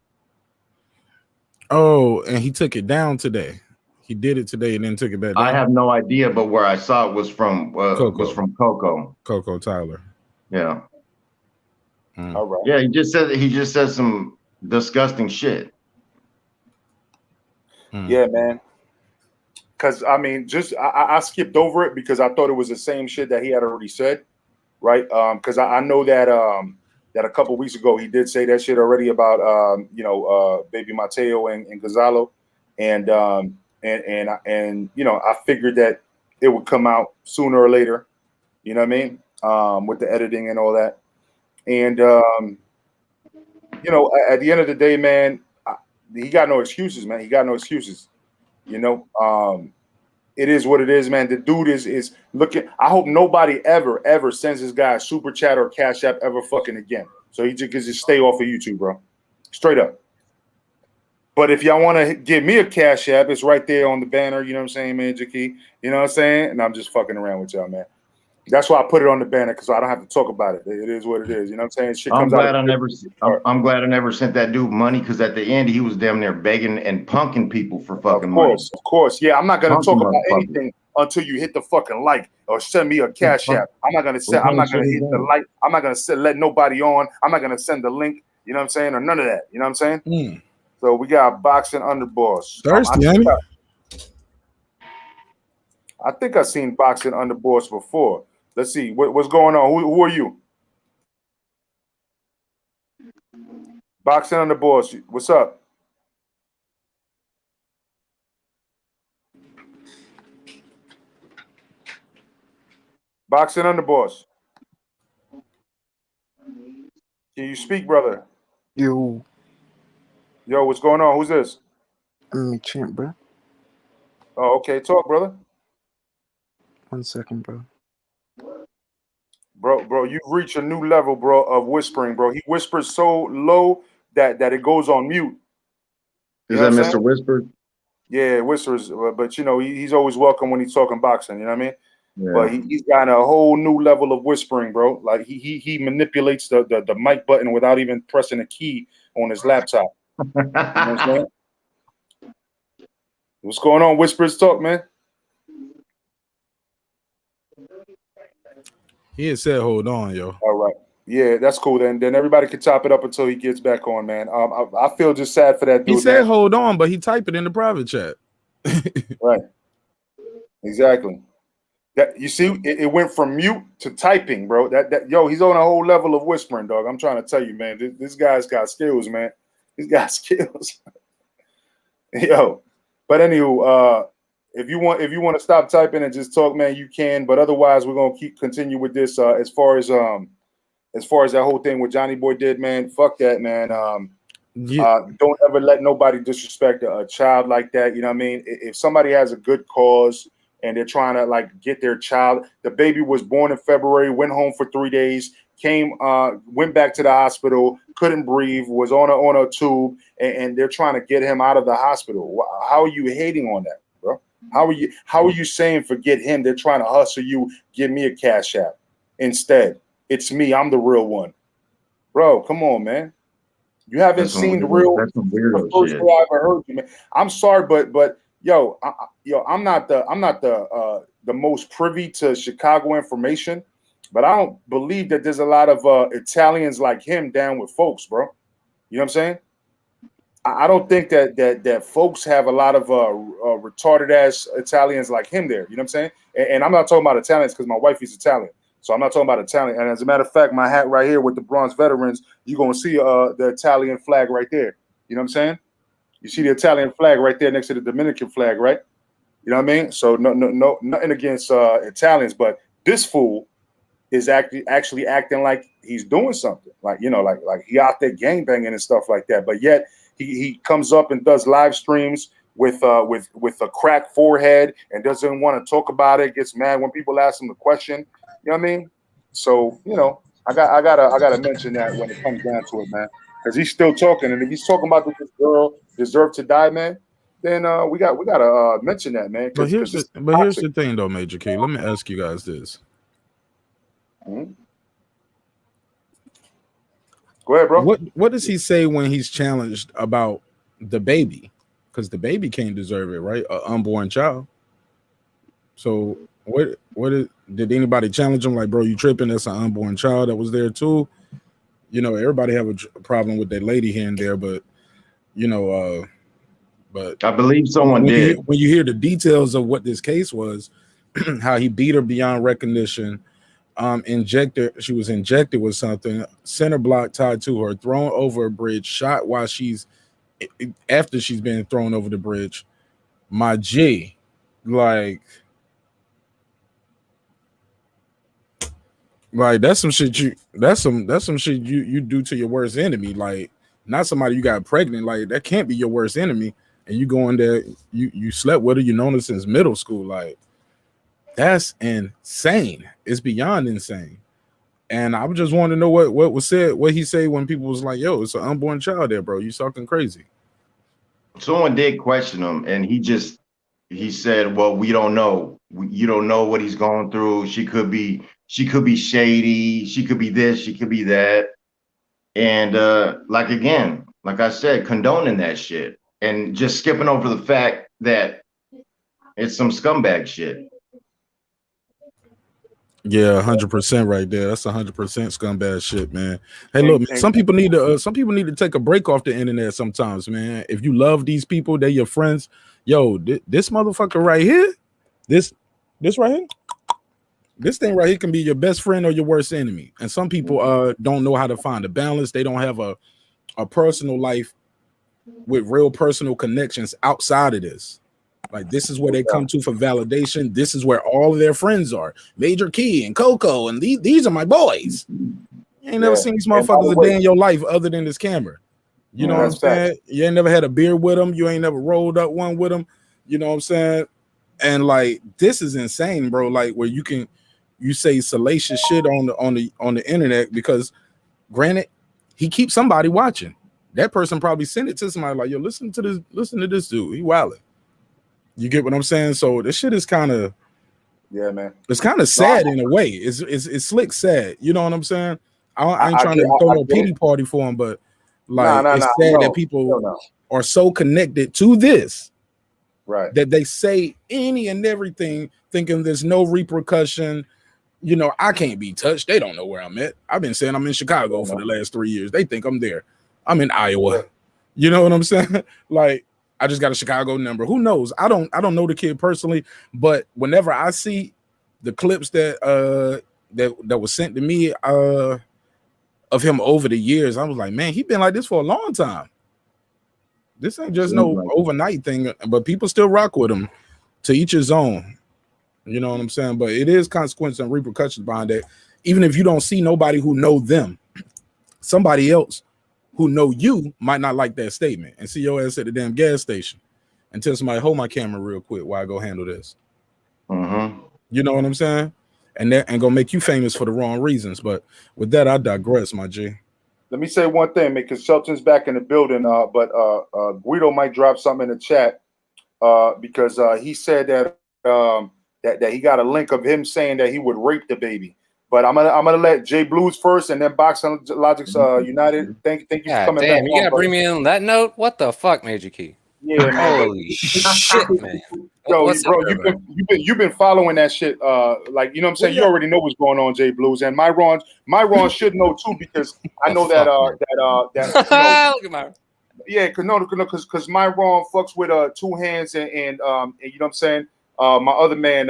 Oh, and he took it down today. He did it today and then took it back down. I have no idea, but where I saw it was from Coco. Coco Tyler. Yeah. All right. Yeah, he just said some disgusting shit. Yeah, man. Because I mean, I skipped over it because I thought it was the same shit that he had already said, right? Because I know that that a couple weeks ago he did say that shit already about Baby Mateo and Gonzalo, and you know, I figured that it would come out sooner or later, you know what I mean, with the editing and all that, and you know, at the end of the day, man, he got no excuses, man. He got no excuses. You know, it is what it is, man. The dude is looking. I hope nobody ever sends this guy a super chat or cash app ever fucking again. So he just stay off of YouTube, bro. Straight up. But if y'all want to give me a cash app, it's right there on the banner. You know what I'm saying, man, Jackie? You know what I'm saying? And I'm just fucking around with y'all, man. That's why I put it on the banner, because I don't have to talk about it. It is what it is. You know what I'm saying? Shit I'm comes out. glad I'm glad I never sent that dude money, because at the end he was damn near begging and punking people for fucking money. Of course. Yeah, I'm not gonna talk about anything until you hit the fucking like or send me a cash app. I'm not gonna hit the like. I'm not gonna let nobody on. I'm not gonna send the link. You know what I'm saying? Or none of that. You know what I'm saying? So we got Boxing Underboss. Thirsty, ain't he? I think I've seen Boxing Underboss before. Let's see what's going on. Who are you? Boxing Underboss. What's up? Boxing Underboss. Can you speak, brother? Yo, what's going on? Who's this? I'm champ, bro. Oh, okay. Talk, brother. 1 second, bro. Bro, you've reached a new level, bro, of whispering, bro. He whispers so low that it goes on mute. Is that Mr. Whisper? Yeah, whispers, but you know, he's always welcome when he's talking boxing. You know what I mean? Yeah. But he's got a whole new level of whispering, bro. Like he manipulates the mic button without even pressing a key on his laptop. You know what I'm saying? What's going on? Whispers talk, man. He had said, "Hold on, yo." All right. Yeah, that's cool. Then everybody can chop it up until he gets back on, man. I feel just sad for that dude. He said, man. "Hold on," but he typed it in the private chat. Right. Exactly. That you see, it went from mute to typing, bro. Yo, he's on a whole level of whispering, dog. I'm trying to tell you, man. This guy's got skills, man. He's got skills. Yo, but anywho, if you want to stop typing and just talk, man, you can. But otherwise, we're gonna continue with this. As far as that whole thing with Johnny Boy did, man, fuck that, man. Don't ever let nobody disrespect a child like that. You know what I mean? If somebody has a good cause and they're trying to like get their child, the baby was born in February, went home for 3 days, went back to the hospital, couldn't breathe, was on a tube, and they're trying to get him out of the hospital. How are you hating on that, bro? How are you saying forget him? They're trying to hustle you. Give me a cash app instead. It's me. I'm the real one, bro. Come on, man. You haven't seen the real. That's some weirdo first shit. day I ever heard you, man. I'm sorry, but yo, I'm not the most privy to Chicago information, but I don't believe that there's a lot of Italians like him down with folks, bro. You know what I'm saying? I don't think that folks have a lot of retarded ass Italians like him there. You know what I'm saying? And I'm not talking about Italians because my wife is Italian. So I'm not talking about Italian. And as a matter of fact, my hat right here with the bronze veterans, you're going to see the Italian flag right there. You know what I'm saying? You see the Italian flag right there next to the Dominican flag, right? You know what I mean? So no, nothing against Italians, but this fool is actually acting like he's doing something. Like, you know, like he out there gangbanging and stuff like that. But yet he comes up and does live streams with a cracked forehead and doesn't want to talk about it, gets mad when people ask him the question. You know what I mean? So, you know, I gotta mention that when it comes down to it, man. Because he's still talking, and if he's talking about this girl deserve to die, man, then we gotta mention that, man. But here's the thing, though, Major Key. Let me ask you guys this. Mm-hmm. Go ahead, bro. What does he say when he's challenged about the baby? Because the baby can't deserve it, right? An unborn child. So did anybody challenge him? Like, bro, you tripping? That's an unborn child that was there too. You know, everybody have a problem with that lady here and there, but you know, but I believe someone did. When you hear the details of what this case was, how he beat her beyond recognition, she was injected with something, center block tied to her, thrown over a bridge, shot while after she's been thrown over the bridge. My G, like that's some shit that's some shit you do to your worst enemy. Like, not somebody you got pregnant. Like that can't be your worst enemy. And you go in there, you slept with her, you known her since middle school. Like that's insane. It's beyond insane. And I just wanted to know what was said, what he said when people was like, "Yo, it's an unborn child there, bro. You talking crazy." Someone did question him, and he said, "Well, we don't know. You don't know what he's going through. She could be shady. She could be this. She could be that." And like again, like I said, condoning that shit and just skipping over the fact that it's some scumbag shit. Yeah, 100% right there. That's 100% scumbag shit, man. Hey, look, man, some people need to take a break off the internet sometimes, man. If you love these people, they're your friends. Yo, this motherfucker right here, this right here, this thing right here can be your best friend or your worst enemy. And some people don't know how to find a balance. They don't have a personal life with real personal connections outside of this. Like this is where they come to for validation. This is where all of their friends are. Major Key and Coco, and these are my boys. You ain't never seen these motherfuckers a day in your life other than this camera. You know what I'm saying? You ain't never had a beer with them. You ain't never rolled up one with them. You know what I'm saying? And like this is insane, bro. Like where you say salacious shit on the internet because, granted, he keeps somebody watching. That person probably sent it to somebody like, yo, listen to this dude. He wilding. You get what I'm saying? So this shit is kind of, yeah, man. It's kind of sad in a way. It's slick sad. You know what I'm saying? I ain't trying to throw no pity party for him, but like it's sad that people are so connected to this, right? That they say any and everything, thinking there's no repercussion. You know, I can't be touched. They don't know where I'm at. I've been saying I'm in Chicago for the last 3 years. They think I'm there. I'm in Iowa. You know what I'm saying? Like. I just got a Chicago number. Who knows? I don't know the kid personally, but whenever I see the clips that was sent to me of him over the years, I was like, man, he been like this for a long time. This ain't just no overnight thing, but people still rock with him. To each his own. You know what I'm saying? But it is consequences and repercussions behind that. Even if you don't see nobody who know them, somebody else who know you might not like that statement and see your ass at the damn gas station and tell somebody, hold my camera real quick while I go handle this. You know what I'm saying? And that ain't gonna make you famous for the wrong reasons. But with that, I digress, my G. Let me say one thing, man, because Shelton's back in the building, but Guido might drop something in the chat because he said that that he got a link of him saying that he would rape the baby. But I'm gonna let Jay Blues first, and then Boxing Logics United. Thank you for coming back. You gotta bring me in on that note. What the fuck, Major Key? Yeah, man. Holy shit, man. Yo, What's bro, up, you've been following that shit. Like, you know what I'm saying? You already know what's going on, Jay Blues, and Myron should know too, because I know that Look at my. Yeah, because Myron fucks with 2 hands and you know what I'm saying? My other man,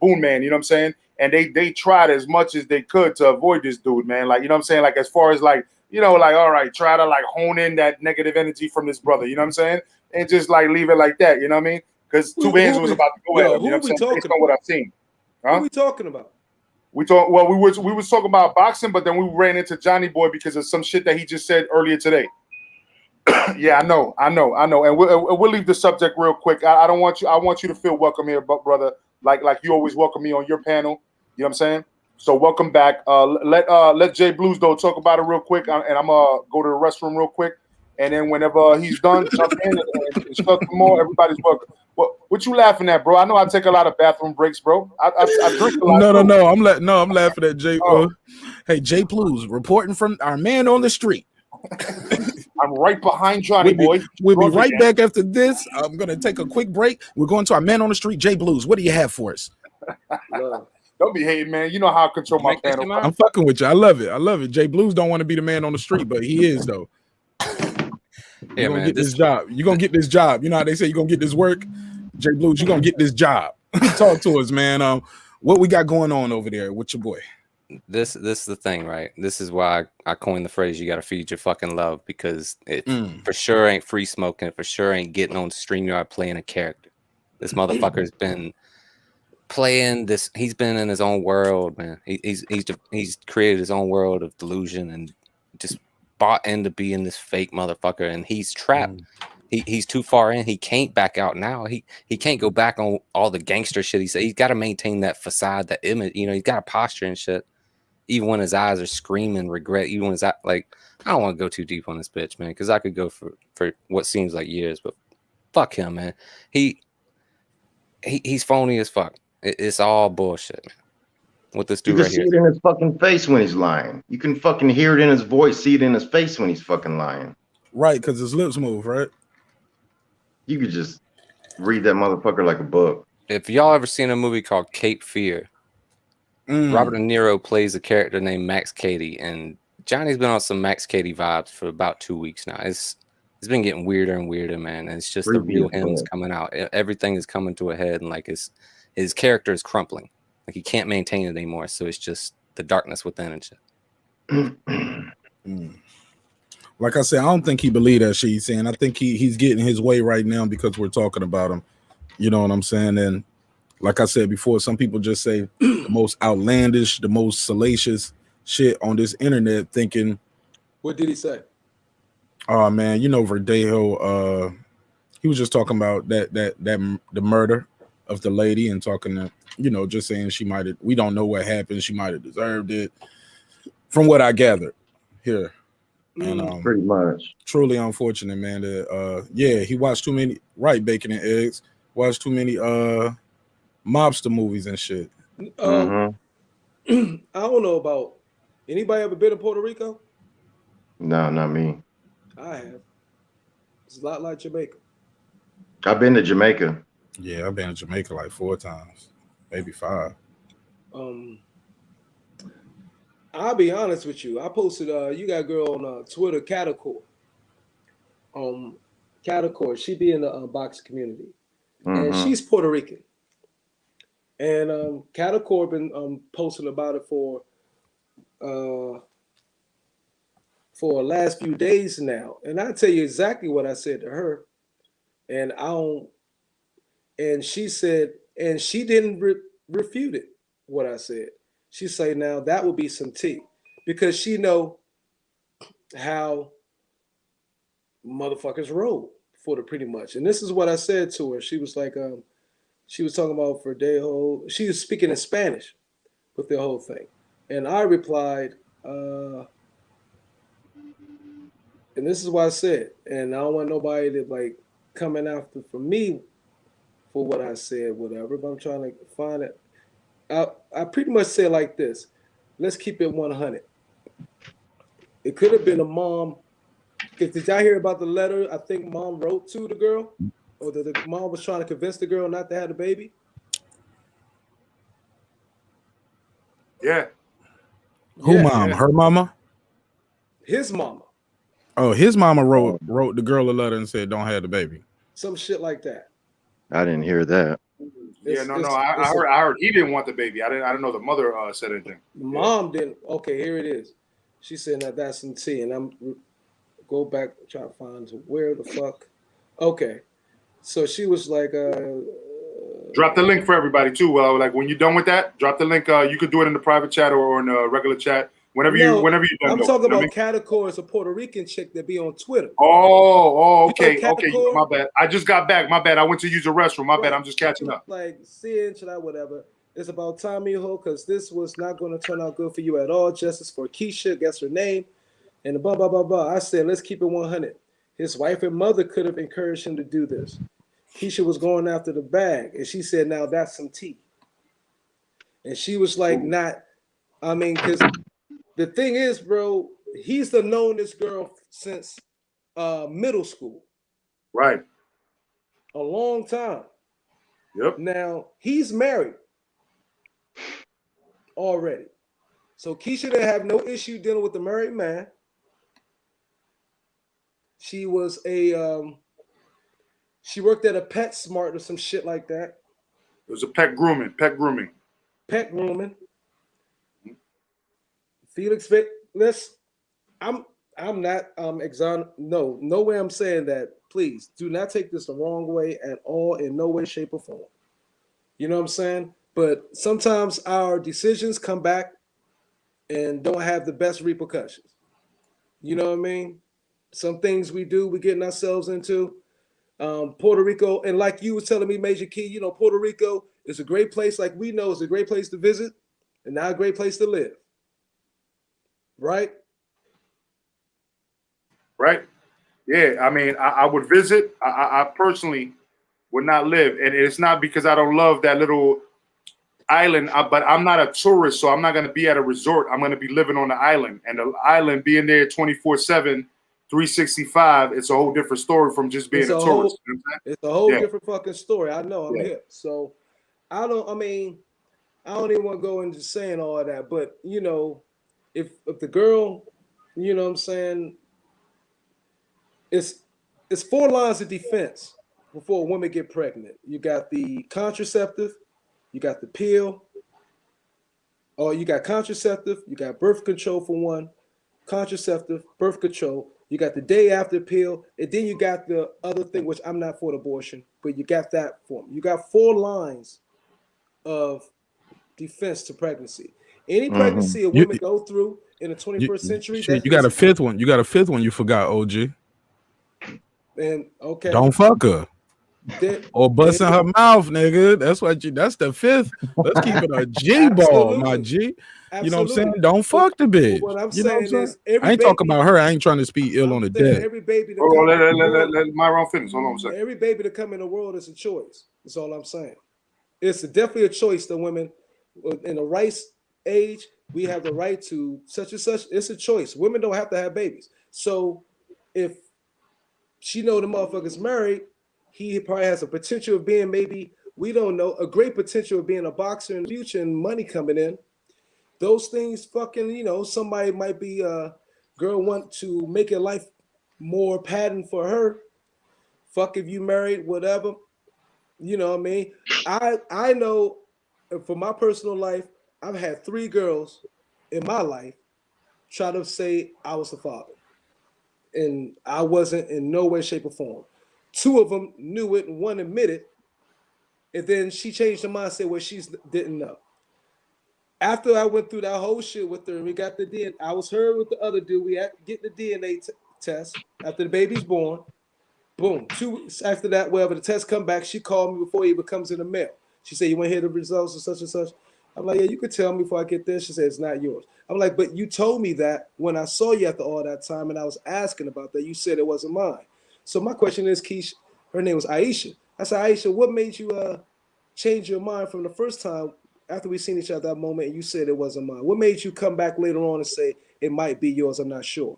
Boone Man, you know what I'm saying? And they tried as much as they could to avoid this dude, man. Like, you know what I'm saying? Like, as far as like, you know, like, all right, try to like hone in that negative energy from this brother, you know what I'm saying? And just like leave it like that, you know what I mean? Because 2 hands was about to go at him, you know what I'm saying? Based on what I've seen. Huh? What are we talking about? We was talking about boxing, but then we ran into Johnny Boy because of some shit that he just said earlier today. Yeah, I know. And we'll leave the subject real quick. I don't want you. I want you to feel welcome here, brother. Like you always welcome me on your panel. You know what I'm saying? So welcome back. Let Jay Blues though talk about it real quick, and I'm gonna go to the restroom real quick, and then whenever he's done, jump in and discuss more. Everybody's welcome. What you laughing at, bro? I know I take a lot of bathroom breaks, bro. I drink a lot. No. I'm laughing at Jay. Hey, Jay Blues reporting from our man on the street. I'm right behind Johnny Boy. We'll be right back after this. I'm gonna take a quick break. We're going to our man on the street, Jay Blues. What do you have for us? Don't be hating, man. You know how I control my panel. I'm fucking with you. I love it. Jay Blues don't want to be the man on the street, but he is though. You're gonna get this job. You're gonna get this job. You know how they say you're gonna get this work. Jay Blues, you're gonna get this job. Talk to us, man. What we got going on over there with your boy? This is the thing, right? This is why I coined the phrase, you got to feed your fucking love, because it for sure ain't free smoking. For sure ain't getting on StreamYard playing a character. This motherfucker's been playing this. He's been in his own world, man. He's created his own world of delusion and just bought into being this fake motherfucker, and he's trapped. He's too far in. He can't back out now. He can't go back on all the gangster shit he said. He's got to maintain that facade, that image. You know, he's got a posture and shit. Even when his eyes are screaming regret, even when his like, I don't want to go too deep on this bitch, man, because I could go for what seems like years, but fuck him, man. He's phony as fuck. It's all bullshit, man. What this You dude can right see here. it in his fucking face when he's lying. You can fucking hear it in his voice, see it in his face when he's fucking lying. Right, because his lips move, right? You could just read that motherfucker like a book. If y'all ever seen a movie called Cape Fear, Robert De Niro plays a character named Max Cady, and Johnny's been on some Max Cady vibes for about 2 weeks now. It's been getting weirder and weirder, man. And it's just the real him's coming out. Everything is coming to a head, and like his character is crumpling. Like he can't maintain it anymore. So it's just the darkness within and shit. Like I said, I don't think he believed that shit he's saying. I think he's getting his way right now because we're talking about him. You know what I'm saying? And like I said before, some people just say the most outlandish, the most salacious shit on this internet, thinking. What did he say? Oh man, you know Verdejo. He was just talking about that the murder of the lady and talking to, you know, just saying she might have. We don't know what happened. She might have deserved it, from what I gathered here. And pretty much truly unfortunate, man. That yeah, he watched too many Bacon and Eggs, watched too many mobster movies and shit. I don't know about anybody ever been to Puerto Rico? No, not me. I have. It's a lot like Jamaica. I've been to Jamaica. Yeah, I've been to Jamaica like 4 times, maybe 5. I'll be honest with you. I posted you got a girl on Twitter, Catacore. Catacore, she be in the boxing community. And she's Puerto Rican. And Catacore been posting about it for the last few days now. And I tell you exactly what I said to her. And and she said, and she didn't refute it, what I said. She say, now that would be some tea, because she know how motherfuckers roll for the pretty much. And this is what I said to her. She was like, she was talking about Verdejo. She was speaking in Spanish with the whole thing. And I replied, and this is what I said, and I don't want nobody to like coming after for me for what I said, whatever, but I'm trying to find it. I pretty much said like this. Let's keep it 100. It could have been a mom. Because did y'all hear about the letter I think mom wrote to the girl? Or that the mom was trying to convince the girl not to have the baby? Yeah. Who mom? Her mama? His mama. Oh, his mama wrote the girl a letter and said, don't have the baby. Some shit like that. I didn't hear that. I heard he didn't want the baby. I didn't know the mother said anything. Mom didn't. Okay, here it is. She said that that's some tea, and I'm go back try to find where the fuck. Okay, so she was like, drop the link for everybody too. Well, like when you're done with that, drop the link. You could do it in the private chat or in a regular chat. Whenever you're done. I'm talking about Catacore is a Puerto Rican chick that be on Twitter. Okay. My bad. I just got back. My bad. I went to use the restroom. My bad. I'm just catching up. Like, seeing whatever. It's about time, mijo, because this was not going to turn out good for you at all. Justice for Keisha, guess her name, and blah, blah, blah, blah. I said, let's keep it 100. His wife and mother could have encouraged him to do this. Keisha was going after the bag, and she said, now that's some tea. And she was like, because the thing is, bro, he's known this girl since middle school. Right. A long time. Yep. Now, he's married already. So Keisha didn't have no issue dealing with the married man. She was she worked at a PetSmart or some shit like that. It was a pet grooming. Felix I'm not no way I'm saying that. Please do not take this the wrong way at all, in no way, shape, or form. You know what I'm saying? But sometimes our decisions come back and don't have the best repercussions. You know what I mean? Some things we do, we getting ourselves into. Puerto Rico, and like you was telling me, Major Key, you know, Puerto Rico is a great place. Like we know, it's a great place to visit, and not a great place to live. Right? Right? Yeah. I mean, I would visit. I personally would not live, and it's not because I don't love that little island, but I'm not a tourist, so I'm not going to be at a resort. I'm going to be living on the island, and the island being there 24/7, 365. It's a whole different story from just being a tourist. You know what I'm saying? It's a whole Yeah. different fucking story. I know. I'm hip, so I don't even want to go into saying all of that, but you know, if the girl, you know what I'm saying, it's 4 lines of defense before a woman get pregnant. You got the contraceptive, you got the pill, or you got contraceptive, you got birth control for one, contraceptive, birth control, you got the day after pill, and then you got the other thing, which I'm not for abortion, but you got that for me. You got 4 lines of defense to pregnancy. Any pregnancy a woman go through in the 21st century, Shit, you got a fifth one. You got a fifth one you forgot, OG. And okay. Don't fuck her. Or bust in her mouth, nigga. That's the fifth. Let's keep it a G ball, my G. You know what I'm saying? Don't fuck the bitch. What I'm You know saying is I ain't talking about her. I ain't trying to speak ill on the dead. every baby that Hold on, let Myron finish. Hold on a second. every baby that come in the world is a choice. That's all I'm saying. It's definitely a choice that women in the right age, we have the right to such and such. It's a choice. Women don't have to have babies. So if she know the motherfucker's married, he probably has a potential of being maybe, we don't know, a great potential of being a boxer in the future and money coming in. Those things fucking, you know, somebody might be a girl want to make your life more pattern for her. Fuck if you married, whatever. You know what I mean? I know for my personal life, I've had 3 girls in my life try to say I was the father. And I wasn't in no way, shape, or form. 2 of them knew it and one admitted. And then she changed her mind, said, well, she didn't know. After I went through that whole shit with her and we got the DNA, I was her with the other dude. We had to get the DNA test after the baby's born. Boom. 2 weeks after that, wherever the test come back, she called me before it even comes in the mail. She said, you want to hear the results of such and such? I'm like, yeah, you could tell me before I get this. She said, it's not yours. I'm like, but you told me that when I saw you after all that time and I was asking about that, you said it wasn't mine. So my question is, Keish, her name was Aisha. I said, Aisha, what made you change your mind from the first time after we seen each other at that moment and you said it wasn't mine? What made you come back later on and say it might be yours? I'm not sure.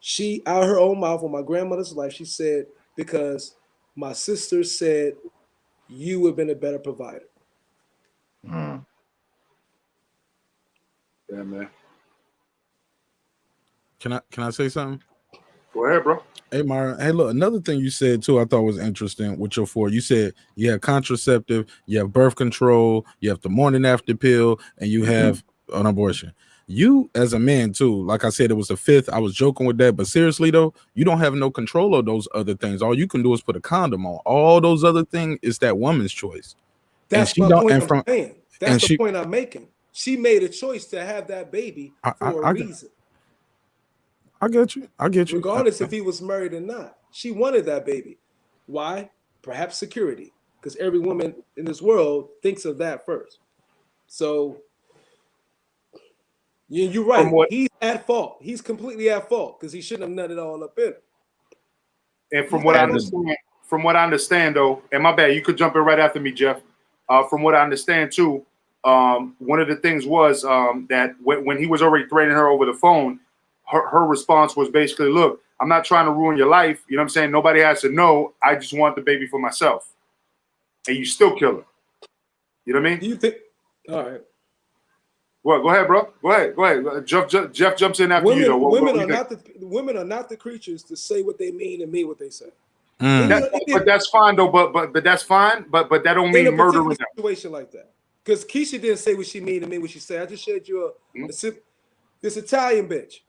She, out of her own mouth on my grandmother's life, she said, because my sister said you would have been a better provider. Yeah, man. Can I say something? Go ahead, bro. Hey, Myron. Hey, look, another thing you said too, I thought was interesting with your 4. You said you have contraceptive, you have birth control, you have the morning after pill, and you have an abortion. You, as a man too, like I said, it was the 5th. I was joking with that, but seriously though, you don't have no control of those other things. All you can do is put a condom on. All those other things is that woman's choice. That's my point I'm saying. That's the point I'm making. She made a choice to have that baby for a reason. I get you. Regardless if he was married or not. She wanted that baby. Why? Perhaps security. Because every woman in this world thinks of that first. So you're right. He's at fault. He's completely at fault because he shouldn't have nutted all up in it. And from what I understand, though, and my bad, you could jump in right after me, Jeff. From what I understand too, one of the things was that when he was already threatening her over the phone, her response was basically, look, I'm not trying to ruin your life. You know what I'm saying? Nobody has to know. I just want the baby for myself. And you still kill her. You know what I mean? Do you think? All right. Well, go ahead, bro. Go ahead. Jeff jumps in after you, though. Women are not the creatures to say what they mean and mean what they say. But that's fine, though. But that's fine. But that don't mean murdering them. Situation like that. Because Keisha didn't say what she mean and mean what she said. I just shared you this Italian bitch.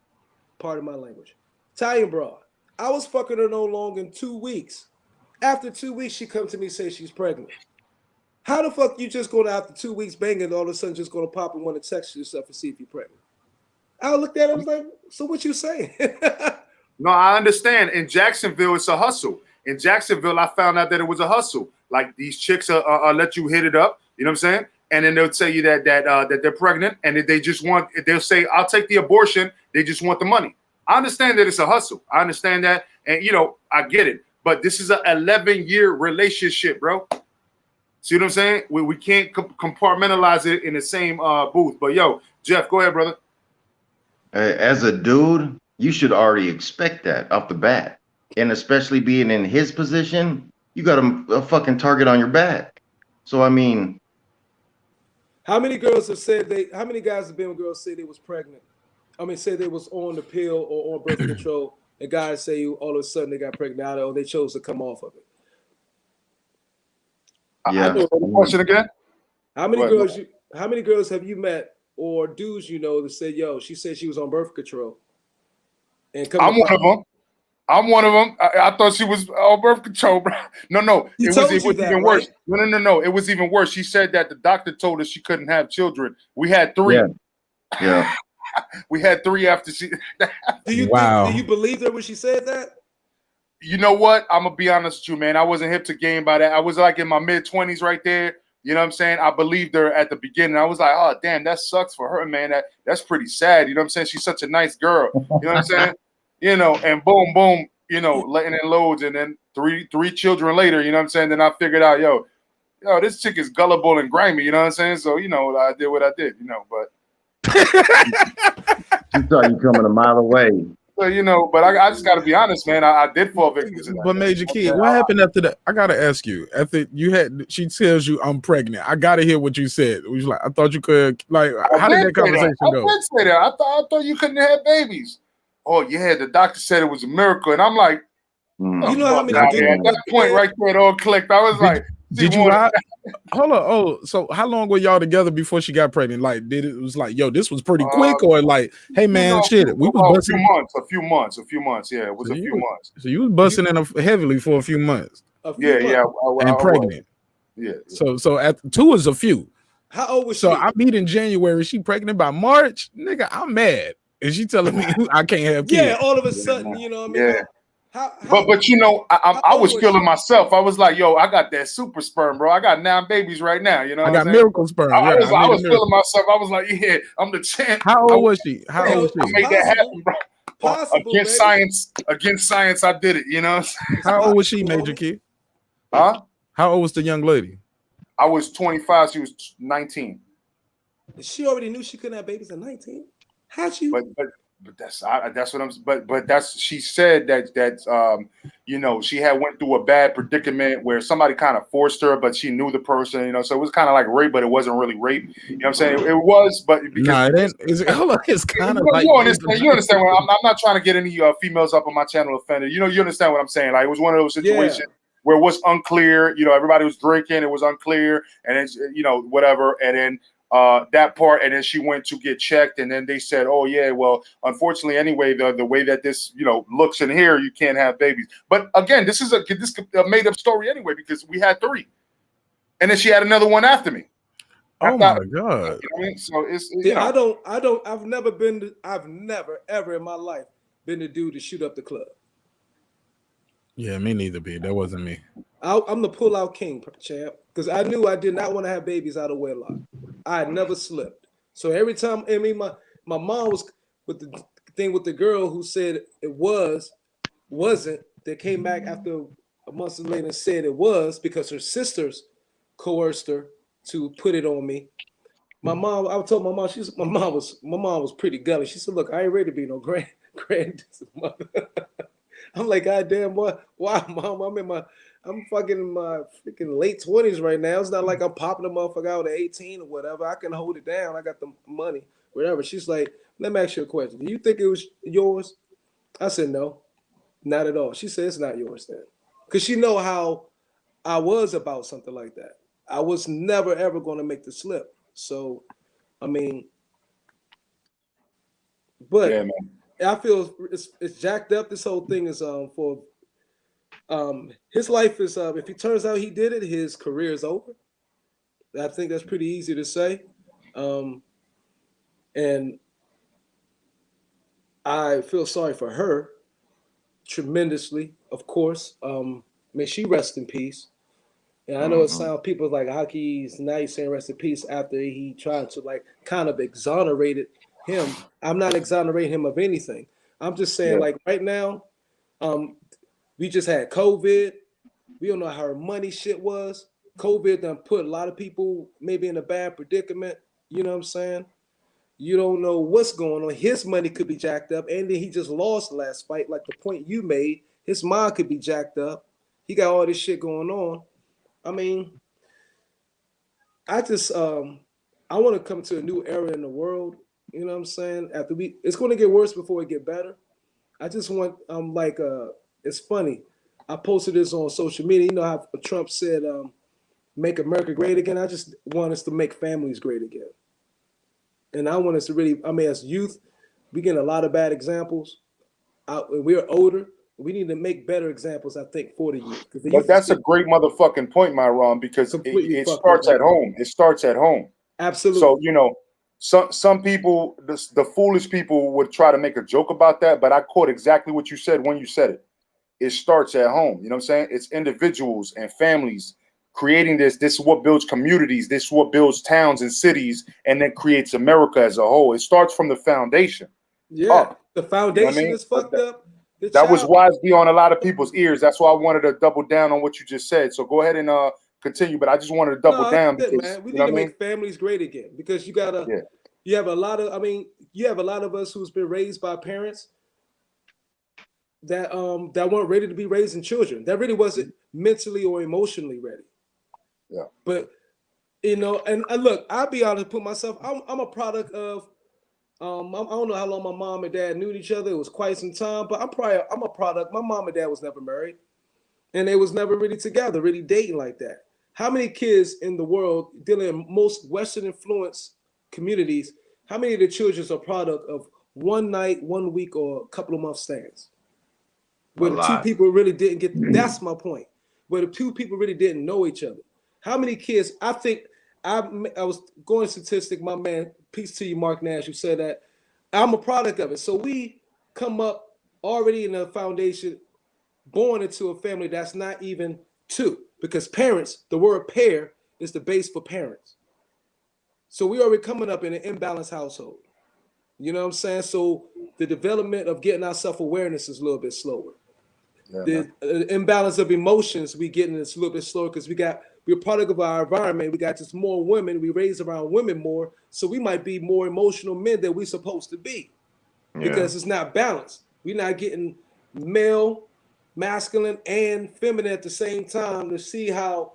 Pardon my language. Italian broad. I was fucking her no longer in 2 weeks. After 2 weeks, she come to me and say she's pregnant. How the fuck you just going to, after 2 weeks banging, all of a sudden just going to pop and want to text yourself and see if you're pregnant? I looked at it, I was like, so what you saying? No, I understand. In Jacksonville, it's a hustle. In Jacksonville, I found out that it was a hustle. Like these chicks let you hit it up. You know what I'm saying? And then they'll tell you that they're pregnant, and they just want. They'll say, "I'll take the abortion." They just want the money. I understand that it's a hustle. I understand that, and I get it. But this is an 11-year relationship, bro. See what I'm saying? We can't compartmentalize it in the same booth. But yo, Jeff, go ahead, brother. As a dude, you should already expect that off the bat. And especially being in his position, you got a fucking target on your back. So, I mean. How many girls have said how many guys have been with girls say they was pregnant? I mean, say they was on the pill or on birth control, and guys say all of a sudden they got pregnant out or they chose to come off of it. Yeah. The question again? How many girls have you met or dudes that said, yo, she said she was on birth control? And I'm one of them. I'm one of them. I thought she was on birth control, bro. No. It was even worse. No. It was even worse. She said that the doctor told her she couldn't have children. We had 3. Yeah. We had 3 after she. Do you believe her when she said that? You know what? I'm gonna be honest with you, man. I wasn't hip to game by that. I was like in my mid-20s right there. You know what I'm saying? I believed her at the beginning. I was like, oh damn, that sucks for her, man. That's pretty sad. You know what I'm saying? She's such a nice girl. You know what I'm saying? And boom, letting in loads, and then three children later, you know what I'm saying? Then I figured out, yo, this chick is gullible and grimy, you know what I'm saying? So, I did what I did, but She saw you coming a mile away. So, but I just got to be honest, man. I did fall victim to that. But Major Key, what happened after that? I got to ask you. After she tells you I'm pregnant, I got to hear what you said. It was like, I thought you could, how did that conversation go? I did say that. I thought you couldn't have babies. Oh, yeah, the doctor said it was a miracle. And I'm like, you know how many at that point right there, it all clicked. I was like, did you lie? Hold on. Oh, so how long were y'all together before she got pregnant? Like, it was like, yo, this was pretty quick, or like, hey man, we was busting a few months. Yeah, it was a few months. So you was busting in heavily for a few months. And pregnant. Yeah. So at 2 is a few. How old was she? So I meet in January. She pregnant by March. Nigga, I'm mad. And she telling me I can't have kids. Yeah, all of a sudden, you know what I mean? Yeah. But I was feeling myself. I was like, yo, I got that super sperm, bro. I got 9 babies right now. You know, I got miracle sperm. I was feeling myself. I was like, yeah, I'm the champ. How old was she? I made that happen, bro. Against science, I did it. You know. How old was she, Major Key? Huh? How old was the young lady? I was 25. She was 19. She already knew she couldn't have babies at 19. How'd you? But that's what I'm. But that's she said that she had went through a bad predicament where somebody kind of forced her, but she knew the person. So it was kind of like rape, but it wasn't really rape. You know what I'm saying? It was, but because it's kind of like you understand. I'm not trying to get any females up on my channel offended. You understand what I'm saying? Like it was one of those situations where it was unclear. Everybody was drinking. It was unclear, and it's whatever, and then. That part, and then she went to get checked, and then they said, "Oh yeah, well, unfortunately, anyway, the way that this looks in here, you can't have babies." But again, this is a made up story anyway because we had 3, and then she had another one after me. Oh my god! You know what I mean? So it's I've never ever in my life been the dude to shoot up the club. Yeah, me neither, B. That wasn't me. I'm the pull-out king, champ, because I knew I did not want to have babies out of wedlock. I had never slipped. So every time, my mom was with the thing with the girl who said it wasn't. They came back after a month later and said it was because her sisters coerced her to put it on me. My mom, I told my mom, my mom was pretty gully. She said, "Look, I ain't ready to be no grand mother." I'm like, God damn, boy, why, mom? I'm fucking in my freaking late 20s right now. It's not like I'm popping a motherfucker out at 18 or whatever. I can hold it down. I got the money, whatever. She's like, let me ask you a question. Do you think it was yours? I said, no, not at all. She said, it's not yours then. Because she know how I was about something like that. I was never, ever going to make the slip. So, I mean, but yeah, man. I feel it's jacked up. This whole thing is for his life is if he turns out he did it, his career is over. I think that's pretty easy to say. And I feel sorry for her tremendously, of course. May she rest in peace. And I know it sounds people like how he's now he's saying rest in peace after he tried to like kind of exonerated him. I'm not exonerating him of anything. I'm just saying like right now, we just had COVID. We don't know how her money shit was. COVID done put a lot of people maybe in a bad predicament. You know what I'm saying? You don't know what's going on. His money could be jacked up, and then he just lost the last fight. Like the point you made, his mind could be jacked up. He got all this shit going on. I mean, I just I want to come to a new era in the world. You know what I'm saying? After it's going to get worse before it get better. I just want it's funny. I posted this on social media. You know how Trump said, "Make America great again." I just want us to make families great again. And I want us to really, I mean, as youth, we get a lot of bad examples. We're older. We need to make better examples, I think, for the youth. But that's a great motherfucking point, Myron, because it starts at home. It starts at home. Absolutely. So, you know, some people, the foolish people would try to make a joke about that, but I caught exactly what you said when you said it. It starts at home. You know what I'm saying? It's individuals and families creating this. This is what builds communities. This is what builds towns and cities, and then creates America as a whole. It starts from the foundation. Yeah, the foundation is fucked up. That was wise be on a lot of people's ears. That's why I wanted to double down on what you just said. So go ahead and continue, but I just wanted to double down because man. We need to make families great again because you gotta. You have a lot of. I mean, you have a lot of us who's been raised by parents that that weren't ready to be raising children. That really wasn't mentally or emotionally ready. Yeah. But you know, and look, I'll be honest. Put myself. I'm a product of. I don't know how long my mom and dad knew each other. It was quite some time, but I'm a product. My mom and dad was never married, and they was never really together, really dating like that. How many kids in the world dealing in most Western influenced communities? How many of the children are product of one night, 1 week, or a couple of months stands? Where the two people really didn't get. That's my point. Where the two people really didn't know each other. How many kids? I think I was going statistic. My man, peace to you, Mark Nash. You said that I'm a product of it. So we come up already in a foundation, born into a family that's not even two, because parents. The word pair is the base for parents. So we already coming up in an imbalanced household. You know what I'm saying? So the development of getting our self-awareness is a little bit slower. Yeah, the imbalance of emotions we getting is a little bit slower because we're product of our environment. We got just more women. We raise around women more, so we might be more emotional men than we're supposed to be because it's not balanced. We're not getting male, masculine, and feminine at the same time to see how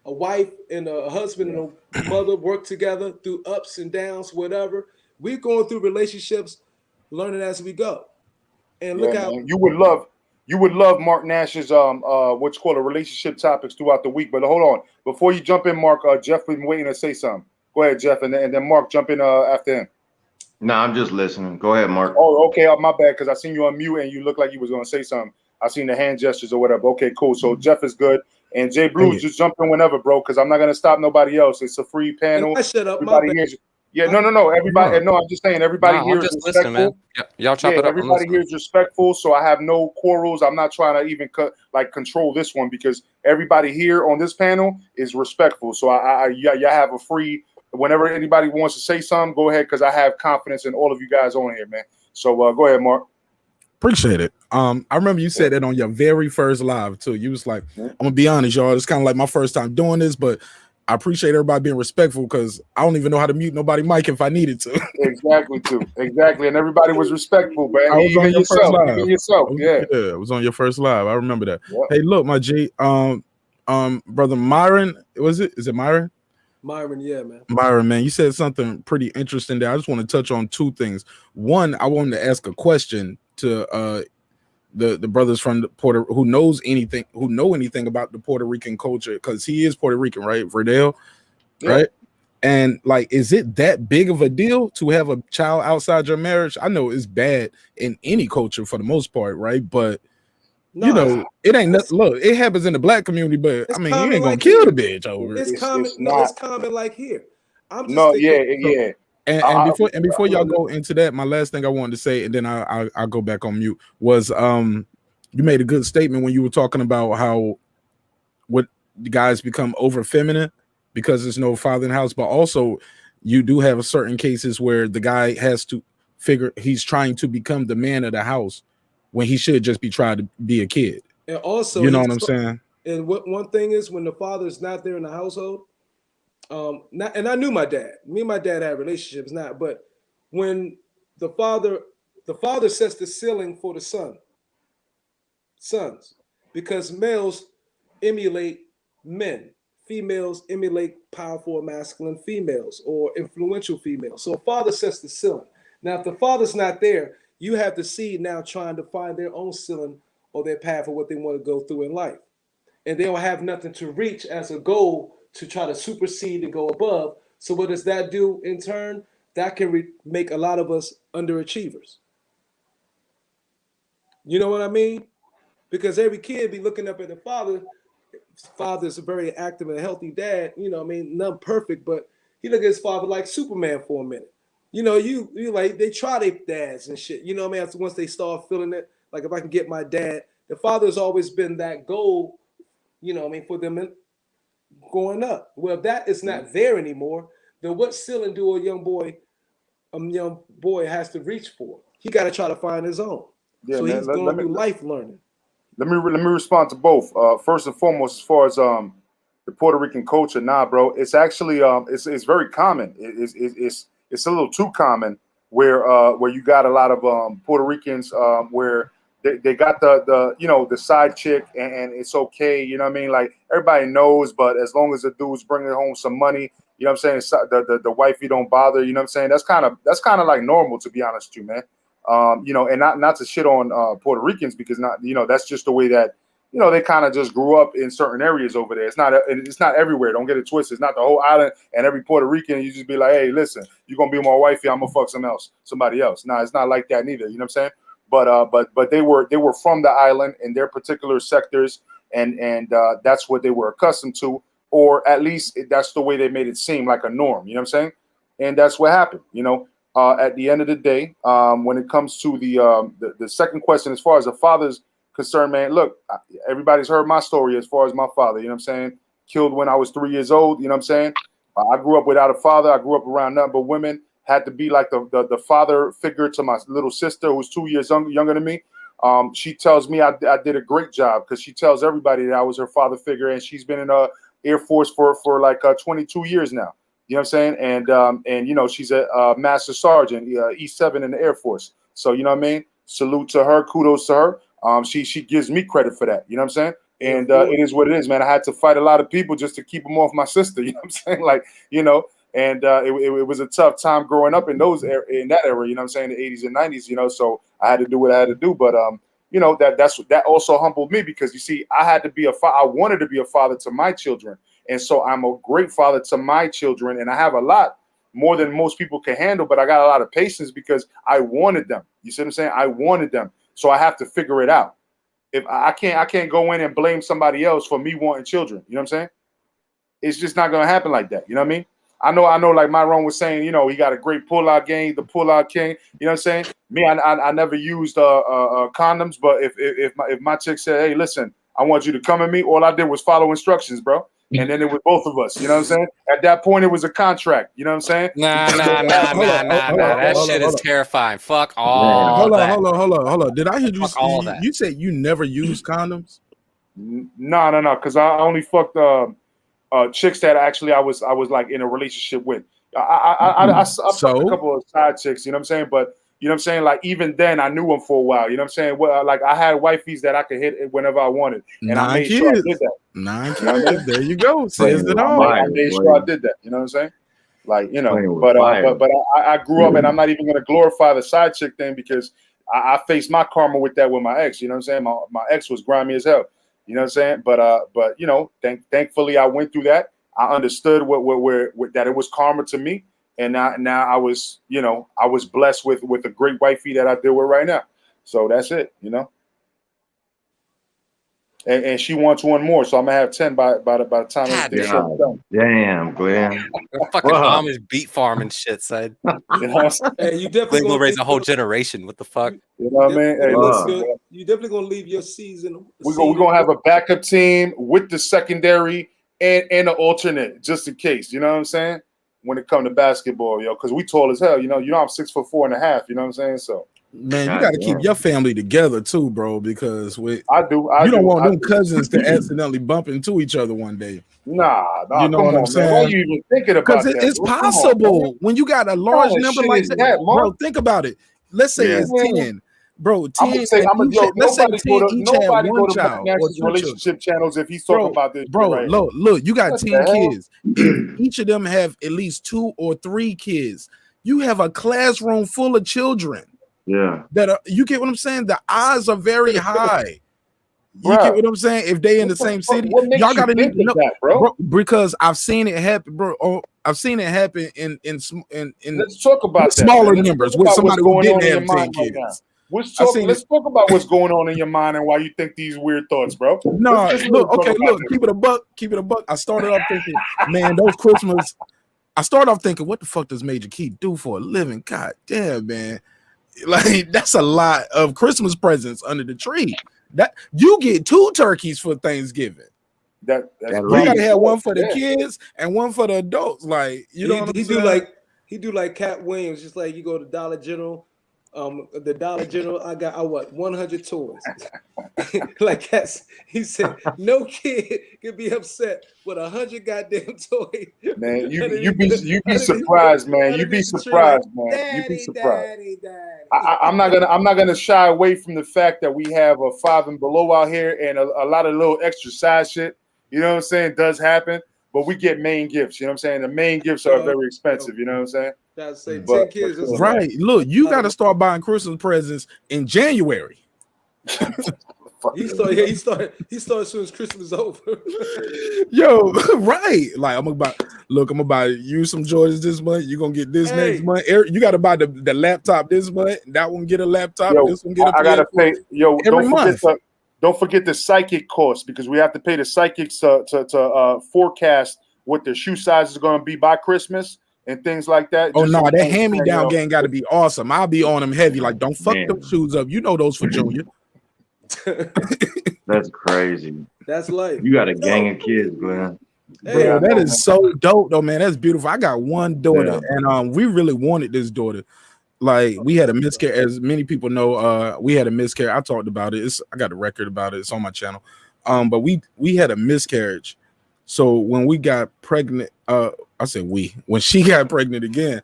a wife and a husband and a mother work together through ups and downs, whatever. We're going through relationships, learning as we go. And look how man. You would love Mark Nash's what's called a relationship topics throughout the week. But hold on, before you jump in, Mark, Jeff been waiting to say something. Go ahead, Jeff, and then Mark jump in after him. No, I'm just listening. Go ahead, Mark. Oh, okay, my bad, because I seen you on mute and you looked like you was gonna say something. I seen the hand gestures or whatever. Okay, cool. So Jeff is good, and Jay Blues, just jump in whenever, bro, because I'm not gonna stop nobody else. It's a free panel. Shut up, everybody hears. Yeah, no. Everybody, no. I'm just saying. Everybody here is respectful. Man. Y'all chop it up. Everybody here is respectful, so I have no quarrels. I'm not trying to even control this one because everybody here on this panel is respectful. So y'all have a free. Whenever anybody wants to say something, go ahead because I have confidence in all of you guys on here, man. So go ahead, Mark. Appreciate it. I remember you said that on your very first live too. You was like, I'm gonna be honest, y'all. It's kind of like my first time doing this, but I appreciate everybody being respectful because I don't even know how to mute nobody mic if I needed to. Exactly. And everybody was respectful, man. I was on your first live. Even yourself. Yeah, it was on your first live. I remember that. Yep. Hey, look, my G, brother Myron, is it Myron? Myron, yeah, man. Myron, man, you said something pretty interesting there. I just want to touch on two things. One, I wanted to ask a question to the brothers from the who know anything about the Puerto Rican culture, because he is Puerto Rican, right? Verdell, right? And like, is it that big of a deal to have a child outside your marriage? I know it's bad in any culture for the most part, right? But you know, it ain't nothing. Look, it happens in the black community, but I mean, you ain't gonna kill the bitch over it. It's common. No, it's common like here. I'm just thinking, And before y'all go into that, my last thing I wanted to say, and then I'll go back on mute, was you made a good statement when you were talking about how what guys become over feminine because there's no father in the house, but also you do have certain cases where the guy has to figure he's trying to become the man of the house when he should just be trying to be a kid. And also, you know what I'm saying? And one thing is when the father's not there in the household, and I knew my dad. Me and my dad had relationships now, but when the father sets the ceiling for the sons, because males emulate men, females emulate powerful masculine females or influential females. So a father sets the ceiling. Now, if the father's not there, you have the seed now trying to find their own ceiling or their path of what they want to go through in life. And they don't have nothing to reach as a goal to try to supersede and go above. So what does that do in turn? That can make a lot of us underachievers. You know what I mean? Because every kid be looking up at the father. Father's a very active and healthy dad. You know what I mean? None perfect, but he look at his father like Superman for a minute. You know, you like they try their dads and shit. You know what I mean? After once they start feeling it, like if I can get my dad, the father's always been that goal, you know what I mean, for them going up. Well, if that is not there anymore, then what ceiling do a young boy has to reach for? He got to try to find his own. Yeah, so man, he's going through life learning. Let me respond to both. First and foremost, as far as the Puerto Rican culture, nah, bro, it's actually it's very common. It's a little too common where you got a lot of Puerto Ricans where they got the you know the side chick and it's okay, you know what I mean? Like everybody knows, but as long as the dude's bringing home some money, you know what I'm saying? The wifey don't bother, you know what I'm saying? That's kind of like normal, to be honest with you, man. You know, and not to shit on Puerto Ricans because that's just the way that they kind of just grew up in certain areas over there. It's not everywhere. Don't get it twisted. It's not the whole island and every Puerto Rican. You just be like, hey, listen, you're gonna be my wifey. I'm gonna fuck somebody else. Nah, it's not like that neither. You know what I'm saying? But they were from the island in their particular sectors, and that's what they were accustomed to, or at least that's the way they made it seem like a norm. You know what I'm saying? And that's what happened. You know. At the end of the day, when it comes to the second question, as far as a father's concerned, man, look, everybody's heard my story as far as my father, you know what I'm saying? Killed when I was 3 years old, you know what I'm saying? I grew up without a father. I grew up around nothing but women. Had to be like the father figure to my little sister who's 2 years younger than me. She tells me I did a great job because she tells everybody that I was her father figure, and she's been in the Air Force for like 22 years now. You know what I'm saying? And she's a master sergeant, E7 in the Air Force. So, you know what I mean? Salute to her. Kudos to her. She gives me credit for that. You know what I'm saying? And it is what it is, man. I had to fight a lot of people just to keep them off my sister. You know what I'm saying? Like, and it was a tough time growing up in that era, you know what I'm saying? The 80s and 90s, so I had to do what I had to do. But, that also humbled me because, you see, I had to be I wanted to be a father to my children. And so I'm a great father to my children, and I have a lot more than most people can handle, but I got a lot of patience because I wanted them. You see what I'm saying? I wanted them. So I have to figure it out. If I can't go in and blame somebody else for me wanting children. You know what I'm saying? It's just not going to happen like that. You know what I mean? I know, like Myron was saying, he got a great pull-out game, the pull-out king. You know what I'm saying? Me, I never used condoms, but if my chick said, hey, listen, I want you to come at me, all I did was follow instructions, bro. And then it was both of us. You know what I'm saying? At that point, it was a contract. You know what I'm saying? Nah. That shit is terrifying. Fuck all that. Hold on. Did I hear you say you never used condoms? No. Because I only fucked chicks that actually I was like in a relationship with. I fucked a couple of side chicks. You know what I'm saying? But you know what I'm saying? Like even then, I knew them for a while. You know what I'm saying? Well, like I had wifeys that I could hit whenever I wanted, and I made sure I did that. 9 kids. There you go. Says it all. I made sure I did that. You know what I'm saying? Like but I grew up, and I'm not even gonna glorify the side chick thing because I faced my karma with that with my ex. You know what I'm saying? My ex was grimy as hell. You know what I'm saying? But thankfully I went through that. I understood what that it was karma to me. And now I was blessed with a great wifey that I deal with right now. So that's it, and she wants one more. So I'm gonna have 10 by the time everything's said and done. Damn, Glenn. Fucking Wow. Amish beat farming shit, son. You know what I'm saying? Hey, you definitely Glenn will gonna raise leave a whole your, generation. What the fuck? You know what I mean? Hey, listen, Wow. man. you definitely gonna leave your season. We're gonna have a backup team with the secondary and an alternate just in case. You know what I'm saying? When it comes to basketball, yo, because we tall as hell. You know I'm 6'4.5". You know what I'm saying? So man, you got to keep your family together too, bro, because you don't want them cousins to accidentally bump into each other one day. Nah, you know come what I'm on, saying? man. Why you even thinking about that? It's bro? Come on, possible man. when you got a What large kind of number shit like is that, that, Mark? bro. Think about it. Let's say it's Man. 10, bro. 10. I'm gonna say, Let's say nobody 10 go to each have Mike one child or Nash's 2 children. relationship channels if he's talking about this. Bro, shit right look, you got What 10 the hell? kids. If each of them have at least 2 or 3 kids, you have a classroom full of children. Yeah. That are, you get what I'm saying? The odds are very high. You get what I'm saying? If they in the same city, what makes y'all you gotta think need of that, bro? because I've seen it happen, bro. Oh, I've seen it happen in Let's talk about that, smaller man. Let's numbers talk with about somebody what's who going didn't on in your have 10 mind right kids. now. Let's talk about what's going on in your mind and why you think these weird thoughts, bro. No, Let's look, talk okay, about look, this. keep it a buck. I started off thinking, man, those Christmas. I started off thinking, what the fuck does Major Key do for a living? God damn, man. Like, that's a lot of Christmas presents under the tree. That you get 2 turkeys for Thanksgiving. That's you gotta have one for the kids and one for the adults. Like, you know what I'm saying? He do like Cat Williams, just like you go to Dollar General. The Dollar General, I 100 toys. Like Cats, he said, no kid can be upset with 100 goddamn toys. Man, you be surprised, man. You be surprised, man. Daddy, You be surprised. daddy. I'm not gonna shy away from the fact that we have a 5 and below out here and a lot of little extra size shit. You know what I'm saying? Does happen, but we get main gifts. You know what I'm saying? The main gifts are very expensive. You know what I'm saying? That's say 10 But, kids. but, Right. Look, you got to start buying Christmas presents in January. He started as soon as Christmas is over. Yo, right. Like I'm gonna buy you some Jordans this month. You're gonna get this next month. You gotta buy the laptop this month. That one get a laptop. Yo, this one get a I gotta pay. Yo, every month. Don't forget the psychic cost because we have to pay the psychics to forecast what the shoe size is gonna be by Christmas and things like that. Oh Just no, so that hand-me-down game got to be awesome. I'll be on them heavy. Like, don't fuck Man. them shoes up. You know those for Junior. That's crazy. That's life. You got a gang of kids, Glenn. Bro, that is so dope, though, man. That's beautiful. I got one daughter, Yeah. and we really wanted this daughter. Like, we had a miscarriage, as many people know. We had a miscarriage. I talked about it. I got a record about it. It's on my channel. But we had a miscarriage. So when we got pregnant, I said when she got pregnant again,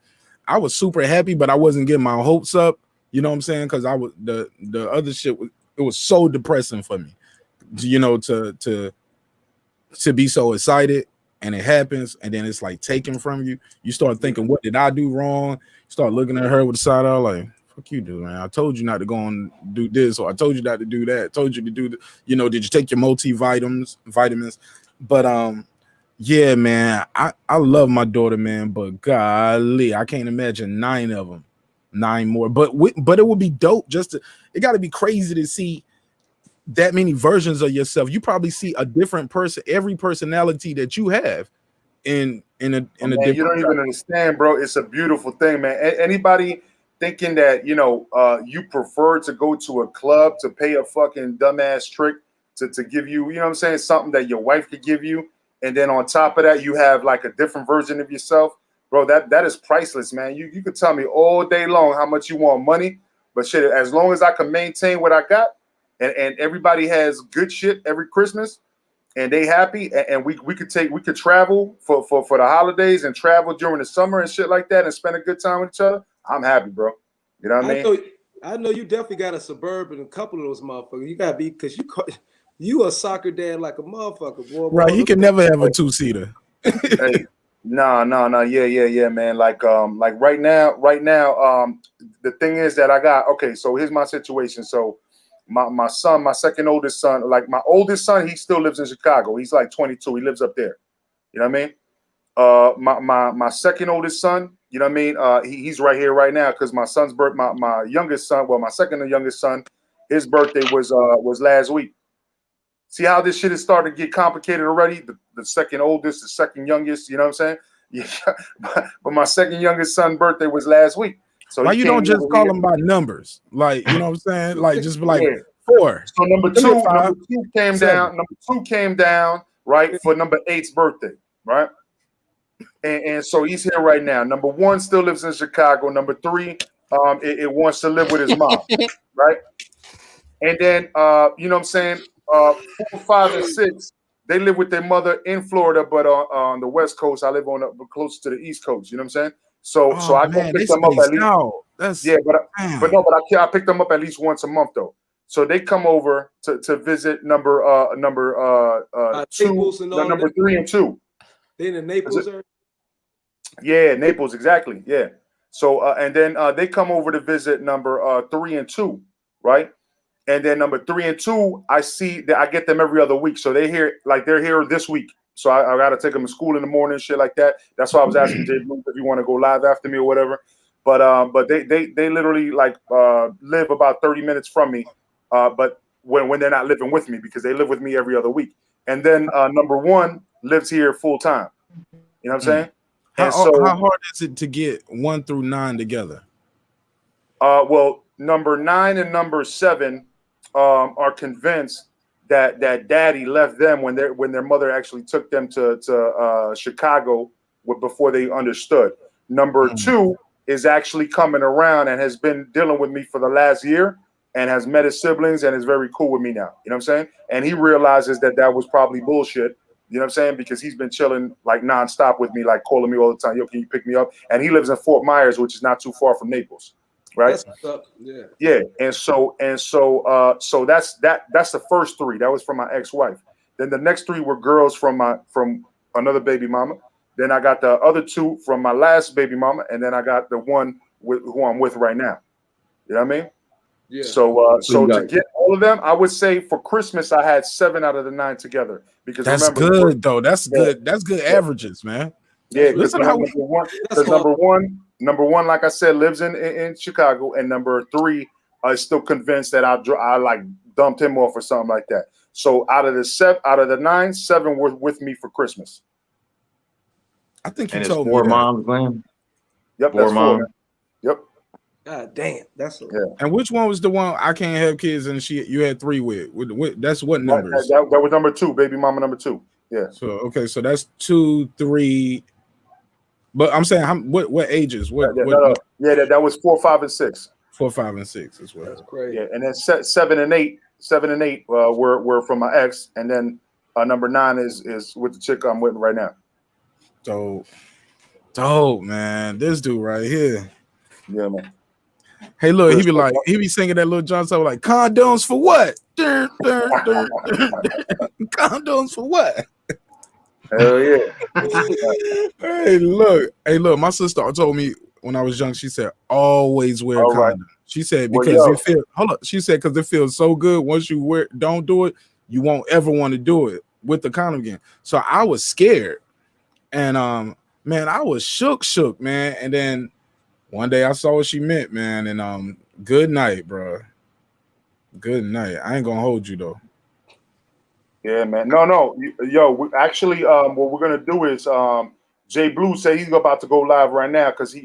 I was super happy, but I wasn't getting my hopes up. You know what I'm saying? Because I was the other shit was so depressing for me. You know, to be so excited and it happens and then it's like taken from you. You start thinking, what did I do wrong? You start looking at her with a side eye like, fuck you, dude, man. I told you not to go and do this, or I told you not to do that. I told you to do did you take your multivitamins? But yeah, man, I love my daughter, man, but golly, I can't imagine 9 of them, 9 more. But it would be dope it got to be crazy to see that many versions of yourself. You probably see a different person, every personality that you have in a different. You don't even understand, bro. It's a beautiful thing, man. Anybody thinking that you prefer to go to a club to pay a fucking dumbass trick to give you, you know what I'm saying, something that your wife could give you, and then on top of that you have like a different version of yourself, bro. That is priceless, man. You could tell me all day long how much you want money, but shit, as long as I can maintain what I got, and everybody has good shit every Christmas, and they happy, and we could travel for the holidays and travel during the summer and shit like that and spend a good time with each other. I'm happy, bro. You know what I mean? I know you definitely got a Suburban, a couple of those motherfuckers. You gotta be, because you a soccer dad like a motherfucker, boy. Right, he can never have a 2-seater. Hey, no, yeah, man. Like right now, the thing is that I got, okay, so here's my situation. So my son, my second oldest son, like my oldest son, he still lives in Chicago. He's like 22. He lives up there. You know what I mean? My second oldest son, you know what I mean? He's right here right now because my son's birth, my youngest son, well, my second youngest son, his birthday was last week. See how this shit is starting to get complicated already? The second oldest, the second youngest, you know what I'm saying? Yeah, but my second youngest son's birthday was last week. So why he you came don't just over call here. them by numbers? Like, you know what I'm saying? Like, just be like Yeah. 4. So number Give me a 2 5. came 7. down. Number 2 came down, right, for number 8's birthday, right? And so he's here right now. Number 1 still lives in Chicago. Number 3, it wants to live with his mom, right? And then you know what I'm saying? 4, 5, and 6, they live with their mother in Florida, but on the West Coast, I live on close to the East Coast. You know what I'm saying? So Oh I go man, they pick them up at spaced least. out. That's Yeah, but damn. no, but I pick them up at least once a month though. So they come over to visit number 2, Naples and all number that. 3 and 2. They in the Naples area. Yeah, Naples, exactly. Yeah. So and then they come over to visit number 3 and 2, right? And then number 3 and 2, I see that I get them every other week. So they're here this week. So I got to take them to school in the morning, shit like that. That's why I was asking Jay Blue if you want to go live after me or whatever. But they literally like live about 30 minutes from me. But when they're not living with me, because they live with me every other week. And then number 1 lives here full time. You know what I'm saying? And How so hard is it to get 1 through 9 together? well, number 9 and number 7 are convinced that daddy left them when their mother actually took them to Chicago before they understood. Number 2 is actually coming around and has been dealing with me for the last year and has met his siblings and is very cool with me now. You know what I'm saying? And he realizes that was probably bullshit. You know what I'm saying? Because he's been chilling like nonstop with me, like calling me all the time. Yo, can you pick me up? And he lives in Fort Myers, which is not too far from Naples. Right. That's what's up. Yeah. Yeah. And so that's the first 3. That was from my ex-wife. Then the next 3 were girls from another baby mama. Then I got the other 2 from my last baby mama, and then I got the one who I'm with right now. You know what I mean? Yeah. So to get all of them, I would say for Christmas I had 7 out of the 9 together. Because that's remember, good though. That's good. That's good averages, man. Yeah, listen how we. Number one, like I said, lives in Chicago, and number 3 is still convinced that I like dumped him off or something like that. So out of the 9, 7 were with me for Christmas. I think you told me 4 that. moms, Glenn. Yep, 4 that's moms. 4. Yep. God damn, that's yeah. And which one was the one I can't have kids and you had 3 with? That's what numbers? That was number 2, baby mama number 2. Yeah. So okay, so that's 2, 3. But I'm saying, what ages? That was 4, 5, and 6. 4, 5, and 6 as well. That's crazy. Yeah, and then 7 and 8 were from my ex, and then number 9 is with the chick I'm with right now. So, dope, man. This dude right here. Yeah, man. Hey, look, he be singing that little John song like condoms for what? Condoms for what? Hell yeah. Hey, look, my sister told me when I was young, she said, always wear a condom. Right. She said, because it feels so good. Once you don't do it, you won't ever want to do it with the condom again. So I was scared. And man, I was shook, man. And then one day I saw what she meant, man. And good night, bro. Good night. I ain't gonna hold you though. Yeah, man. No. Yo, what we're gonna do is Jay Blue said he's about to go live right now because you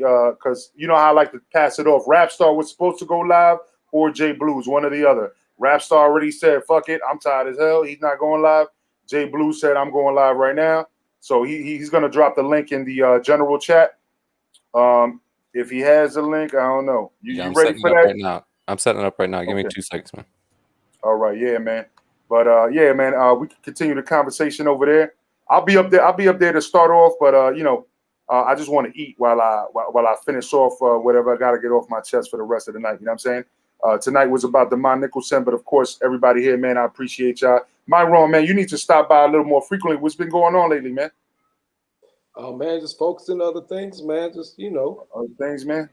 know how I like to pass it off. Rapstar was supposed to go live or Jay Blues, one or the other. Rapstar already said, fuck it, I'm tired as hell. He's not going live. Jay Blue said I'm going live right now. So he's gonna drop the link in the general chat. If he has a link, I don't know. You ready for that? Right now. I'm setting it up right now. Give me 2 seconds, man. All right, yeah, man. But yeah, man, we can continue the conversation over there. I'll be up there to start off, but I just want to eat while I finish off whatever I got to get off my chest for the rest of the night. You know what I'm saying? Tonight was about DeMond Nicholson, but of course, everybody here, man, I appreciate y'all. Myron, man, you need to stop by a little more frequently. What's been going on lately, man? Oh man, just focusing on other things, man. Just other things, man.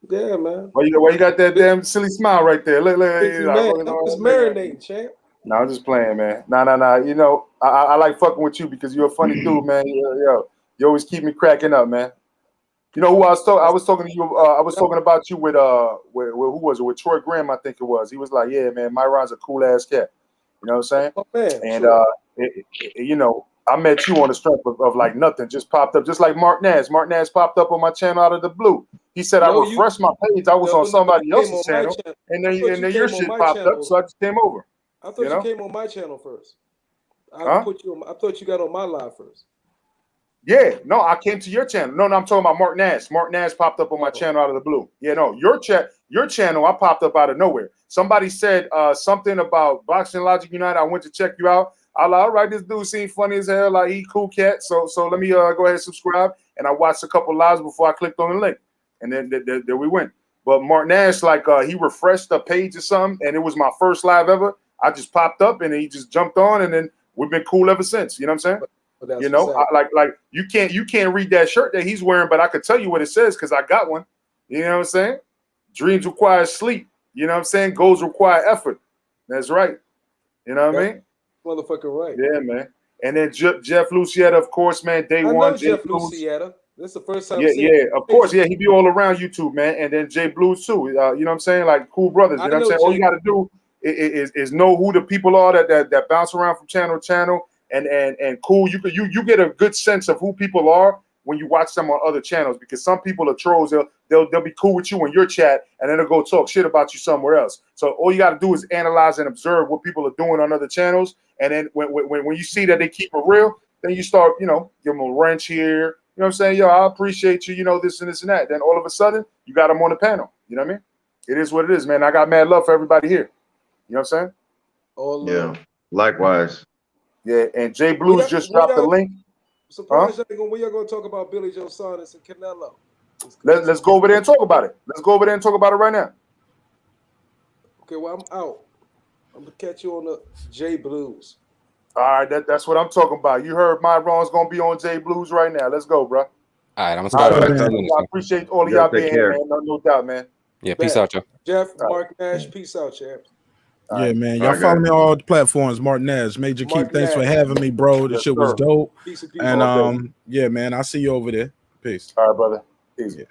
Yeah, man. Why you got that damn silly smile right there? Look, man, I'm just marinating, champ. No, I'm just playing, man. Nah. You know, I like fucking with you because you're a funny dude, man. Yo, you always keep me cracking up, man. You know who I was talking to you. I was talking about you with who was it? With Troy Graham, I think it was. He was like, "Yeah, man, Myron's a cool ass cat." You know what I'm saying? Oh, man, And sure. you know, I met you on the strength of like nothing, just popped up, just like Mark Nash. Mark Nash popped up on my channel out of the blue. He said I refreshed my page. I was on somebody else's channel, and then your shit popped up, so I just came over. I thought you came on my channel first. Huh? I thought you got on my live first. Yeah, no, I came to your channel. No, I'm talking about Mark Nash. Mark Nash popped up on my channel out of the blue. Yeah, no, your channel, I popped up out of nowhere. Somebody said something about Boxing Logic United. I went to check you out. I like, all right, this dude seems funny as hell. Like, he cool cat. So let me go ahead and subscribe. And I watched a couple lives before I clicked on the link. And then there we went. But Mark Nash, like, he refreshed the page or something, and it was my first live ever. I just popped up, and he just jumped on, and then we've been cool ever since. You know what I'm saying? You know, like you can't read that shirt that he's wearing, but I could tell you what it says because I got one. You know what I'm saying? Dreams require sleep. You know what I'm saying? Goals require effort. That's right. You know what I mean? Motherfucker, right? Yeah, man. And then Jeff Lucietta, of course, man. Day I one. know Jeff Lucietta. This is the first time. Yeah, of course. Yeah, he be all around YouTube, man. And then Jay Blues too. You know what I'm saying? Like cool brothers. You know what I'm saying? All you got to do is know who the people are that bounce around from channel to channel. And cool, you get a good sense of who people are when you watch them on other channels, because some people are trolls. They'll be cool with you in your chat, and then they'll go talk shit about you somewhere else. So all you got to do is analyze and observe what people are doing on other channels, and then when you see that they keep it real, then you start, you know, give them a wrench here. You know what I'm saying? Yo, I appreciate you. You know, this and this and that. Then all of a sudden, you got them on the panel. You know what I mean? It is what it is, man. I got mad love for everybody here. You know what I'm saying? Yeah. Likewise. Yeah, and Jay Blues just dropped the link. Surprise! When y'all gonna talk about Billy Joe Saunders and Canelo? Let's go over there and talk about it. Let's go over there and talk about it right now. Okay, well, I'm out. I'm gonna catch you on the J Blues. All right, that's what I'm talking about. You heard my wrong's gonna be on J Blues right now. Let's go, bro. All right, I'm gonna start. I appreciate all of y'all being here, man. No doubt, man. Yeah, peace out, Joe. Jeff, Mark Nash, peace out, champs. Yeah, man. Y'all follow me on all the platforms. Mark Nash, Major Keith. Thanks for having me, bro. The shit was dope. Peace and peace. And yeah, man. I'll see you over there. Peace. All right, brother. Peace. Yeah.